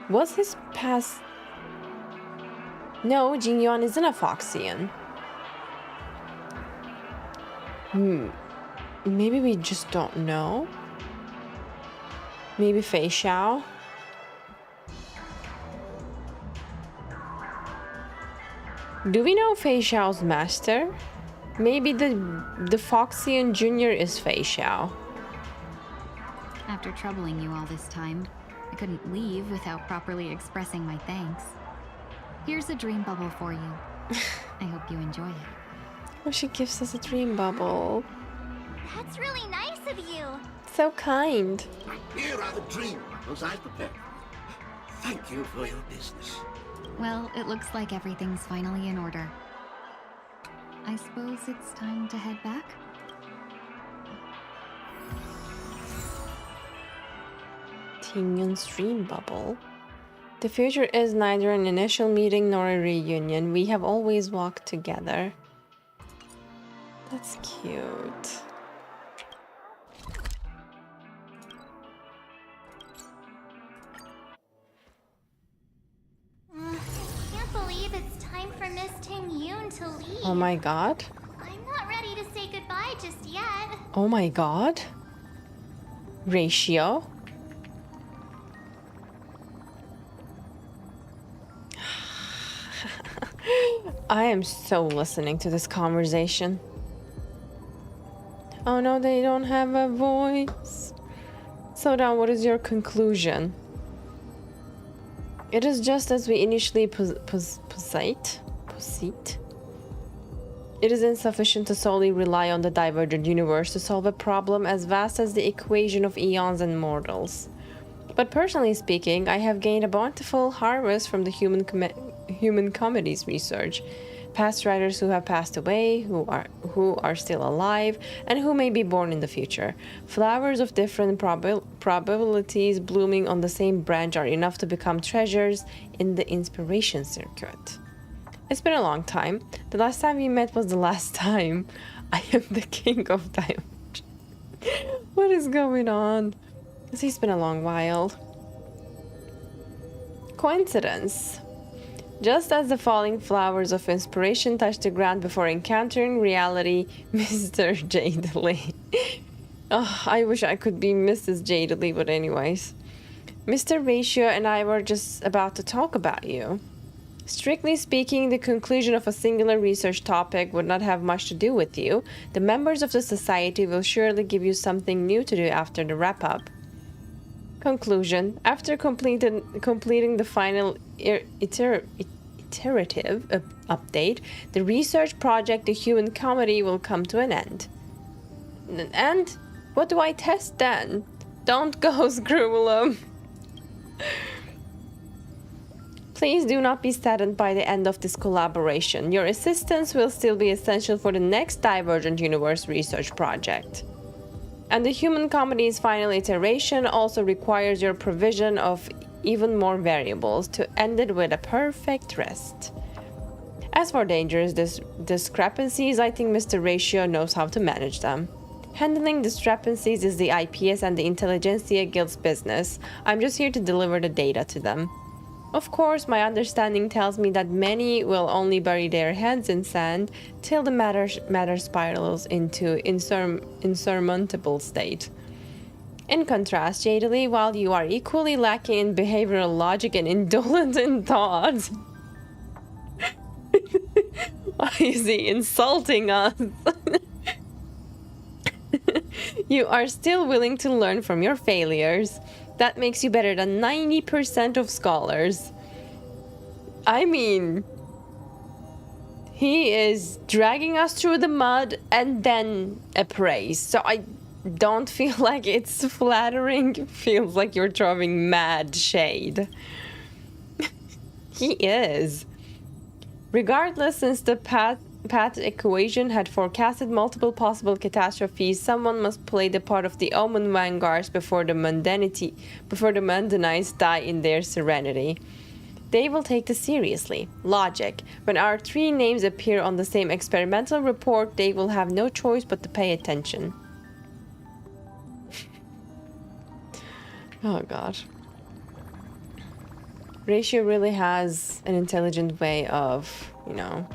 Was his past... No, Tingyun isn't a Foxian. Maybe we just don't know? Maybe Fei Xiao? Do we know Fei Xiao's master? Maybe the Foxian Jr. is Fei Xiao. After troubling you all this time, I couldn't leave without properly expressing my thanks. Here's a dream bubble for you. I hope you enjoy it. Oh, she gives us a dream bubble. That's really nice of you. So kind. Here are the dream bubbles I prepared. Thank you for your business. Well, it looks like everything's finally in order. I suppose it's time to head back? Tingyun's dream bubble. The future is neither an initial meeting nor a reunion. We have always walked together. That's cute. I can't believe it's time for Miss Tingyun to leave. Oh my god. I'm not ready to say goodbye just yet. Oh my god. Ratio. I am so listening to this conversation. Oh no, they don't have a voice. So now, what is your conclusion? It is just as we initially posit. It is insufficient to solely rely on the divergent universe to solve a problem as vast as the equation of eons and mortals. But personally speaking, I have gained a bountiful harvest from the human comedies research. Past writers who have passed away, who are still alive, and who may be born in the future. Flowers of different probabilities blooming on the same branch are enough to become treasures in the inspiration circuit. It's been a long time. The last time we met was the last time. I am the king of diamond. What is going on? It's been a long while. Coincidence. Just as the falling flowers of inspiration touch the ground before encountering reality, Mr. Jadealy. Oh, I wish I could be Mrs. Jadealy, but anyways. Mr. Ratio and I were just about to talk about you. Strictly speaking, the conclusion of a singular research topic would not have much to do with you. The members of the society will surely give you something new to do after the wrap-up. Conclusion. After completing the final iterative update, the research project The Human Comedy will come to an end. And what do I test then? Don't go, Screwulum. Please do not be saddened by the end of this collaboration. Your assistance will still be essential for the next Divergent Universe research project. And the Human Comedy's final iteration also requires your provision of even more variables to end it with a perfect rest. As for dangerous discrepancies, I think Mr. Ratio knows how to manage them. Handling discrepancies is the IPS and the Intelligentsia Guild's business. I'm just here to deliver the data to them. Of course, my understanding tells me that many will only bury their heads in sand till the matter spirals into insurmountable state. In contrast, Jadealy, while you are equally lacking in behavioral logic and indolent in thought... Why is he insulting us? You are still willing to learn from your failures. That makes you better than 90% of scholars. I mean, he is dragging us through the mud and then a praise. So I don't feel like it's flattering. It feels like you're throwing mad shade. He is. Regardless, since the path equation had forecasted multiple possible catastrophes, someone must play the part of the Omen vanguards before the Mundanites die in their serenity. They will take this seriously. Logic. When our three names appear on the same experimental report, they will have no choice but to pay attention. Oh god. Ratio really has an intelligent way of, you know,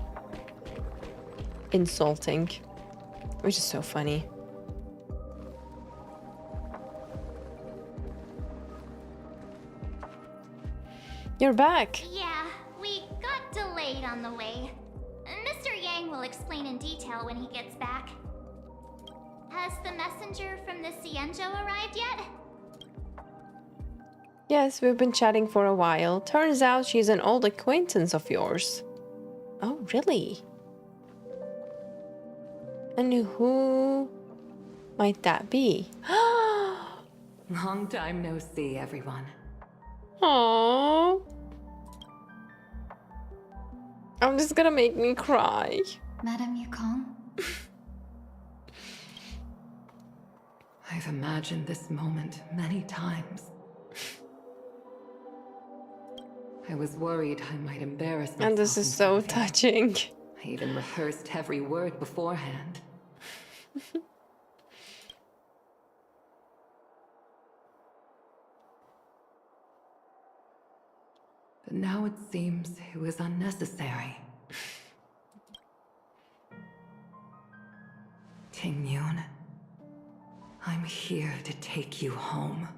insulting, which is so funny. You're back. Yeah, we got delayed on the way. Mr. Yang will explain in detail when he gets back. Has the messenger from the Cienjo arrived yet? Yes, we've been chatting for a while. Turns out she's an old acquaintance of yours. Oh, really? And who might that be? Long time no see, everyone. Aww. I'm just gonna make me cry. Madame Yukong? I've imagined this moment many times. I was worried I might embarrass myself. And this is so touching. I even rehearsed every word beforehand. But now it seems it was unnecessary. Tingyun, I'm here to take you home.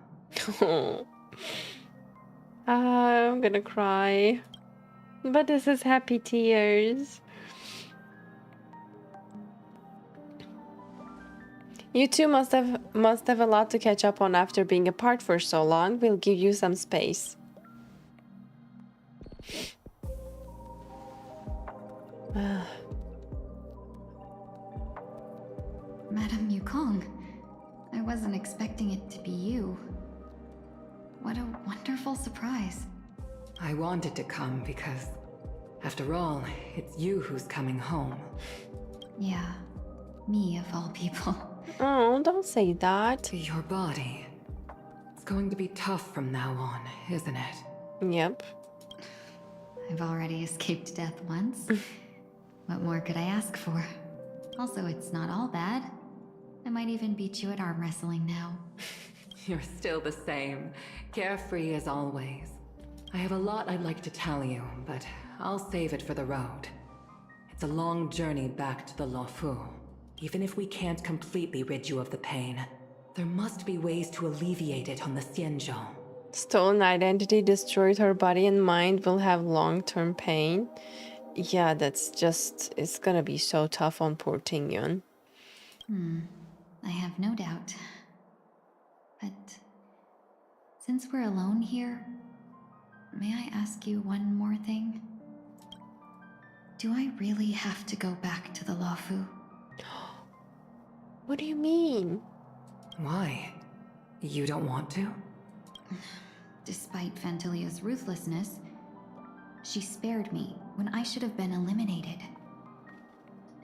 I'm gonna cry. But this is happy tears. You two must have a lot to catch up on after being apart for so long. We'll give you some space. Madame Yukong, I wasn't expecting it to be you. What a wonderful surprise. I wanted to come because, after all, it's you who's coming home. Yeah, me of all people. Oh, don't say that. Your body. It's going to be tough from now on, isn't it? Yep. I've already escaped death once. What more could I ask for? Also, it's not all bad. I might even beat you at arm wrestling now. You're still the same, carefree as always. I have a lot I'd like to tell you, but I'll save it for the road. It's a long journey back to the Luofu. Even if we can't completely rid you of the pain, there must be ways to alleviate it on the Xianzhou. Stolen identity destroyed her body and mind, will have long-term pain. Yeah, that's just... it's gonna be so tough on poor Tingyun. I have no doubt. But since we're alone here, may I ask you one more thing? Do I really have to go back to the Luofu? What do you mean? Why? You don't want to? Despite Fantilia's ruthlessness, she spared me when I should have been eliminated.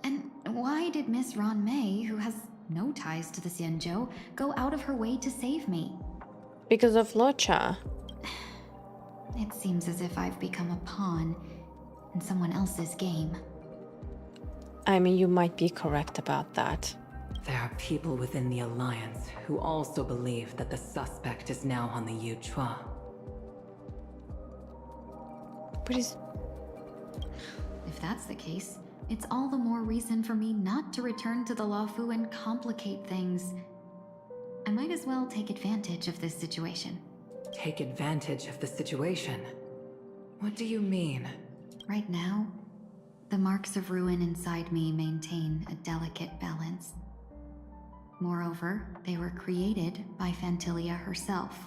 And why did Miss Ruan Mei, who has no ties to the Xianzhou, go out of her way to save me? Because of Locha. It seems as if I've become a pawn in someone else's game. I mean, you might be correct about that. There are people within the Alliance who also believe that the suspect is now on the Yuchua. But is... If that's the case, it's all the more reason for me not to return to the Luofu and complicate things. I might as well take advantage of this situation. Take advantage of the situation? What do you mean? Right now, the marks of ruin inside me maintain a delicate balance. Moreover, they were created by Fantilia herself.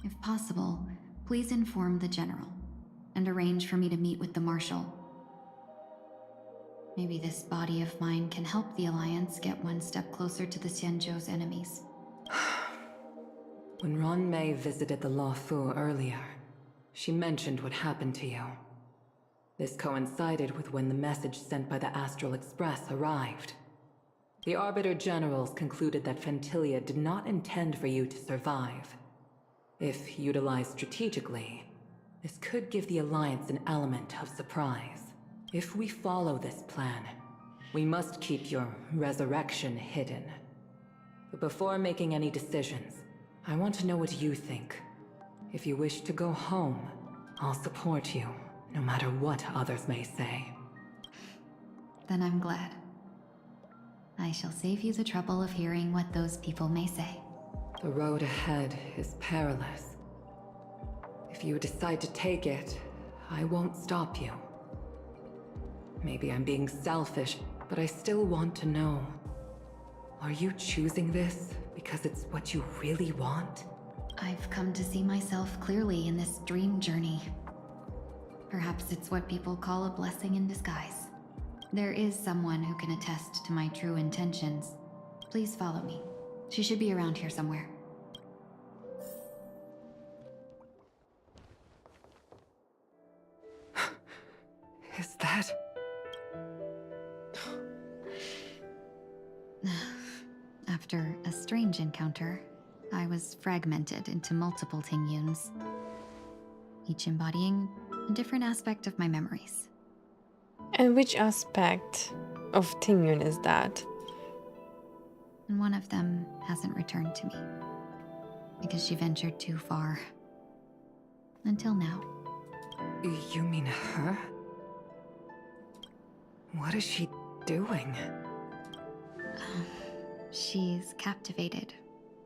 If possible, please inform the General and arrange for me to meet with the Marshal. Maybe this body of mine can help the Alliance get one step closer to the Xianzhou's enemies. When Ruan Mei visited the Luofu earlier, she mentioned what happened to you. This coincided with when the message sent by the Astral Express arrived. The Arbiter Generals concluded that Fantilia did not intend for you to survive. If utilized strategically, this could give the Alliance an element of surprise. If we follow this plan, we must keep your resurrection hidden. But before making any decisions, I want to know what you think. If you wish to go home, I'll support you, no matter what others may say. Then I'm glad. I shall save you the trouble of hearing what those people may say. The road ahead is perilous. If you decide to take it, I won't stop you. Maybe I'm being selfish, but I still want to know. Are you choosing this because it's what you really want? I've come to see myself clearly in this dream journey. Perhaps it's what people call a blessing in disguise. There is someone who can attest to my true intentions. Please follow me. She should be around here somewhere. Is that... After a strange encounter, I was fragmented into multiple Tingyuns, each embodying a different aspect of my memories. And which aspect of Tingyun is that? And one of them hasn't returned to me, because she ventured too far. Until now. You mean her? What is she doing? She's captivated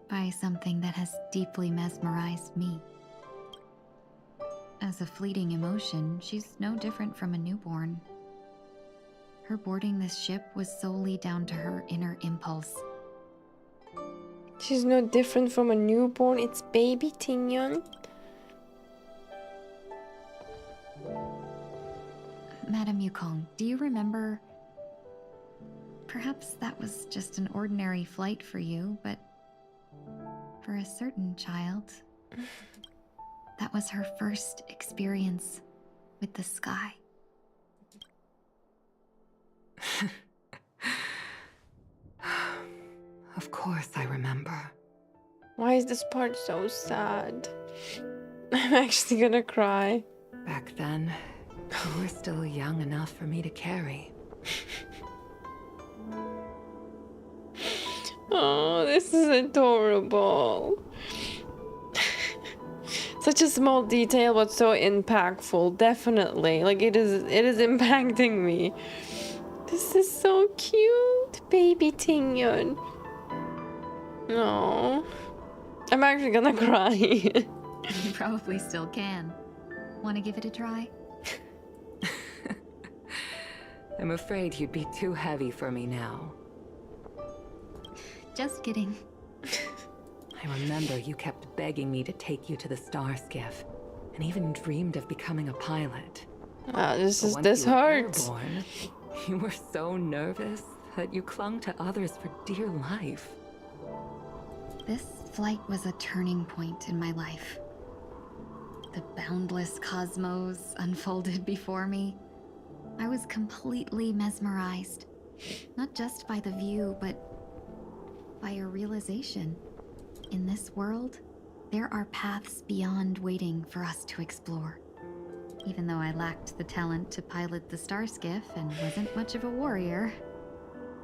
by something that has deeply mesmerized me. As a fleeting emotion, she's no different from a newborn. Her boarding this ship was solely down to her inner impulse. She's no different from a newborn. It's baby Tingyun. Madam Yukong, do you remember? Perhaps that was just an ordinary flight for you, but for a certain child, that was her first experience with the sky. Of course I remember. Why is this part so sad? I'm actually gonna cry. Back then, you were still young enough for me to carry. Oh, this is adorable. Such a small detail, but so impactful. Definitely, like it is impacting me. This is so cute, baby Tingyun. No, I'm actually gonna cry. You probably still can. Want to give it a try? I'm afraid you'd be too heavy for me now. Just kidding. I remember you kept begging me to take you to the star skiff, and even dreamed of becoming a pilot. This hurts. Airborne, you were so nervous that you clung to others for dear life. This flight was a turning point in my life. The boundless cosmos unfolded before me. I was completely mesmerized, not just by the view, but by a realization. In this world, there are paths beyond waiting for us to explore. Even though I lacked the talent to pilot the star skiff and wasn't much of a warrior,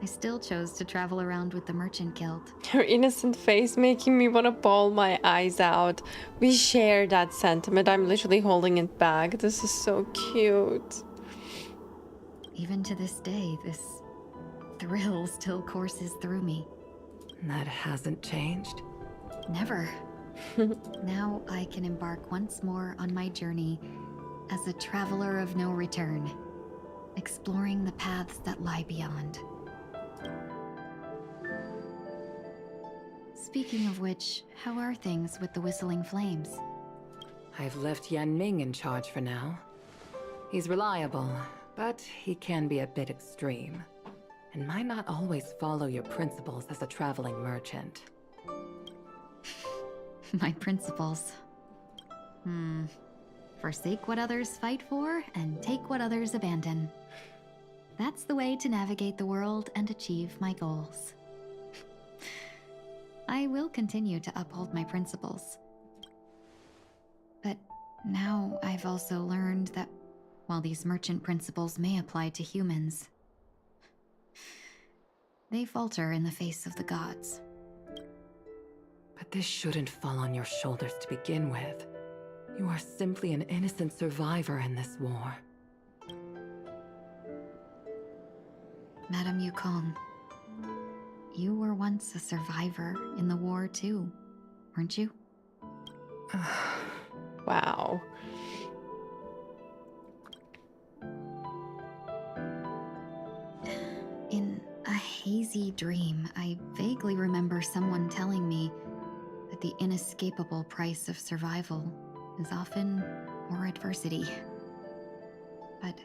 I still chose to travel around with the Merchant Guild. Her innocent face making me want to bawl my eyes out. We share that sentiment. I'm literally holding it back. This is so cute. Even to this day, this thrill still courses through me. That hasn't changed? Never. Now I can embark once more on my journey as a traveler of no return, exploring the paths that lie beyond. Speaking of which, how are things with the Whistling Flames? I've left Yan Ming in charge for now. He's reliable, but he can be a bit extreme, and might not always follow your principles as a traveling merchant. My principles. Forsake what others fight for, and take what others abandon. That's the way to navigate the world and achieve my goals. I will continue to uphold my principles. But now I've also learned that while these merchant principles may apply to humans, they falter in the face of the gods. But this shouldn't fall on your shoulders to begin with. You are simply an innocent survivor in this war. Madam Yukong, you were once a survivor in the war too, weren't you? Wow. hazy dream, I vaguely remember someone telling me that the inescapable price of survival is often more adversity. But...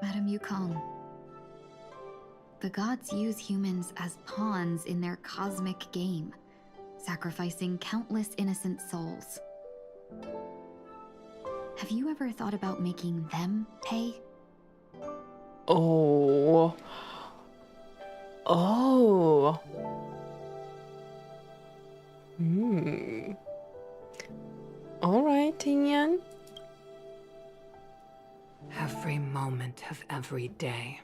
Madame Yukong, the gods use humans as pawns in their cosmic game, sacrificing countless innocent souls. Have you ever thought about making them pay? Oh. Oh. All right, Tingyun. Every moment of every day.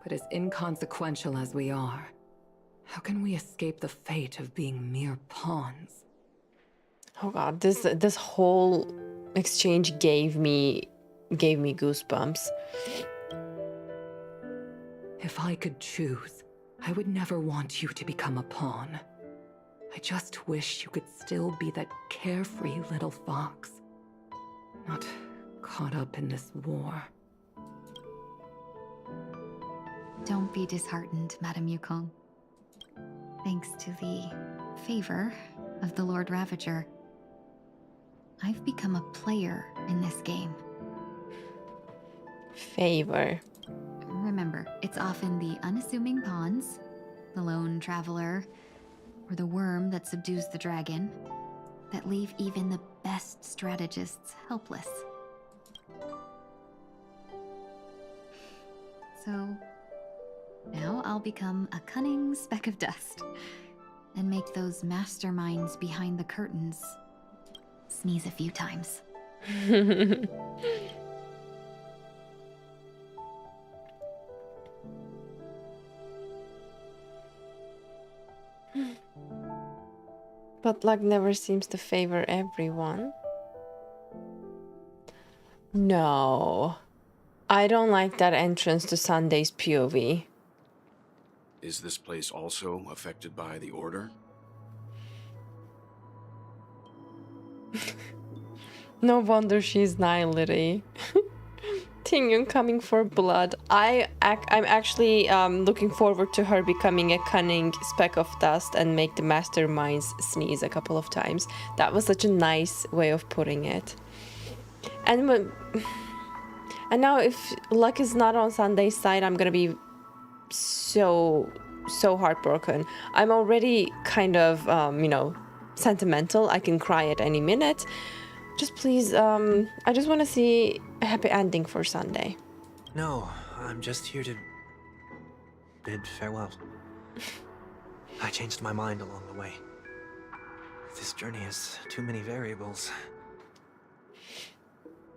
But as inconsequential as we are, how can we escape the fate of being mere pawns? Oh god, this whole exchange gave me goosebumps. If I could choose, I would never want you to become a pawn. I just wish you could still be that carefree little fox. Not caught up in this war. Don't be disheartened, Madame Yukong. Thanks to the favor of the Lord Ravager, I've become a player in this game. Favor. Remember, it's often the unassuming pawns, the lone traveler, or the worm that subdues the dragon, that leave even the best strategists helpless. So, now I'll become a cunning speck of dust, and make those masterminds behind the curtains sneeze a few times. But luck never seems to favor everyone. No. I don't like that entrance to Sunday's POV. Is this place also affected by the Order? No wonder she's Nihility. Tingyun coming for blood. I'm actually looking forward to her becoming a cunning speck of dust and make the masterminds sneeze a couple of times. That was such a nice way of putting it. And now if luck is not on Sunday's side, I'm gonna be so heartbroken. I'm already kind of sentimental. I can cry at any minute. Just please, I just want to see a happy ending for Sunday. No, I'm just here to bid farewell. I changed my mind along the way. This journey has too many variables.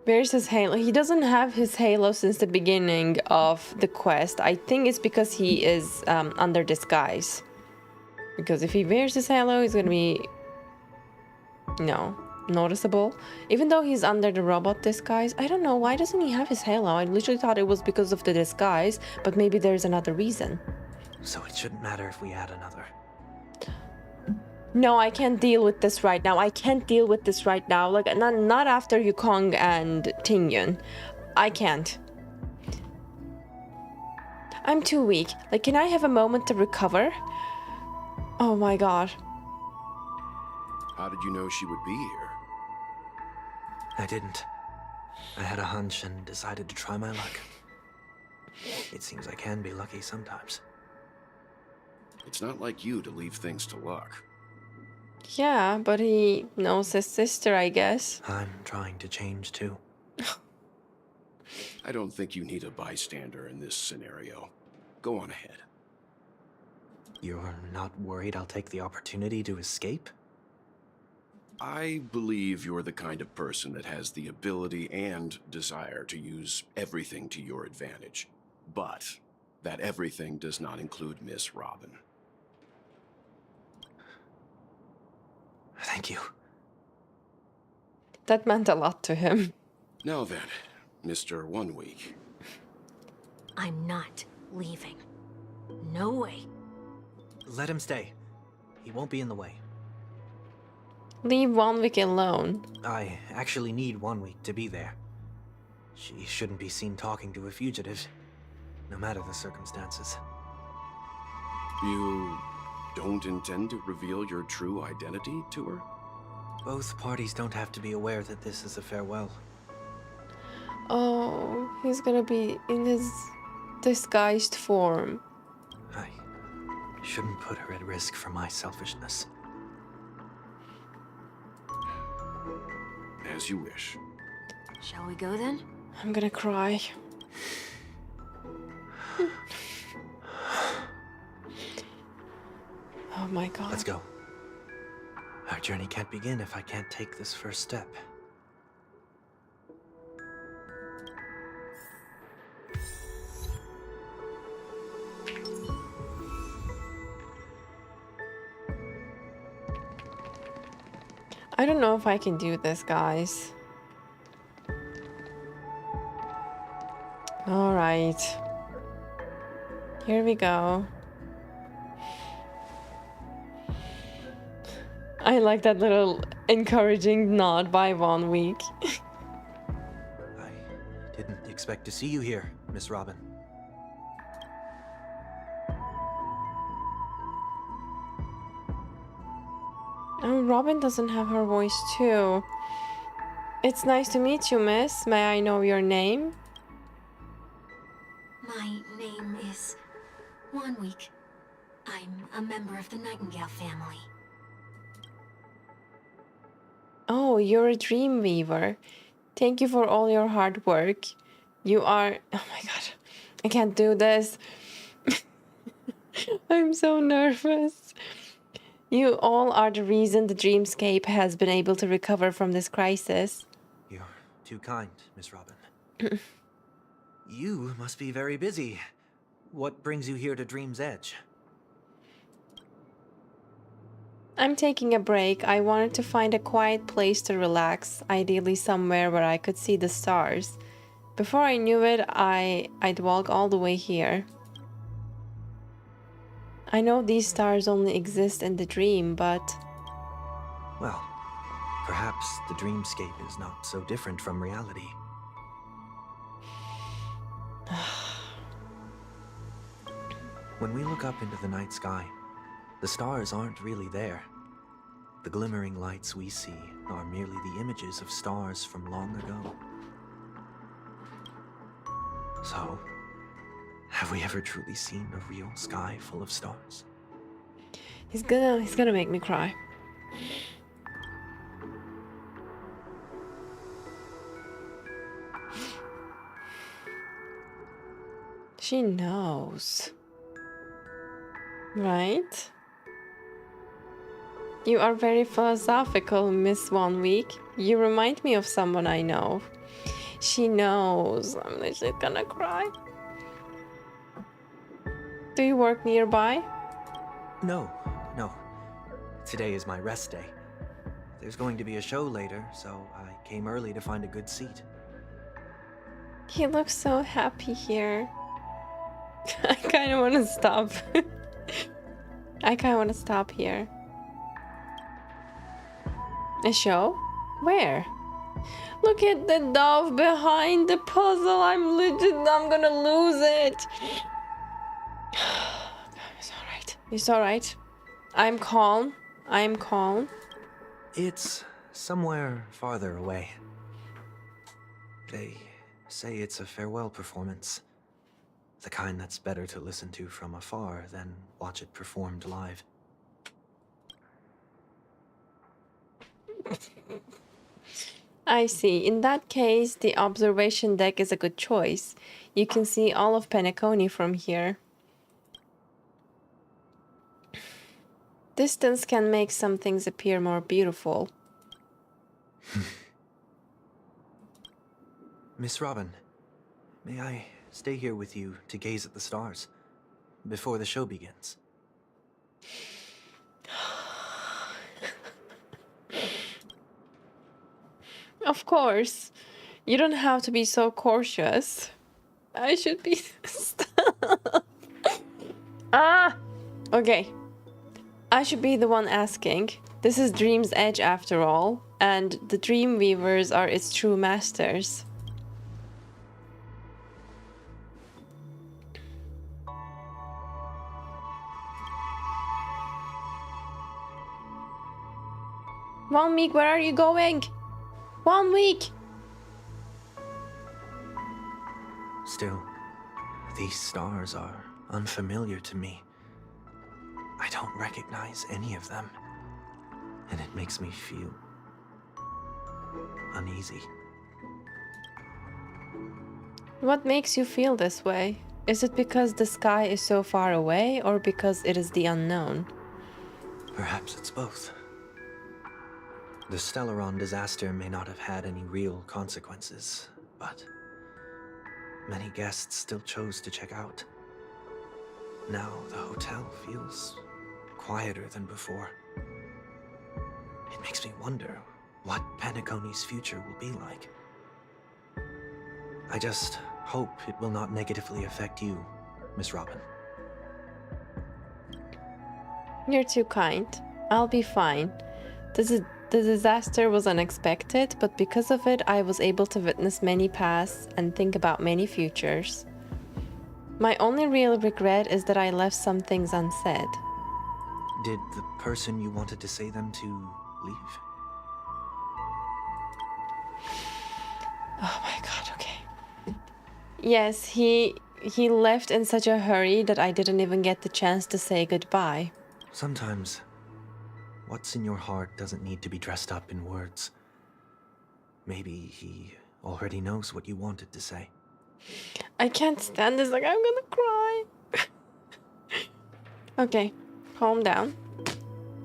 Where's his halo? He doesn't have his halo since the beginning of the quest. I think it's because he is under disguise. Because if he wears his halo, he's gonna be noticeable. Even though he's under the robot disguise, I don't know, why doesn't he have his halo? I literally thought it was because of the disguise, but maybe there's another reason. So it shouldn't matter if we add another. No, I can't deal with this right now. I can't deal with this right now. Like, not after Yukong and Tingyun. I can't. I'm too weak. Like, can I have a moment to recover? Oh my god. How did you know she would be here? I didn't. I had a hunch and decided to try my luck. It seems I can be lucky sometimes. It's not like you to leave things to luck. Yeah, but he knows his sister, I guess. I'm trying to change too. I don't think you need a bystander in this scenario. Go on ahead. You're not worried I'll take the opportunity to escape? I believe you're the kind of person that has the ability and desire to use everything to your advantage. But that everything does not include Miss Robin. Thank you. That meant a lot to him. Now then, Mr. 1 Week. I'm not leaving. No way. Let him stay. He won't be in the way. Leave 1 week alone. I actually need 1 week to be there. She shouldn't be seen talking to a fugitive. no matter the circumstances. You don't intend to reveal your true identity to her? Both parties don't have to be aware that this is a farewell. Oh, he's gonna be in his disguised form. I shouldn't put her at risk for my selfishness. As you wish. Shall we go then? I'm gonna cry. Oh my god. Let's go. Our journey can't begin if I can't take this first step. I don't know if I can do this, guys. All right. Here we go. I like that little encouraging nod by 1 week. I didn't expect to see you here, Miss Robin. Oh, Robin doesn't have her voice too. It's nice to meet you, miss. May I know your name? My name is 1 week. I'm a member of the Nightingale family. Oh, you're a dream weaver. Thank you for all your hard work. You are... Oh my god. I can't do this. I'm so nervous. You all are the reason the dreamscape has been able to recover from this crisis. You're too kind, Miss Robin. You must be very busy. What brings you here to Dream's Edge? I'm taking a break. I wanted to find a quiet place to relax, ideally somewhere where I could see the stars. Before I knew it, I'd walk all the way here. I know these stars only exist in the dream, but... Well, perhaps the dreamscape is not so different from reality. When we look up into the night sky, the stars aren't really there. The glimmering lights we see are merely the images of stars from long ago. So, have we ever truly seen a real sky full of stars? He's gonna make me cry. She knows. Right? You are very philosophical, Miss 1 week. You remind me of someone I know. She knows. I'm literally gonna cry. Do you work nearby? No. Today is my rest day. There's going to be a show later, so I came early to find a good seat. He looks so happy here. I kind of want to stop. I kind of want to stop here. A show? Where? Look at the dove behind the puzzle. I'm gonna lose it. It's alright. It's alright. I'm calm. It's somewhere farther away. They say it's a farewell performance. The kind that's better to listen to from afar than watch it performed live. I see. In that case, the observation deck is a good choice. You can see all of Penacony from here. Distance can make some things appear more beautiful. Miss Robin, may I stay here with you to gaze at the stars before the show begins? Of course. You don't have to be so cautious. I should be... Stop. Okay. I should be the one asking. This is Dream's Edge after all, and the Dream Weavers are its true masters. 1 week, where are you going? 1 week! Still, these stars are unfamiliar to me. I don't recognize any of them, and it makes me feel uneasy. What makes you feel this way? Is it because the sky is so far away, or because it is the unknown? Perhaps it's both. The Stellaron disaster may not have had any real consequences, but many guests still chose to check out. Now the hotel feels quieter than before. It makes me wonder what Penacony's future will be like. I just hope it will not negatively affect you, Miss Robin. You're too kind. I'll be fine. The disaster was unexpected, but because of it, I was able to witness many pasts and think about many futures. My only real regret is that I left some things unsaid. Did the person you wanted to say them to leave? Oh my god, okay. Yes, he left in such a hurry that I didn't even get the chance to say goodbye. Sometimes, what's in your heart doesn't need to be dressed up in words. Maybe he already knows what you wanted to say. I can't stand this, like, I'm gonna cry. Okay, calm down.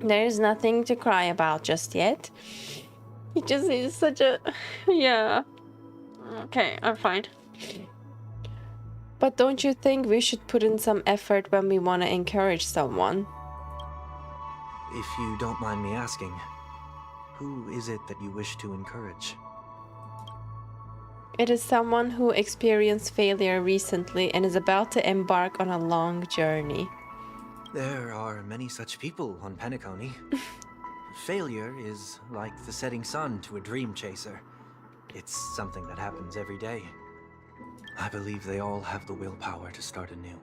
There is nothing to cry about just yet. He just is such a... yeah. Okay, I'm fine. But don't you think we should put in some effort when we want to encourage someone? If you don't mind me asking, who is it that you wish to encourage? It is someone who experienced failure recently and is about to embark on a long journey. There are many such people on Penacony. Failure is like the setting sun to a dream chaser. It's something that happens every day. I believe they all have the willpower to start anew.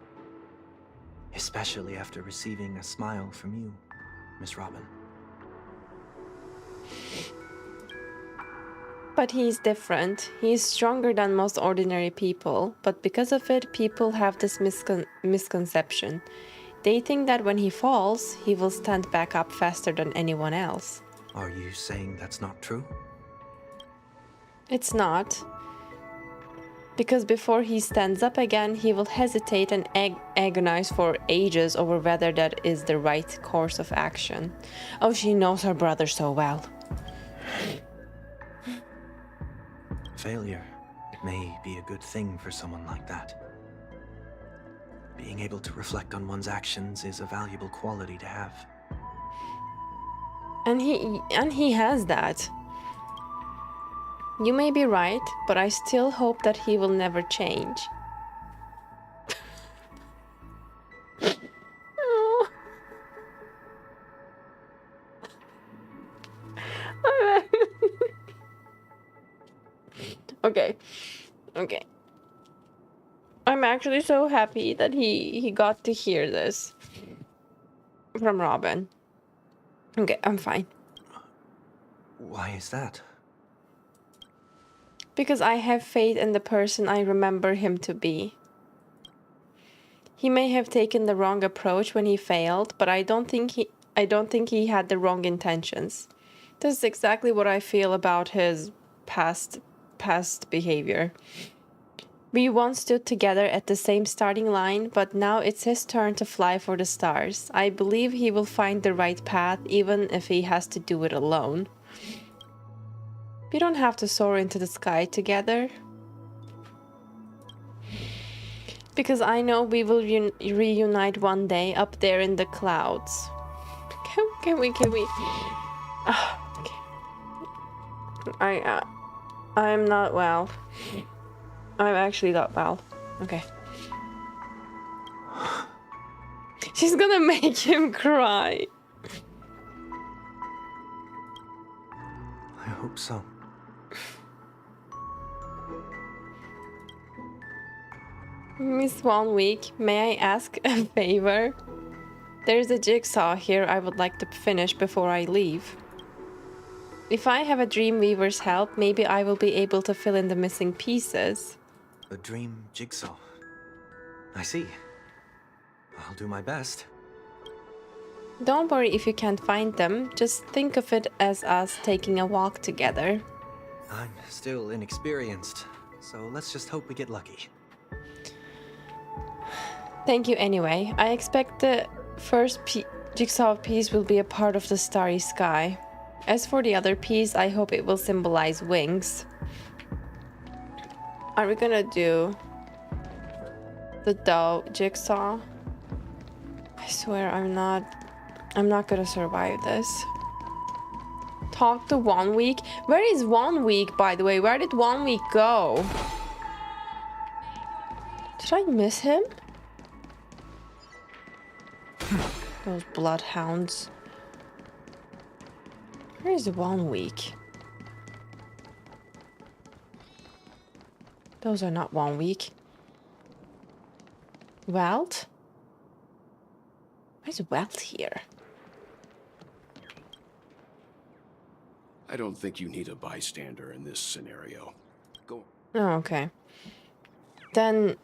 Especially after receiving a smile from you, Miss Robin. But he's different. He's stronger than most ordinary people, but because of it, people have this misconception. They think that when he falls, he will stand back up faster than anyone else. Are you saying that's not true? It's not. Because before he stands up again, he will hesitate and agonize for ages over whether that is the right course of action. Oh, she knows her brother so well. Failure may be a good thing for someone like that. Being able to reflect on one's actions is a valuable quality to have. And he has that. You may be right, but I still hope that he will never change. Okay. I'm actually so happy that he got to hear this from Robin. Okay, I'm fine. Why is that? Because I have faith in the person I remember him to be. He may have taken the wrong approach when he failed, but I don't think he had the wrong intentions. This is exactly what I feel about his past behavior. We once stood together at the same starting line, but now it's his turn to fly for the stars. I believe he will find the right path, even if he has to do it alone. We don't have to soar into the sky together. Because I know we will reunite one day up there in the clouds. Can we? Oh, okay. I'm not well. I'm actually not well. Okay. She's gonna make him cry. I hope so. Miss 1 week, may I ask a favor? There's a jigsaw here I would like to finish before I leave. If I have a Dreamweaver's help, maybe I will be able to fill in the missing pieces. A dream jigsaw. I see. I'll do my best. Don't worry if you can't find them, just think of it as us taking a walk together. I'm still inexperienced, so let's just hope we get lucky. Thank you anyway. I expect the first jigsaw piece will be a part of the starry sky. As for the other piece, I hope it will symbolize wings. Are we gonna do the dove jigsaw? I swear I'm not gonna survive this. Talk to 1 week. Where is 1 week, by the way? Where did 1 week go? Did I miss him? Those bloodhounds. Where is 1 week? Those are not 1 week. Welt? Where's Welt here? I don't think you need a bystander in this scenario. Go. Oh, okay. Then...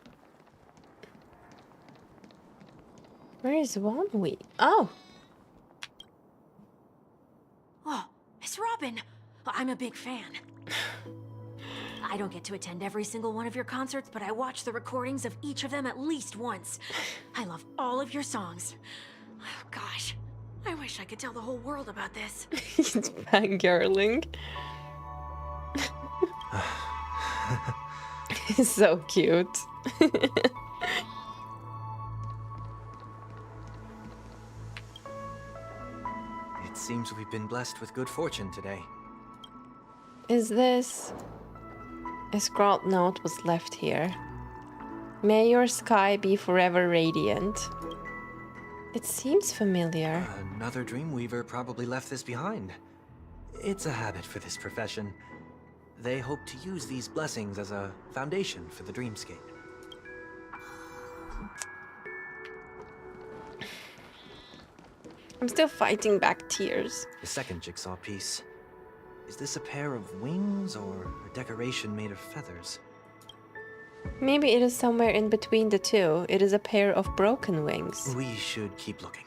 Where is 1 week? Oh! Oh, it's Robin. I'm a big fan. I don't get to attend every single one of your concerts, but I watch the recordings of each of them at least once. I love all of your songs. Oh, gosh. I wish I could tell the whole world about this. He's fangirling. He's so cute. It seems we've been blessed with good fortune today. Is this... A scrawled note was left here. May your sky be forever radiant. It seems familiar. Another Dreamweaver probably left this behind. It's a habit for this profession. They hope to use these blessings as a foundation for the dreamscape. I'm still fighting back tears. The second jigsaw piece. Is this a pair of wings or a decoration made of feathers? Maybe it is somewhere in between the two. It is a pair of broken wings. We should keep looking.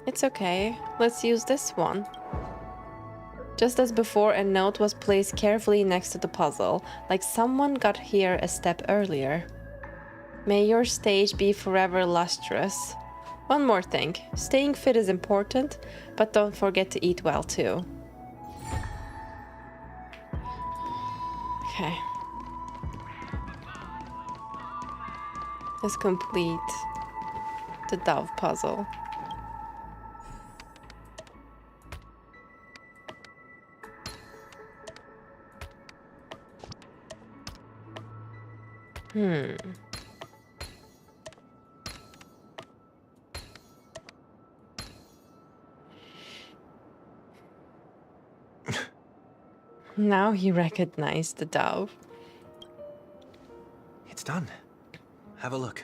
It's okay. Let's use this one. Just as before, a note was placed carefully next to the puzzle, like someone got here a step earlier. May your stage be forever lustrous. One more thing. Staying fit is important, but don't forget to eat well too. Okay. Let's complete the dove puzzle. Now he recognized the dove. It's done. Have a look.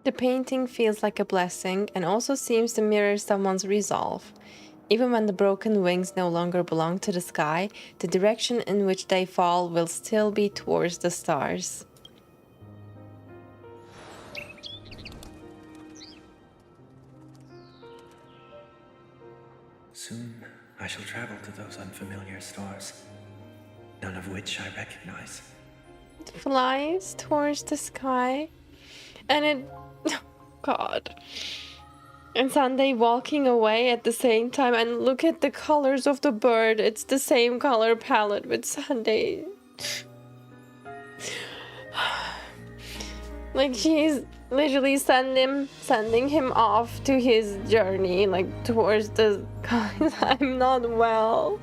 The painting feels like a blessing and also seems to mirror someone's resolve. Even when the broken wings no longer belong to the sky, the direction in which they fall will still be towards the stars. Soon I shall travel to those unfamiliar stars, none of which I recognize. It flies towards the sky, and it... Oh, God. And Sunday walking away at the same time, and look at the colors of the bird. It's the same color palette with Sunday. Like, she's literally sending him off to his journey, like towards the skies. I'm not well.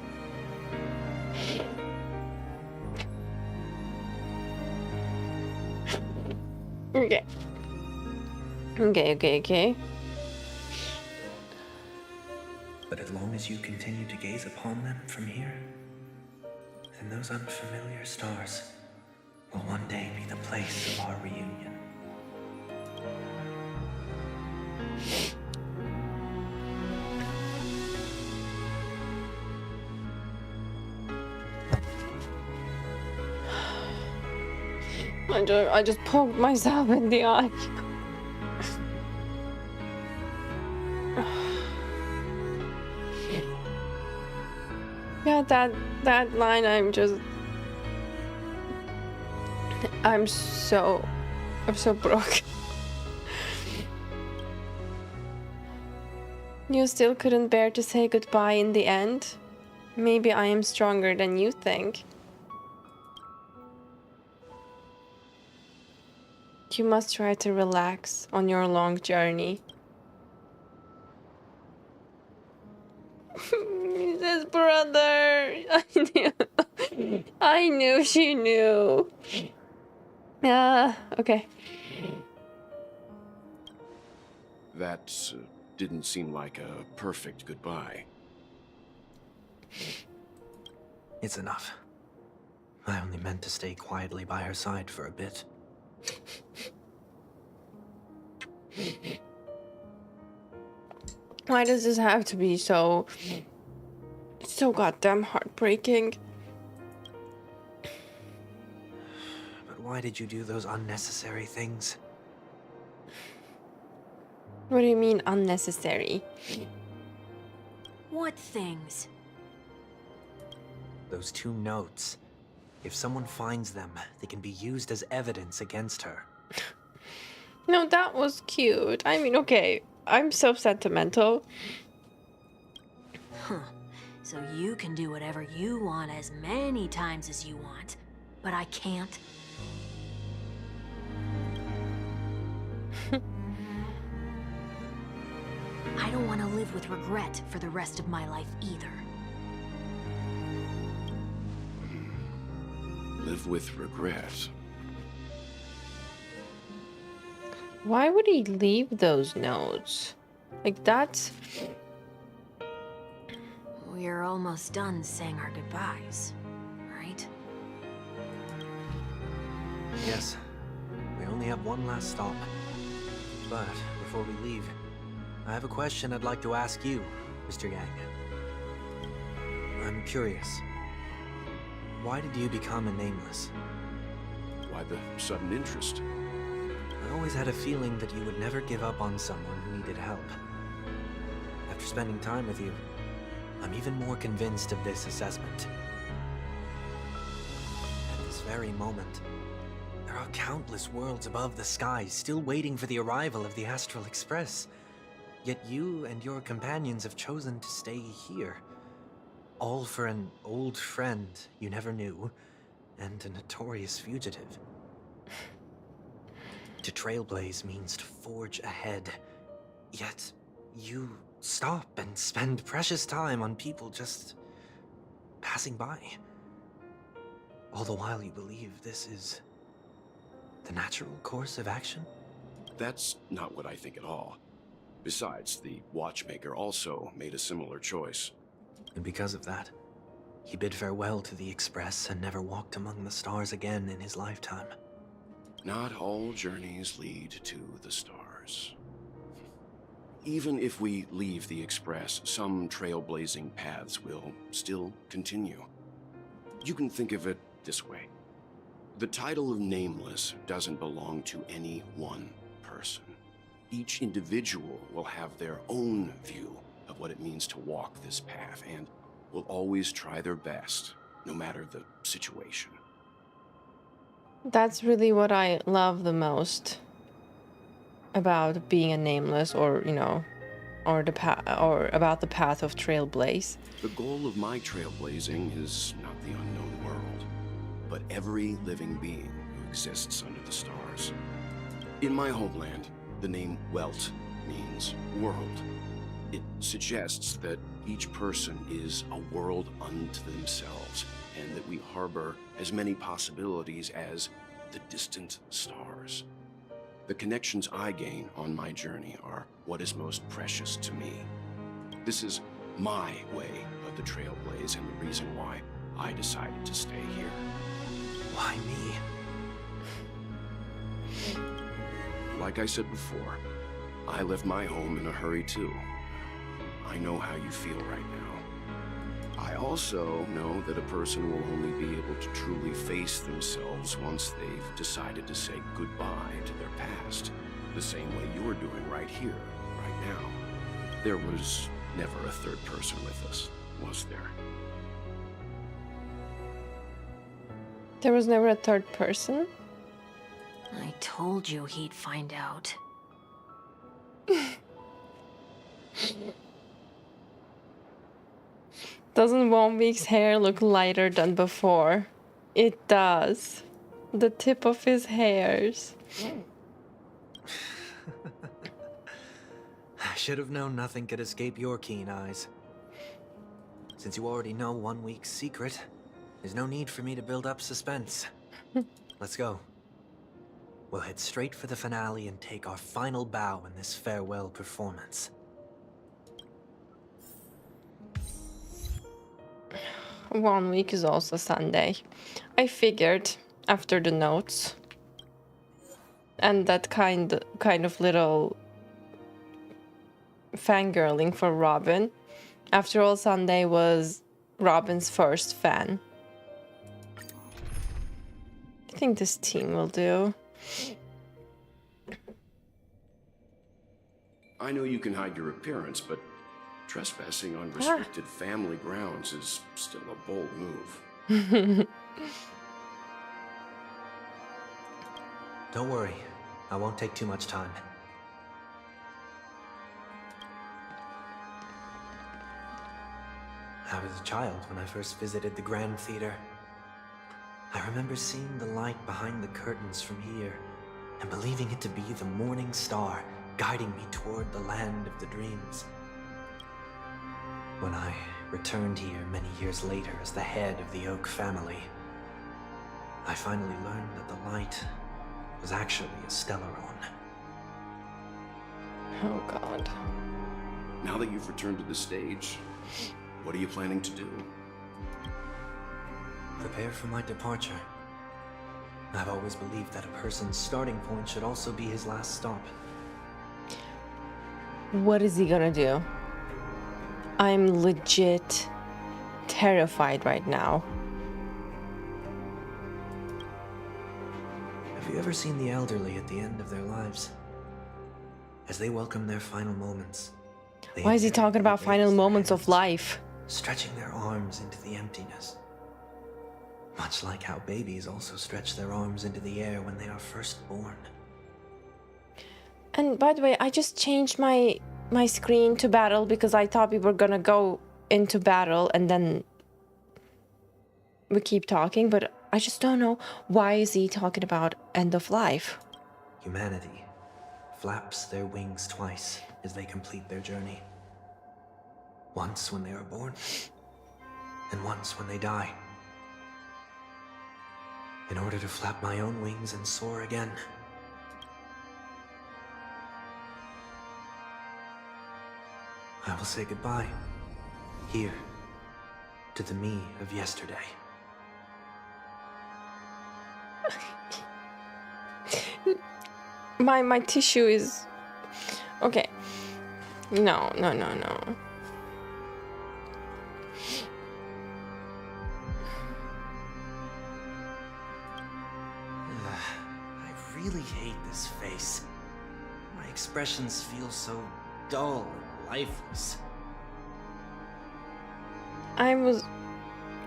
Okay. Okay. But as long as you continue to gaze upon them from here, then those unfamiliar stars will one day be the place of our reunion. I just poked myself in the eye. Yeah, that line, I'm so broke. You still couldn't bear to say goodbye in the end? Maybe I am stronger than you think. You must try to relax on your long journey. His brother. I knew she knew. Okay. That didn't seem like a perfect goodbye. It's enough. I only meant to stay quietly by her side for a bit. Why does this have to be so goddamn heartbreaking? But why did you do those unnecessary things? What do you mean unnecessary? What things? Those 2 notes. If someone finds them, they can be used as evidence against her. No, that was cute. I mean, okay, I'm so sentimental. Huh. So you can do whatever you want as many times as you want, but I can't? I don't want to live with regret for the rest of my life either. Live with regret. Why would he leave those notes? Like, that's... We're almost done saying our goodbyes, right? Yes. We only have one last stop. But before we leave, I have a question I'd like to ask you, Mr. Yang. I'm curious. Why did you become a nameless? Why the sudden interest? I always had a feeling that you would never give up on someone who needed help. After spending time with you, I'm even more convinced of this assessment. At this very moment, there are countless worlds above the sky still waiting for the arrival of the Astral Express. Yet you and your companions have chosen to stay here. All for an old friend you never knew, and a notorious fugitive. To trailblaze means to forge ahead. Yet, you stop and spend precious time on people just passing by. All the while you believe this is the natural course of action? That's not what I think at all. Besides, the watchmaker also made a similar choice. And because of that, he bid farewell to the Express and never walked among the stars again in his lifetime. Not all journeys lead to the stars. Even if we leave the Express, some trailblazing paths will still continue. You can think of it this way. The title of Nameless doesn't belong to any one person. Each individual will have their own view of what it means to walk this path, and will always try their best, no matter the situation. That's really what I love the most about being a nameless, or or about the path of Trailblaze. The goal of my trailblazing is not the unknown world, but every living being who exists under the stars. In my homeland, the name Welt means world. It suggests that each person is a world unto themselves, and that we harbor as many possibilities as the distant stars. The connections I gain on my journey are what is most precious to me. This is my way of the Trailblaze, and the reason why I decided to stay here. Why me? like I said before, I left my home in a hurry too. I know how you feel right now. I also know that a person will only be able to truly face themselves once they've decided to say goodbye to their past. The same way you're doing right here, right now. There was never a third person with us, was there? There was never a third person? I told you he'd find out. Doesn't 1 week's hair look lighter than before? It does. The tip of his hairs. I should have known nothing could escape your keen eyes. Since you already know 1 week's secret, there's no need for me to build up suspense. Let's go. We'll head straight for the finale and take our final bow in this farewell performance. 1 week is also Sunday. I figured after the notes and that kind of little fangirling for Robin. After all, Sunday was Robin's first fan. I think this team will do. I know you can hide your appearance, but trespassing on restricted family grounds is still a bold move. Don't worry, I won't take too much time. I was a child when I first visited the Grand Theater. I remember seeing the light behind the curtains from here and believing it to be the morning star guiding me toward the land of the dreams. When I returned here many years later as the head of the Oak family, I finally learned that the light was actually a Stellaron. Oh God. Now that you've returned to the stage, what are you planning to do? Prepare for my departure. I've always believed that a person's starting point should also be his last stop. What is he gonna do? I'm legit terrified right now. Have you ever seen the elderly at the end of their lives? As they welcome their final moments. Why is he talking about final moments of life? Stretching their arms into the emptiness. Much like how babies also stretch their arms into the air when they are first born. And by the way, I just changed my screen to battle because I thought we were gonna go into battle and then we keep talking, but I just don't know why is he talking about end of life. Humanity flaps their wings twice as they complete their journey. Once when they are born, and once when they die. In order to flap my own wings and soar again, I will say goodbye, here, to the me of yesterday. My tissue is... Okay. No. I really hate this face. My expressions feel so dull and lifeless. I was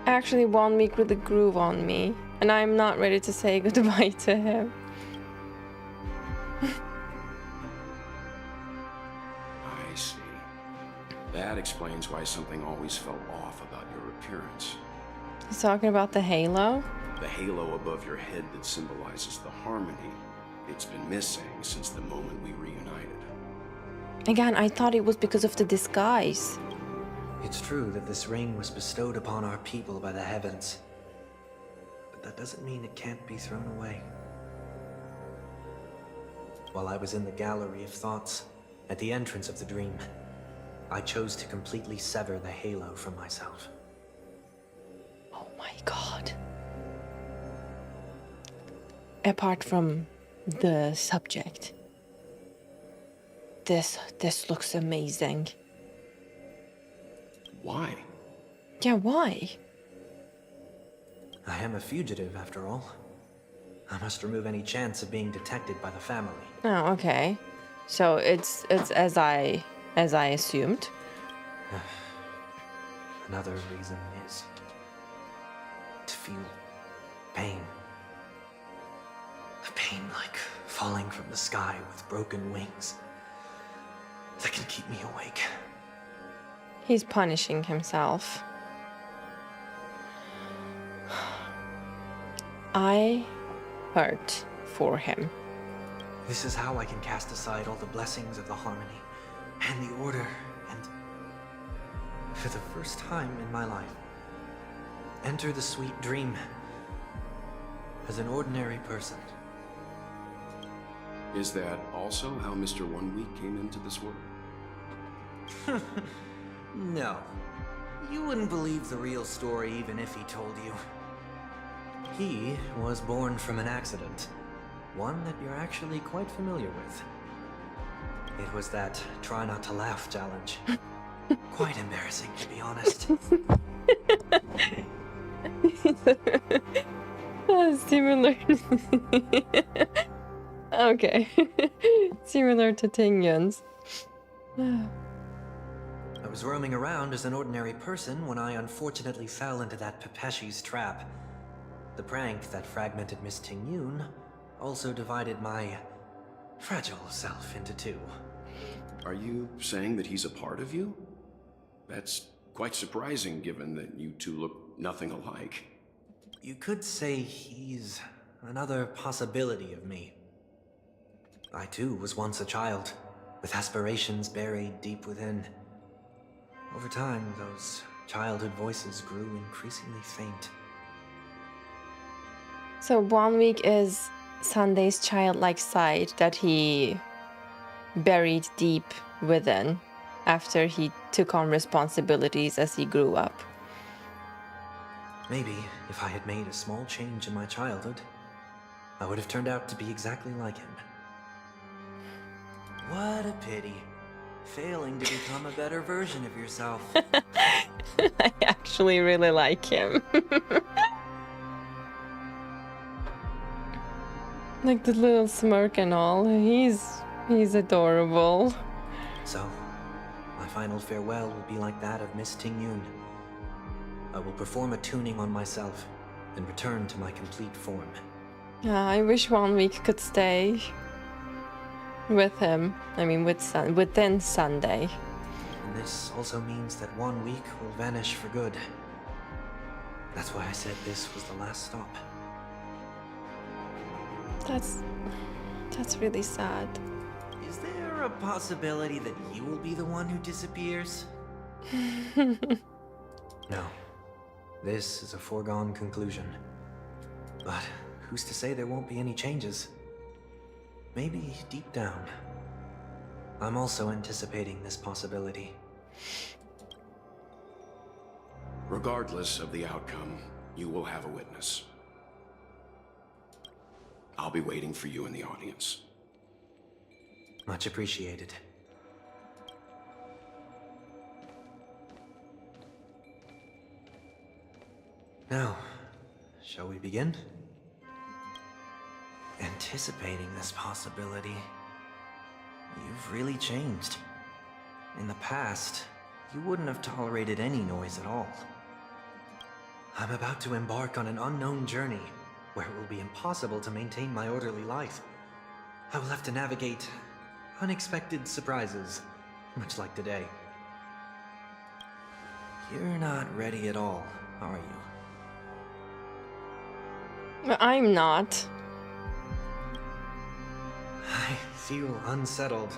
actually 1 week with a groove on me, and I'm not ready to say goodbye to him. I see. That explains why something always felt off about your appearance. He's talking about the halo? The halo above your head that symbolizes the harmony. It's been missing since the moment we reunited. Again, I thought it was because of the disguise. It's true that this ring was bestowed upon our people by the heavens. But that doesn't mean it can't be thrown away. While I was in the gallery of thoughts, at the entrance of the dream, I chose to completely sever the halo from myself. Oh my God. Apart from the subject, this looks amazing. Why? Yeah, why? I am a fugitive, after all. I must remove any chance of being detected by the family. Oh, okay. So it's as I assumed. Another reason is to feel pain. A pain like falling from the sky with broken wings that can keep me awake. He's punishing himself. I hurt for him. This is how I can cast aside all the blessings of the harmony and the order, and for the first time in my life, enter the sweet dream as an ordinary person. Is that also how Mr. 1 Week came into this world? No. You wouldn't believe the real story even if he told you. He was born from an accident. One that you're actually quite familiar with. It was that try not to laugh challenge. Quite embarrassing, to be honest. Similar. Okay. Similar to Tingyun's. I was roaming around as an ordinary person when I unfortunately fell into that Pepeshi's trap. The prank that fragmented Miss Tingyun also divided my fragile self into two. Are you saying that he's a part of you? That's quite surprising given that you two look nothing alike. You could say he's another possibility of me. I too was once a child, with aspirations buried deep within. Over time, those childhood voices grew increasingly faint. So 1 week is Sunday's childlike side that he buried deep within after he took on responsibilities as he grew up. Maybe if I had made a small change in my childhood, I would have turned out to be exactly like him. What a pity. Failing to become a better version of yourself. I actually really like him. Like the little smirk and all. He's adorable. So, my final farewell will be like that of Miss Tingyun. I will perform a tuning on myself and return to my complete form. I wish 1 week could stay with him. I mean, within Sunday. And this also means that 1 week will vanish for good. That's why I said this was the last stop. That's really sad. Is there a possibility that you will be the one who disappears? No. This is a foregone conclusion. But who's to say there won't be any changes? Maybe deep down, I'm also anticipating this possibility. Regardless of the outcome, you will have a witness. I'll be waiting for you in the audience. Much appreciated. Now, shall we begin? Anticipating this possibility, you've really changed. In the past, you wouldn't have tolerated any noise at all. I'm about to embark on an unknown journey where it will be impossible to maintain my orderly life. I will have to navigate unexpected surprises, much like today. You're not ready at all, are you? I'm not. I feel unsettled,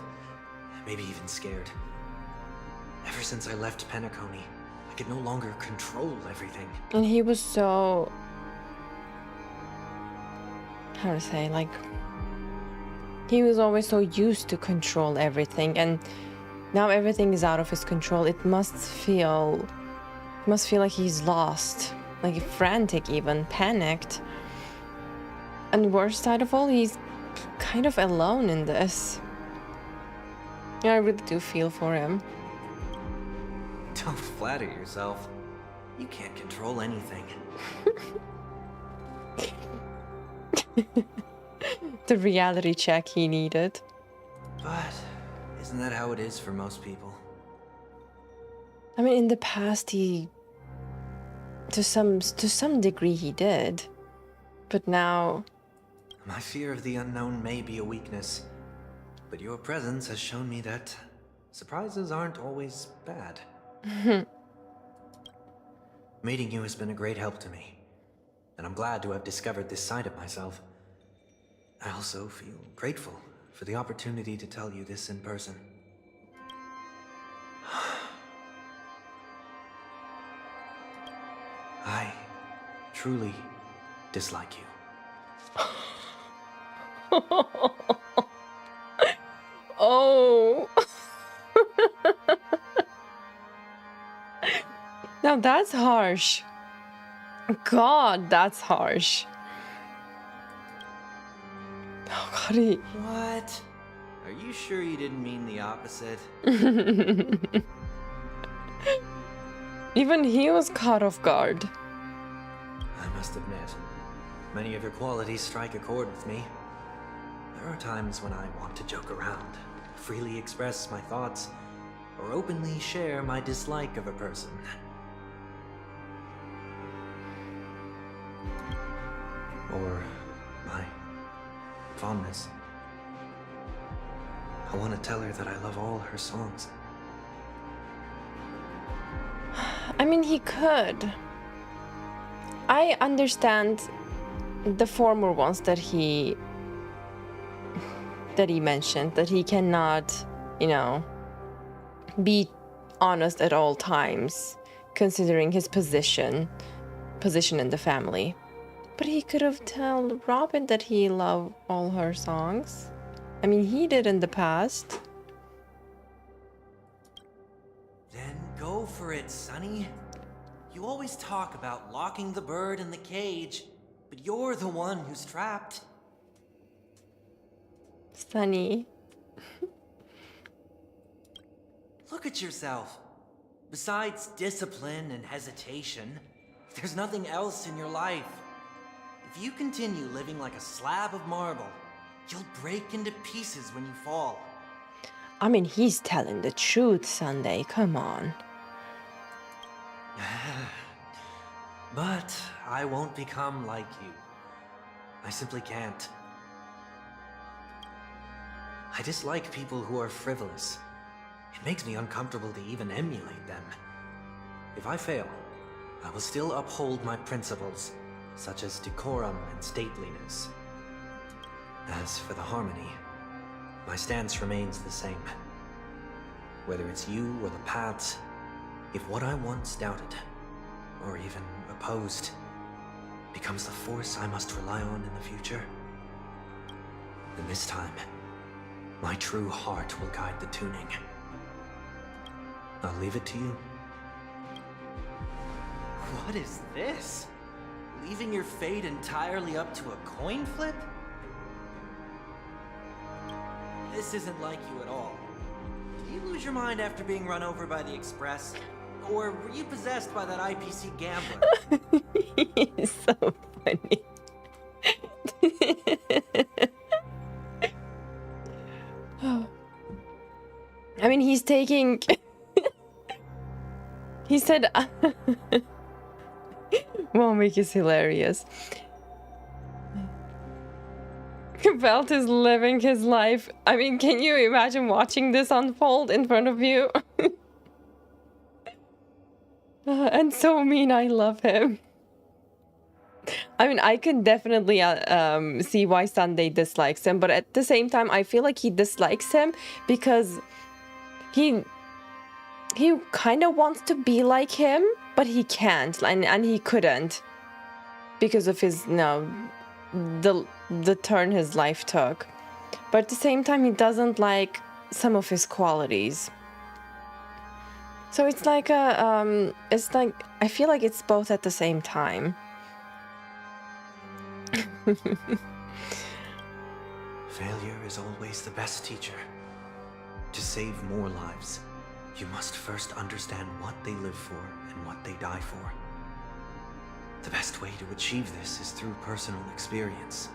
maybe even scared. Ever since I left Penacony, I could no longer control everything. And he was so... how to say, like... he was always so used to control everything, and now everything is out of his control. It must feel like he's lost, like frantic even, panicked. And worst side of all, he's kind of alone in this. Yeah, I really do feel for him. Don't flatter yourself. You can't control anything. The reality check he needed. But isn't that how it is for most people? I mean, in the past, to some degree, he did. But now... My fear of the unknown may be a weakness, but your presence has shown me that surprises aren't always bad. Meeting you has been a great help to me, and I'm glad to have discovered this side of myself. I also feel grateful for the opportunity to tell you this in person. I truly dislike you. Oh. Now that's harsh. God, that's harsh. Oh, God, What? Are you sure you didn't mean the opposite? Even he was caught off guard. I must admit, many of your qualities strike a chord with me. There are times when I want to joke around, freely express my thoughts, or openly share my dislike of a person. Or my fondness. I want to tell her that I love all her songs. I mean, he could. I understand the former ones that he mentioned, that he cannot, you know, be honest at all times, considering his position in the family. But he could have told Robin that he loved all her songs. I mean, he did in the past. Then go for it, Sonny. You always talk about locking the bird in the cage, but you're the one who's trapped. Sunny. Look at yourself. Besides discipline and hesitation, there's nothing else in your life. If you continue living like a slab of marble, you'll break into pieces when you fall. I mean, he's telling the truth, Sunday. Come on. But I won't become like you. I simply can't. I dislike people who are frivolous. It makes me uncomfortable to even emulate them. If I fail, I will still uphold my principles, such as decorum and stateliness. As for the harmony, my stance remains the same. Whether it's you or the paths, if what I once doubted, or even opposed, becomes the force I must rely on in the future, then this time, my true heart will guide the tuning. I'll leave it to you. What is this? Leaving your fate entirely up to a coin flip? This isn't like you at all. Did you lose your mind after being run over by the Express? Or were you possessed by that IPC gambler? He's so funny. I mean, he's taking... He said... Momik is hilarious. Belt is living his life. I mean, can you imagine watching this unfold in front of you? And so mean, I love him. I mean, I can definitely see why Sunday dislikes him, but at the same time, I feel like he dislikes him because he kind of wants to be like him, but he can't, and he couldn't because of his, the turn his life took. But at the same time, he doesn't like some of his qualities. So it's like I feel like it's both at the same time. Failure is always the best teacher. To to save more lives, you must first understand what they live for and what they die for. The best way to achieve this is through personal experience.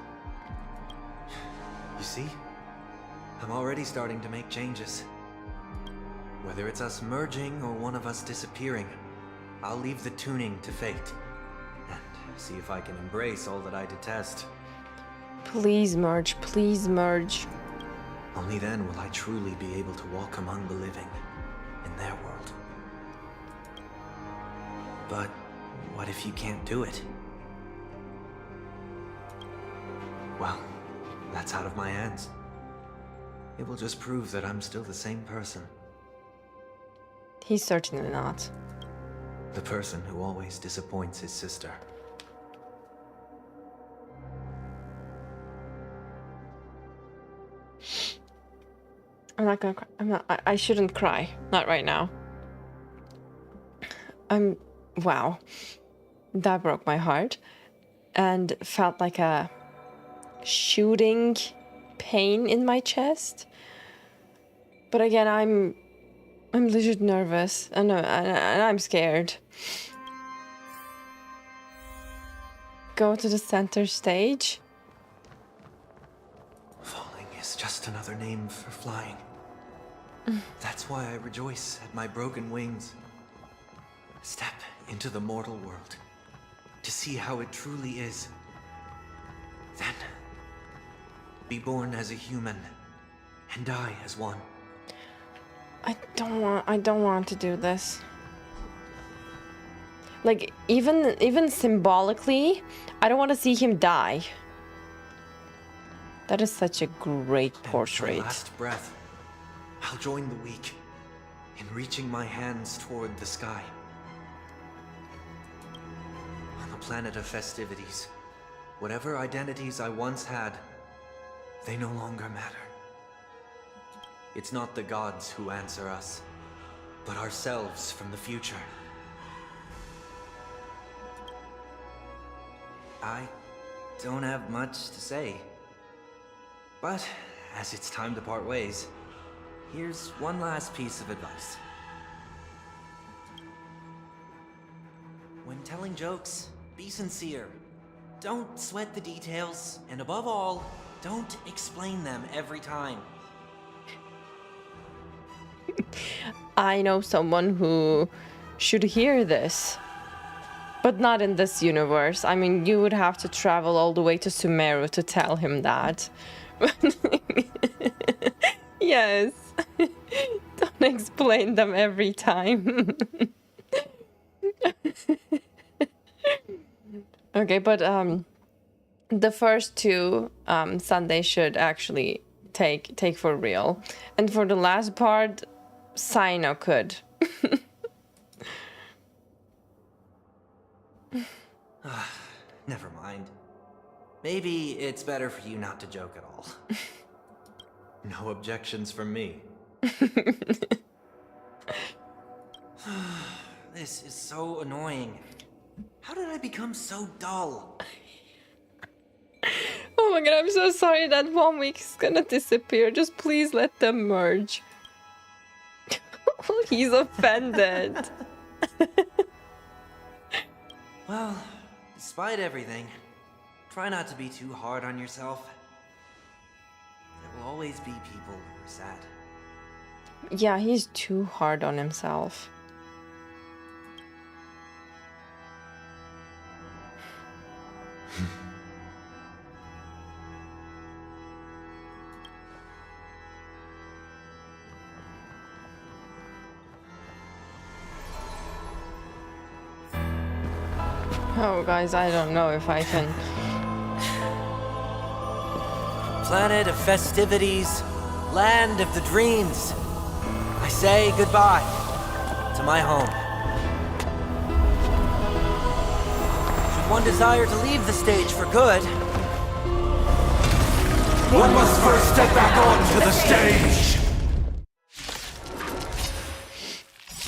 You see? I'm already starting to make changes. Whether it's us merging or one of us disappearing, I'll leave the tuning to fate. And see if I can embrace all that I detest. Please merge, please merge. Only then will I truly be able to walk among the living in their world. But what if you can't do it? Well, that's out of my hands. It will just prove that I'm still the same person. He's certainly not. The person who always disappoints his sister. I'm not gonna cry. I shouldn't cry. Not right now. Wow. That broke my heart. And felt like a shooting pain in my chest. But again, I'm legit nervous. And I'm scared. Go to the center stage. Falling is just another name for flying. That's why I rejoice at my broken wings. Step into the mortal world to see how it truly is. Then, be born as a human and die as one. I don't want to do this. Like, even symbolically, I don't want to see him die. That is such a great portrait. My last breath, I'll join the weak in reaching my hands toward the sky. On the planet of festivities, whatever identities I once had, they no longer matter. It's not the gods who answer us, but ourselves from the future. I don't have much to say. But, as it's time to part ways, here's one last piece of advice. When telling jokes, be sincere. Don't sweat the details, and above all, don't explain them every time. I know someone who should hear this. But not in this universe. I mean, you would have to travel all the way to Sumeru to tell him that. Yes. Don't explain them every time. Okay, but the first two Sunday should actually take for real. And for the last part, Sino could. Never mind. Maybe it's better for you not to joke at all. No objections from me. This is so annoying. How did I become so dull? Oh my god, I'm so sorry that 1 week is gonna disappear. Just please let them merge. He's offended. Well, despite everything, try not to be too hard on yourself. There will always be people who are sad. Yeah, he's too hard on himself. Oh, guys, I don't know if I can. Planet of festivities, land of the dreams. I say goodbye to my home. Should one desire to leave the stage for good, one must first step back onto the stage!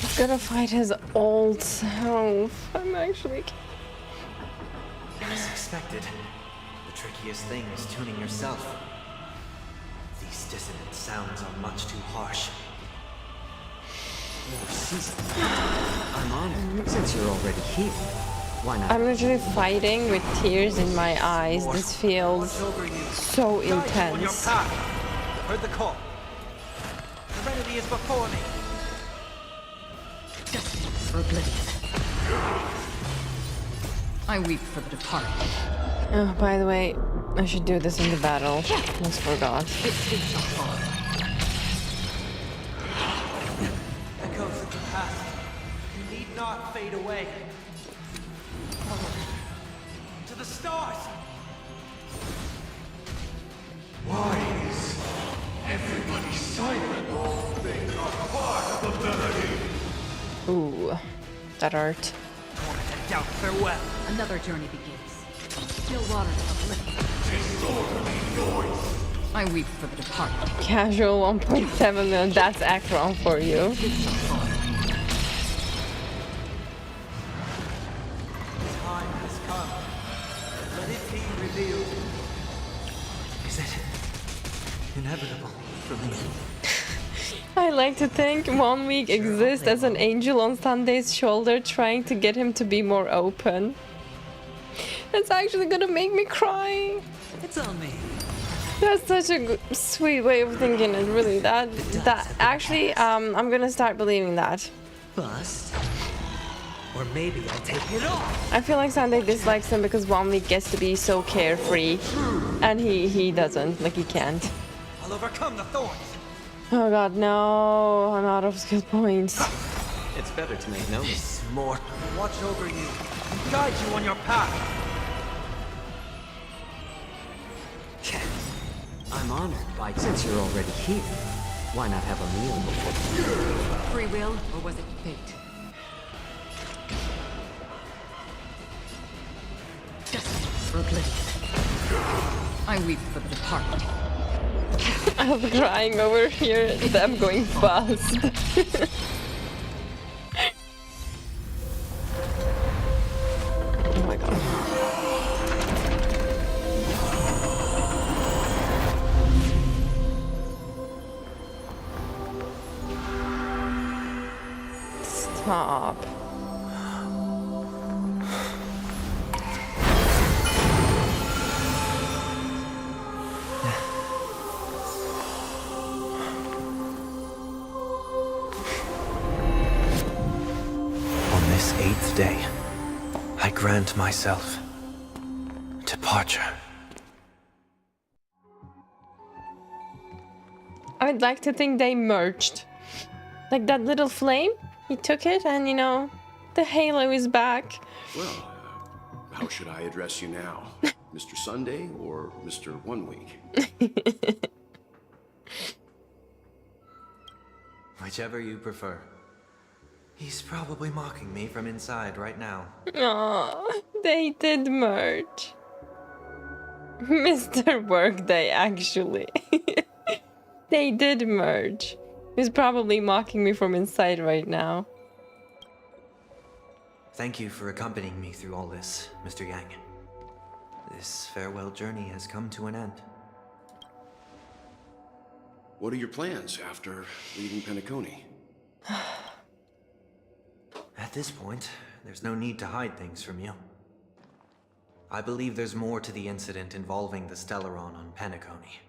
He's gonna fight his old self. I'm actually... As expected, the trickiest thing is tuning yourself. These dissonant sounds are much too harsh, season. I'm honored, since you're already here. Why not? I'm literally fighting with tears in my eyes. This feels so On your intense. path. Heard the call. The remedy is before me. For oblivion. I weep for the departed. Oh, by the way, I should do this in the battle. Almost forgot. Echoes of the past. You need not fade away. Forward. To the stars. Why is everybody silent? They are part of the melody. Ooh, that hurt. Doubt farewell. Another journey begins. Still waters of living. I weep for the departed. Casual 1.7 million. That's Akron for you. Time has come. Let it be revealed. Is it inevitable for me? I like to think 1 week exists as an angel on Sunday's shoulder trying to get him to be more open. That's actually gonna make me cry. It's on me. That's such a good, sweet way of thinking it, really. That actually, I'm gonna start believing that. Bust. Or maybe I'll take it off. I feel like Sunday dislikes him because 1 week gets to be so carefree. And he doesn't, like he can't. I'll overcome the thorns. Oh god, no, I'm out of skill points. It's better to make notes. This mortal watch over you and guide you on your path. I'm honored by since you're already here. Why not have a meal before? Free will, or was it fate? For oblivion. I weep for the departed. I'm crying over here, them going fast. Oh my god. Stop. On this 8th day, I grant myself departure. I'd like to think they merged. Like that little flame, he took it and you know, the halo is back. Well, how should I address you now? Mr. Sunday or Mr. 1 Week? Whichever you prefer. He's probably mocking me from inside right now. Aw, they did merge. Mr. Workday, actually. They did merge. He's probably mocking me from inside right now. Thank you for accompanying me through all this, Mr. Yang. This farewell journey has come to an end. What are your plans after leaving Penacony? At this point, there's no need to hide things from you. I believe there's more to the incident involving the Stellaron on Penacony.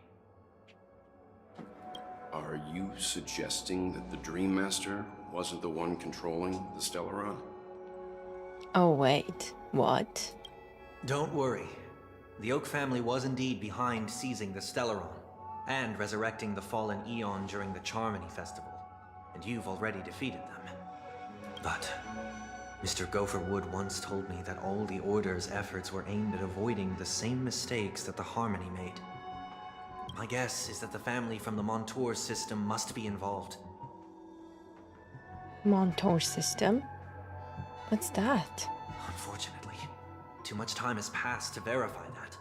Are you suggesting that the Dream Master wasn't the one controlling the Stellaron? Oh wait, what? Don't worry. The Oak family was indeed behind seizing the Stellaron and resurrecting the fallen Eon during the Charmony Festival, and you've already defeated them. But Mr. Gopherwood once told me that all the Order's efforts were aimed at avoiding the same mistakes that the Harmony made. My guess is that the family from the Montour system must be involved. Montour system? What's that? Unfortunately, too much time has passed to verify that.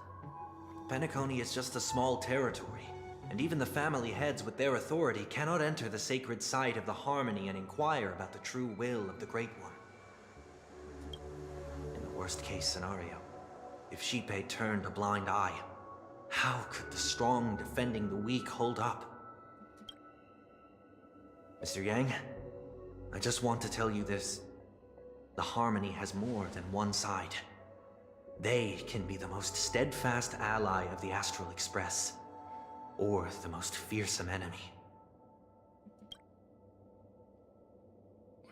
Penacony is just a small territory, and even the family heads with their authority cannot enter the sacred site of the Harmony and inquire about the true will of the Great One. In the worst-case scenario, if Sheepei turned a blind eye, how could the strong defending the weak hold up? Mr. Yang, I just want to tell you this. The Harmony has more than one side. They can be the most steadfast ally of the Astral Express, or the most fearsome enemy.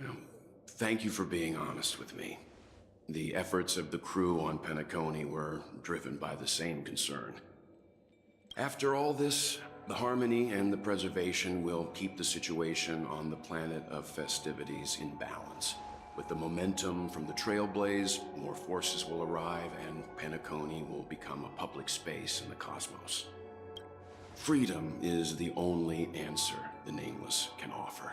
Well, thank you for being honest with me. The efforts of the crew on Penacony were driven by the same concern. After all this, the Harmony and the Preservation will keep the situation on the planet of festivities in balance. With the momentum from the Trailblaze, more forces will arrive and Penacony will become a public space in the cosmos. Freedom is the only answer the Nameless can offer.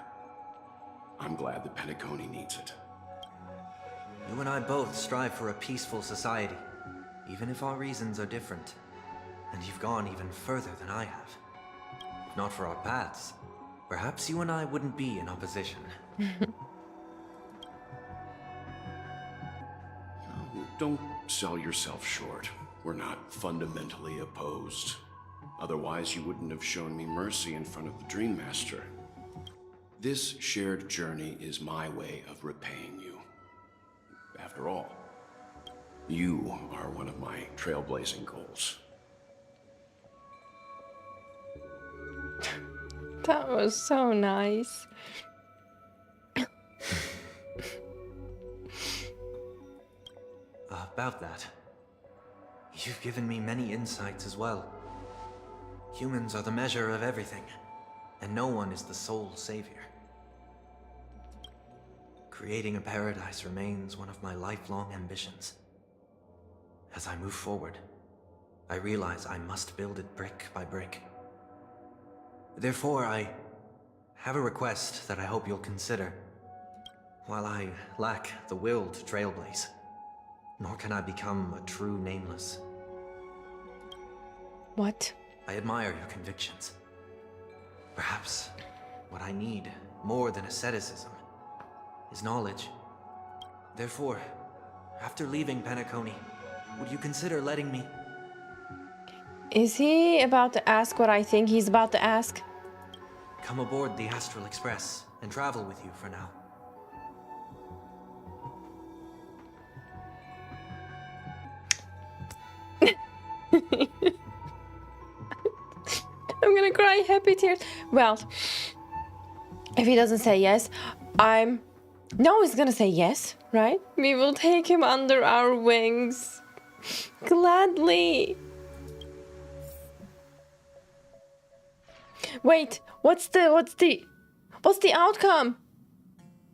I'm glad that Penacony needs it. You and I both strive for a peaceful society, even if our reasons are different. And you've gone even further than I have. If not for our paths, perhaps you and I wouldn't be in opposition. Don't sell yourself short. We're not fundamentally opposed. Otherwise, you wouldn't have shown me mercy in front of the Dream Master. This shared journey is my way of repaying you. After all, you are one of my trailblazing goals. That was so nice. About that, you've given me many insights as well. Humans are the measure of everything, and no one is the sole savior. Creating a paradise remains one of my lifelong ambitions. As I move forward, I realize I must build it brick by brick. Therefore, I have a request that I hope you'll consider. While I lack the will to trailblaze, nor can I become a true Nameless. What? I admire your convictions. Perhaps what I need, more than asceticism, is knowledge. Therefore, after leaving Penacony, would you consider letting me... Is he about to ask what I think he's about to ask? Come aboard the Astral Express and travel with you for now. I'm gonna cry happy tears. Well, if he doesn't say yes, No, he's gonna say yes, right? We will take him under our wings. Gladly. Wait, what's the outcome?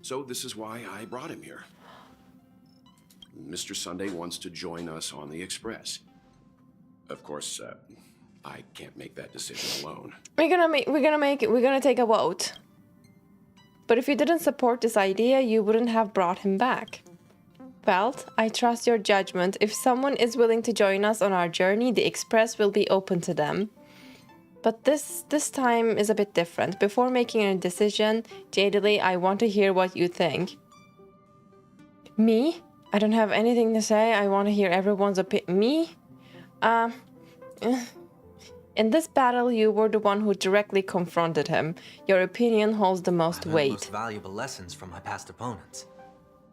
So this is why I brought him here. Mr. Sunday wants to join us on the Express. Of course, I can't make that decision alone. We're gonna take a vote. But if you didn't support this idea, you wouldn't have brought him back. Well, I trust your judgment. If someone is willing to join us on our journey, the Express will be open to them. But this time is a bit different. Before making a decision, Jadealy, I want to hear what you think. Me? I don't have anything to say. I want to hear everyone's opinion. Me? In this battle, you were the one who directly confronted him. Your opinion holds the most I've learned weight. most valuable lessons from my past opponents.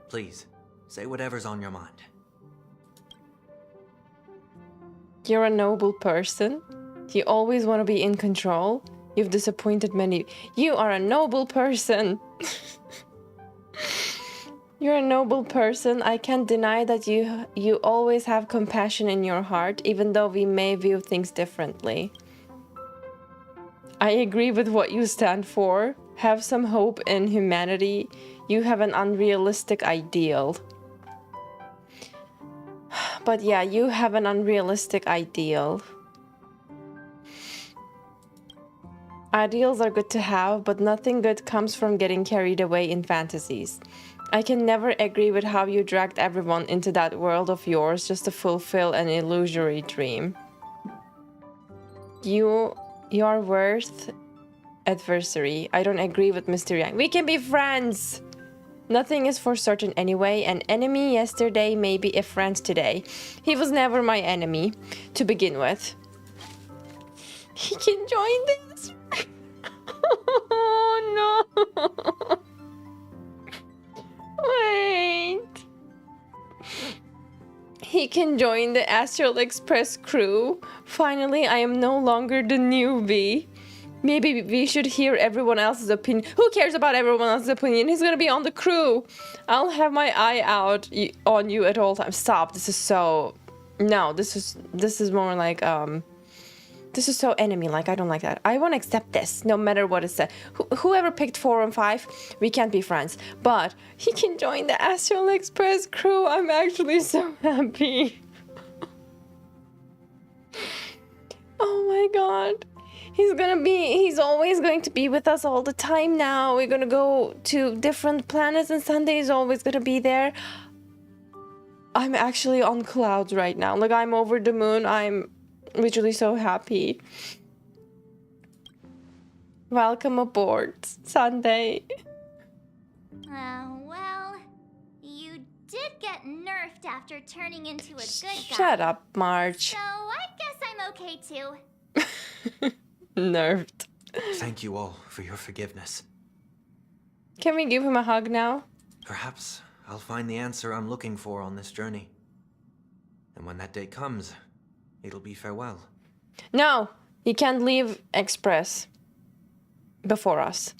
Please, say whatever's on your mind. You're a noble person. You always want to be in control. You've disappointed many. You are a noble person. You're a noble person. I can't deny that you always have compassion in your heart, even though we may view things differently. I agree with what you stand for. Have some hope in humanity. You have an unrealistic ideal. But yeah, you have an unrealistic ideal. Ideals are good to have, but nothing good comes from getting carried away in fantasies. I can never agree with how you dragged everyone into that world of yours just to fulfill an illusory dream. You're worth adversary. I don't agree with Mr. Yang. We can be friends! Nothing is for certain anyway. An enemy yesterday may be a friend today. He was never my enemy to begin with. He can join this. Oh no! He can join the Astral Express crew. Finally, I am no longer the newbie. Maybe we should hear everyone else's opinion. Who cares about everyone else's opinion? He's gonna be on the crew. I'll have my eye out on you at all times. Stop. This is so... No, this is more like, this is so enemy-like. I don't like that. I won't accept this, no matter what is said. Whoever picked 4 and 5, we can't be friends. But he can join the Astral Express crew. I'm actually so happy. Oh my god. He's always going to be with us all the time now. We're gonna go to different planets and Sunday is always gonna be there. I'm actually on clouds right now. Like, I'm over the moon. I'm literally so happy. Welcome aboard, Sunday. Well, you did get nerfed after turning into a good guy. Shut up, March. So I guess I'm okay too. Nerfed. Thank you all for your forgiveness. Can we give him a hug now? Perhaps I'll find the answer I'm looking for on this journey. And when that day comes, it'll be farewell. No, you can't leave Express before us.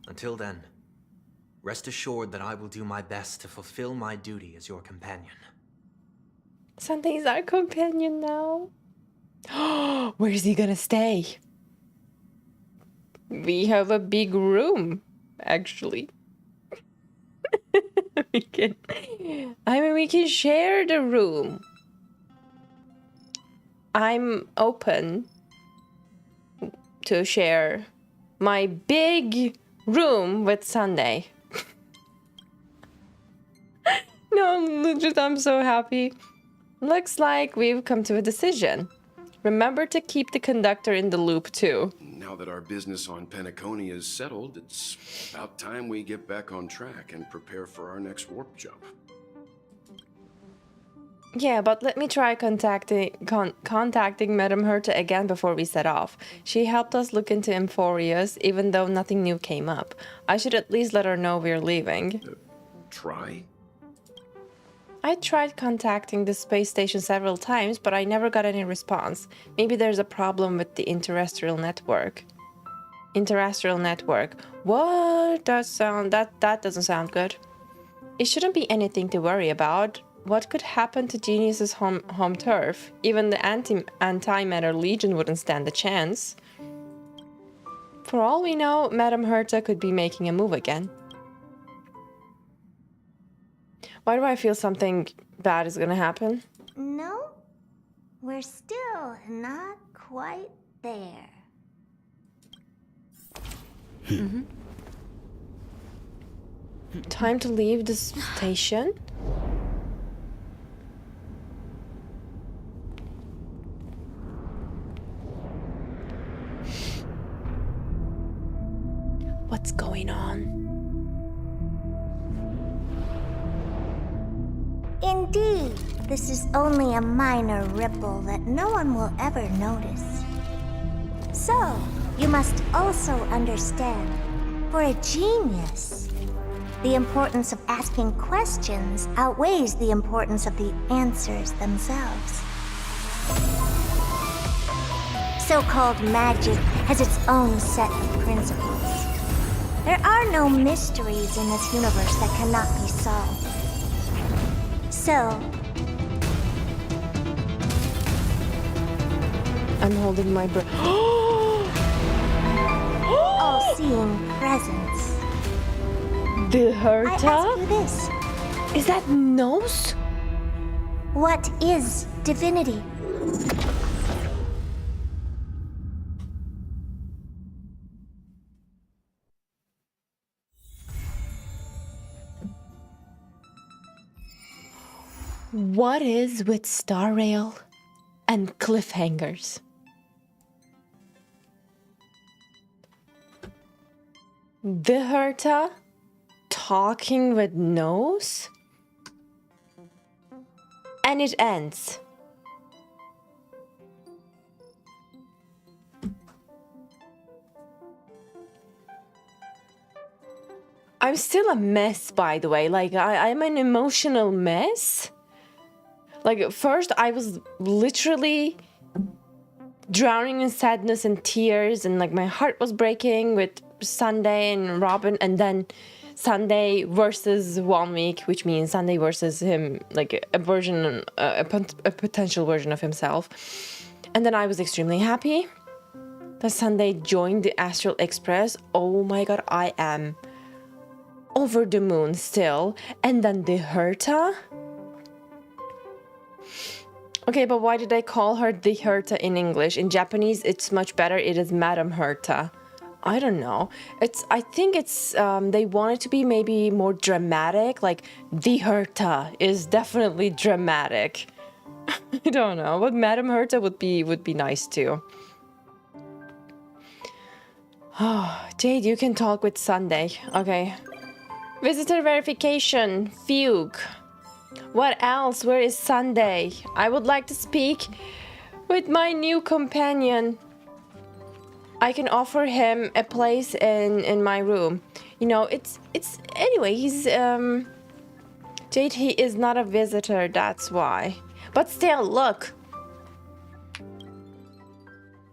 Until then, rest assured that I will do my best to fulfill my duty as your companion. Sunday's our companion now. Where is he gonna stay? We have a big room, actually. we can share the room. I'm open to share my big room with Sunday. No, legit, I'm so happy. Looks like we've come to a decision. Remember to keep the conductor in the loop too. Now that our business on Penacony is settled, it's about time we get back on track and prepare for our next warp jump. Yeah, but let me try contacting Madame Herta again before we set off. She helped us look into Emphorius, even though nothing new came up. I should at least let her know we're leaving. Try? I tried contacting the space station several times, but I never got any response. Maybe there's a problem with the interterrestrial network. Interterrestrial network. What? That doesn't sound good. It shouldn't be anything to worry about. What could happen to Genius's home turf? Even the Antimatter Legion wouldn't stand a chance. For all we know, Madame Herta could be making a move again. Why do I feel something bad is gonna happen? No, we're still not quite there. Time to leave the station? What's going on? Indeed, this is only a minor ripple that no one will ever notice. So, you must also understand, for a genius, the importance of asking questions outweighs the importance of the answers themselves. So-called magic has its own set of principles. There are no mysteries in this universe that cannot be solved. So, I'm holding my breath. all-seeing presence. The I Herta? ask you this. Is that nose? What is divinity? What is with Star Rail and cliffhangers? The Herta talking with nose? And it ends. I'm still a mess, by the way. Like, I'm an emotional mess. Like, first I was literally drowning in sadness and tears, and like my heart was breaking with Sunday and Robin, and then Sunday versus 1 week, which means Sunday versus him, like a version, a potential version of himself. And then I was extremely happy that Sunday joined the Astral Express. Oh my god, I am over the moon still. And then the Herta. Okay, but why did I call her the Herta in English? In Japanese, it's much better. It is Madame Herta. I don't know. I think it's, they want it to be maybe more dramatic. Like, the Herta is definitely dramatic. I don't know, but Madame Herta would be nice too. Oh, Jade, you can talk with Sunday. Okay. Visitor verification. Fugue. What else? Where is Sunday? I would like to speak with my new companion. I can offer him a place in my room. You know, it's anyway, he's Jade, he is not a visitor, that's why. But still, look.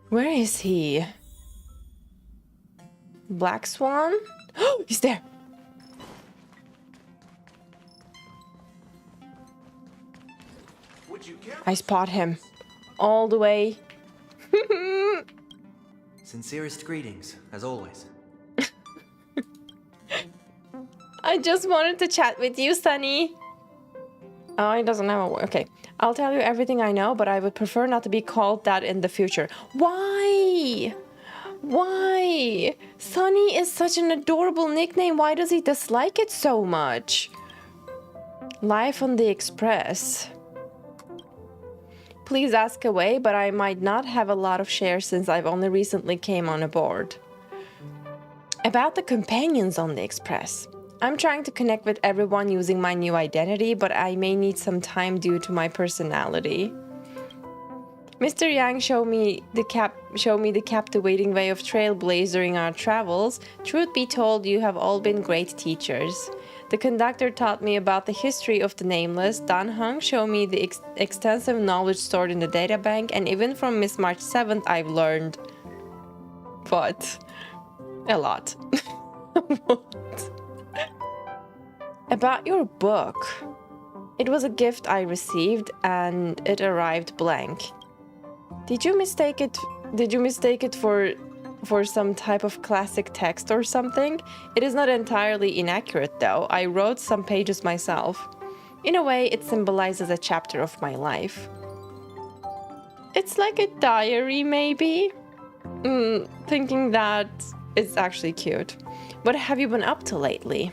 Where is he? Black Swan? Oh, he's there. I spot him all the way. Sincerest greetings, as always. I just wanted to chat with you, Sunny. Oh, he doesn't have a word. Okay, I'll tell you everything I know, but I would prefer not to be called that in the future. Why? Why? Sunny is such an adorable nickname. Why does he dislike it so much? Life on the Express. Please ask away, but I might not have a lot of shares since I've only recently came on aboard. About the companions on the Express. I'm trying to connect with everyone using my new identity, but I may need some time due to my personality. Mr. Yang showed me the captivating way of Trailblaze during our travels. Truth be told, you have all been great teachers. The conductor taught me about the history of the Nameless. Dan Hung showed me the extensive knowledge stored in the databank, and even from Miss March 7th, I've learned. What? A lot. What? About your book. It was a gift I received, and it arrived blank. Did you mistake it for some type of classic text or something? It is not entirely inaccurate though. I wrote some pages myself. In a way, it symbolizes a chapter of my life. It's like a diary, maybe? Thinking that it's actually cute. What have you been up to lately?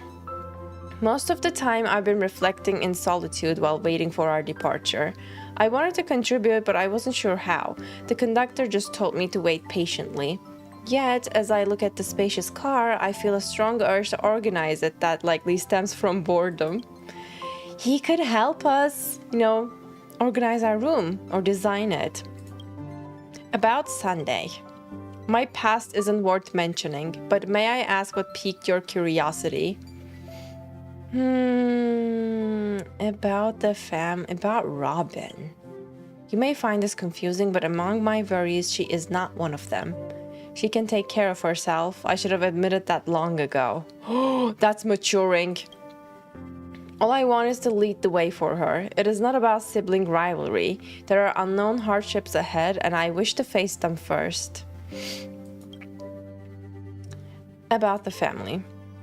Most of the time, I've been reflecting in solitude while waiting for our departure. I wanted to contribute, but I wasn't sure how. The conductor just told me to wait patiently. Yet, as I look at the spacious car, I feel a strong urge to organize it that likely stems from boredom. He could help us, organize our room or design it. About Sunday. My past isn't worth mentioning, but may I ask what piqued your curiosity? About Robin. You may find this confusing, but among my worries, she is not one of them. She can take care of herself. I should have admitted that long ago. Oh, that's maturing. All I want is to lead the way for her. It is not about sibling rivalry. There are unknown hardships ahead, and I wish to face them first. About the family.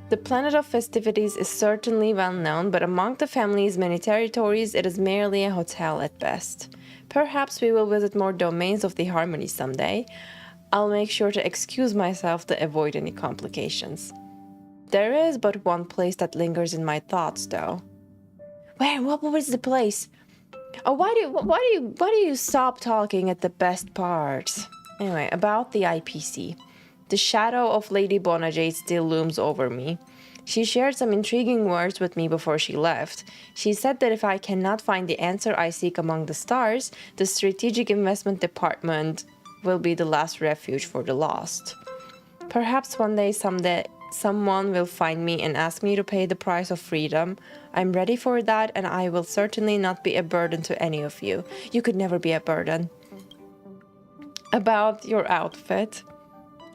The planet of festivities is certainly well known, but among the family's many territories, it is merely a hotel at best. Perhaps we will visit more domains of the Harmony someday. I'll make sure to excuse myself to avoid any complications. There is but one place that lingers in my thoughts, though. Where? What was the place? Oh, why do you stop talking at the best parts? Anyway, about the IPC. The shadow of Lady Bonajade still looms over me. She shared some intriguing words with me before she left. She said that if I cannot find the answer I seek among the stars, the Strategic Investment Department will be the last refuge for the lost. Perhaps one day, someone will find me and ask me to pay the price of freedom. I'm ready for that, and I will certainly not be a burden to any of you. You could never be a burden. About your outfit.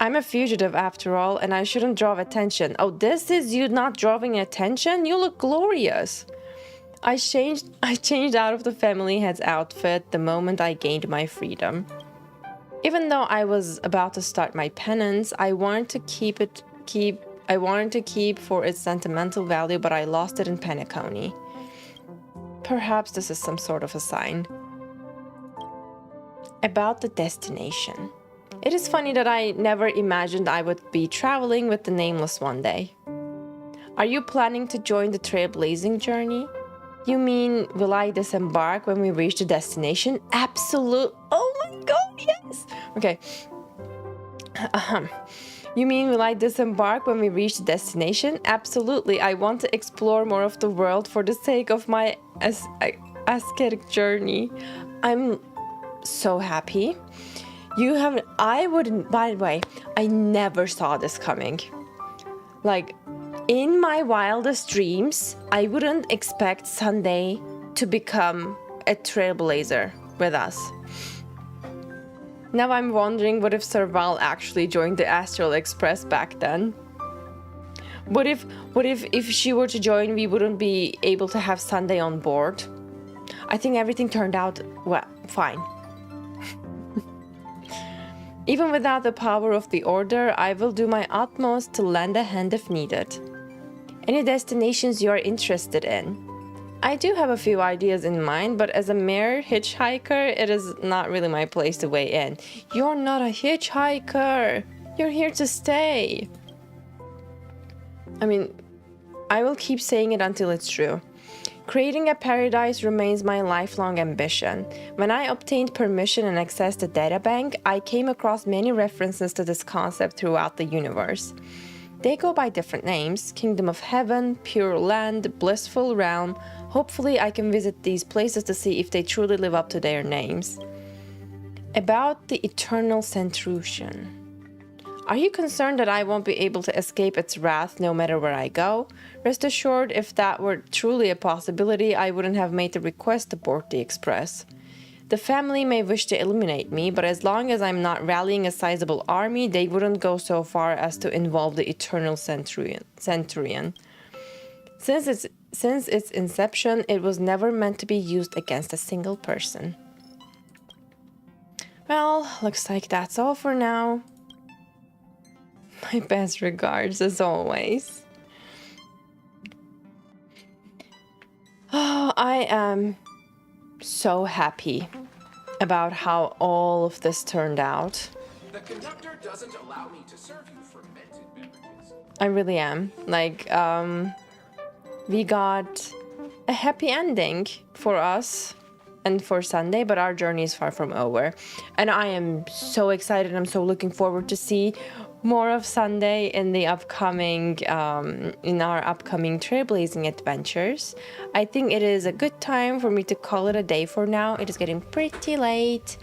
I'm a fugitive after all, and I shouldn't draw attention. Oh, this is you not drawing attention? You look glorious. I changed out of the family head's outfit the moment I gained my freedom. Even though I was about to start my penance, I wanted to keep for its sentimental value, but I lost it in Penacony. Perhaps this is some sort of a sign. About the destination. It is funny that I never imagined I would be traveling with the Nameless one day. Are you planning to join the trailblazing journey? You mean, will I disembark when we reach the destination? Absolute. Oh my god, yes! Okay. You mean, will I disembark when we reach the destination? Absolutely. I want to explore more of the world for the sake of my ascetic journey. I'm so happy. By the way, I never saw this coming. Like, in my wildest dreams, I wouldn't expect Sunday to become a trailblazer with us. Now I'm wondering, what if Serval actually joined the Astral Express back then? What if she were to join, we wouldn't be able to have Sunday on board? I think everything turned out, well, fine. Even without the power of the Order, I will do my utmost to lend a hand if needed. Any destinations you are interested in? I do have a few ideas in mind, but as a mere hitchhiker, it is not really my place to weigh in. You're not a hitchhiker! You're here to stay! I mean, I will keep saying it until it's true. Creating a paradise remains my lifelong ambition. When I obtained permission and accessed the databank, I came across many references to this concept throughout the universe. They go by different names: Kingdom of Heaven, Pure Land, Blissful Realm. Hopefully I can visit these places to see if they truly live up to their names. About the Eternal Centurion. Are you concerned that I won't be able to escape its wrath no matter where I go? Rest assured, if that were truly a possibility, I wouldn't have made the request to board the Express. The family may wish to eliminate me, but as long as I'm not rallying a sizable army, they wouldn't go so far as to involve the Eternal Centurion. Since its inception, it was never meant to be used against a single person. Well, looks like that's all for now. My best regards, as always. Oh, I am so happy about how all of this turned out. The conductor doesn't allow me to serve you fermented beverages. I really am. Like, we got a happy ending for us and for Sunday, but our journey is far from over. And I am so excited. I'm so looking forward to see more of Sunday in the upcoming, in our upcoming trailblazing adventures. I think it is a good time for me to call it a day for now. It is getting pretty late.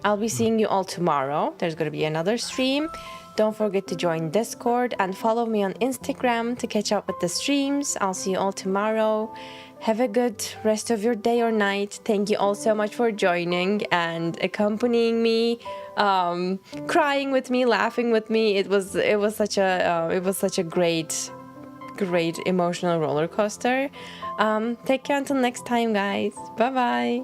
I'll be seeing you all tomorrow. There's going to be another stream. Don't forget to join Discord and follow me on Instagram to catch up with the streams. I'll see you all tomorrow. Have a good rest of your day or night. Thank you all so much for joining and accompanying me, crying with me, laughing with me. It was such a great emotional roller coaster. Take care until next time, guys. Bye bye.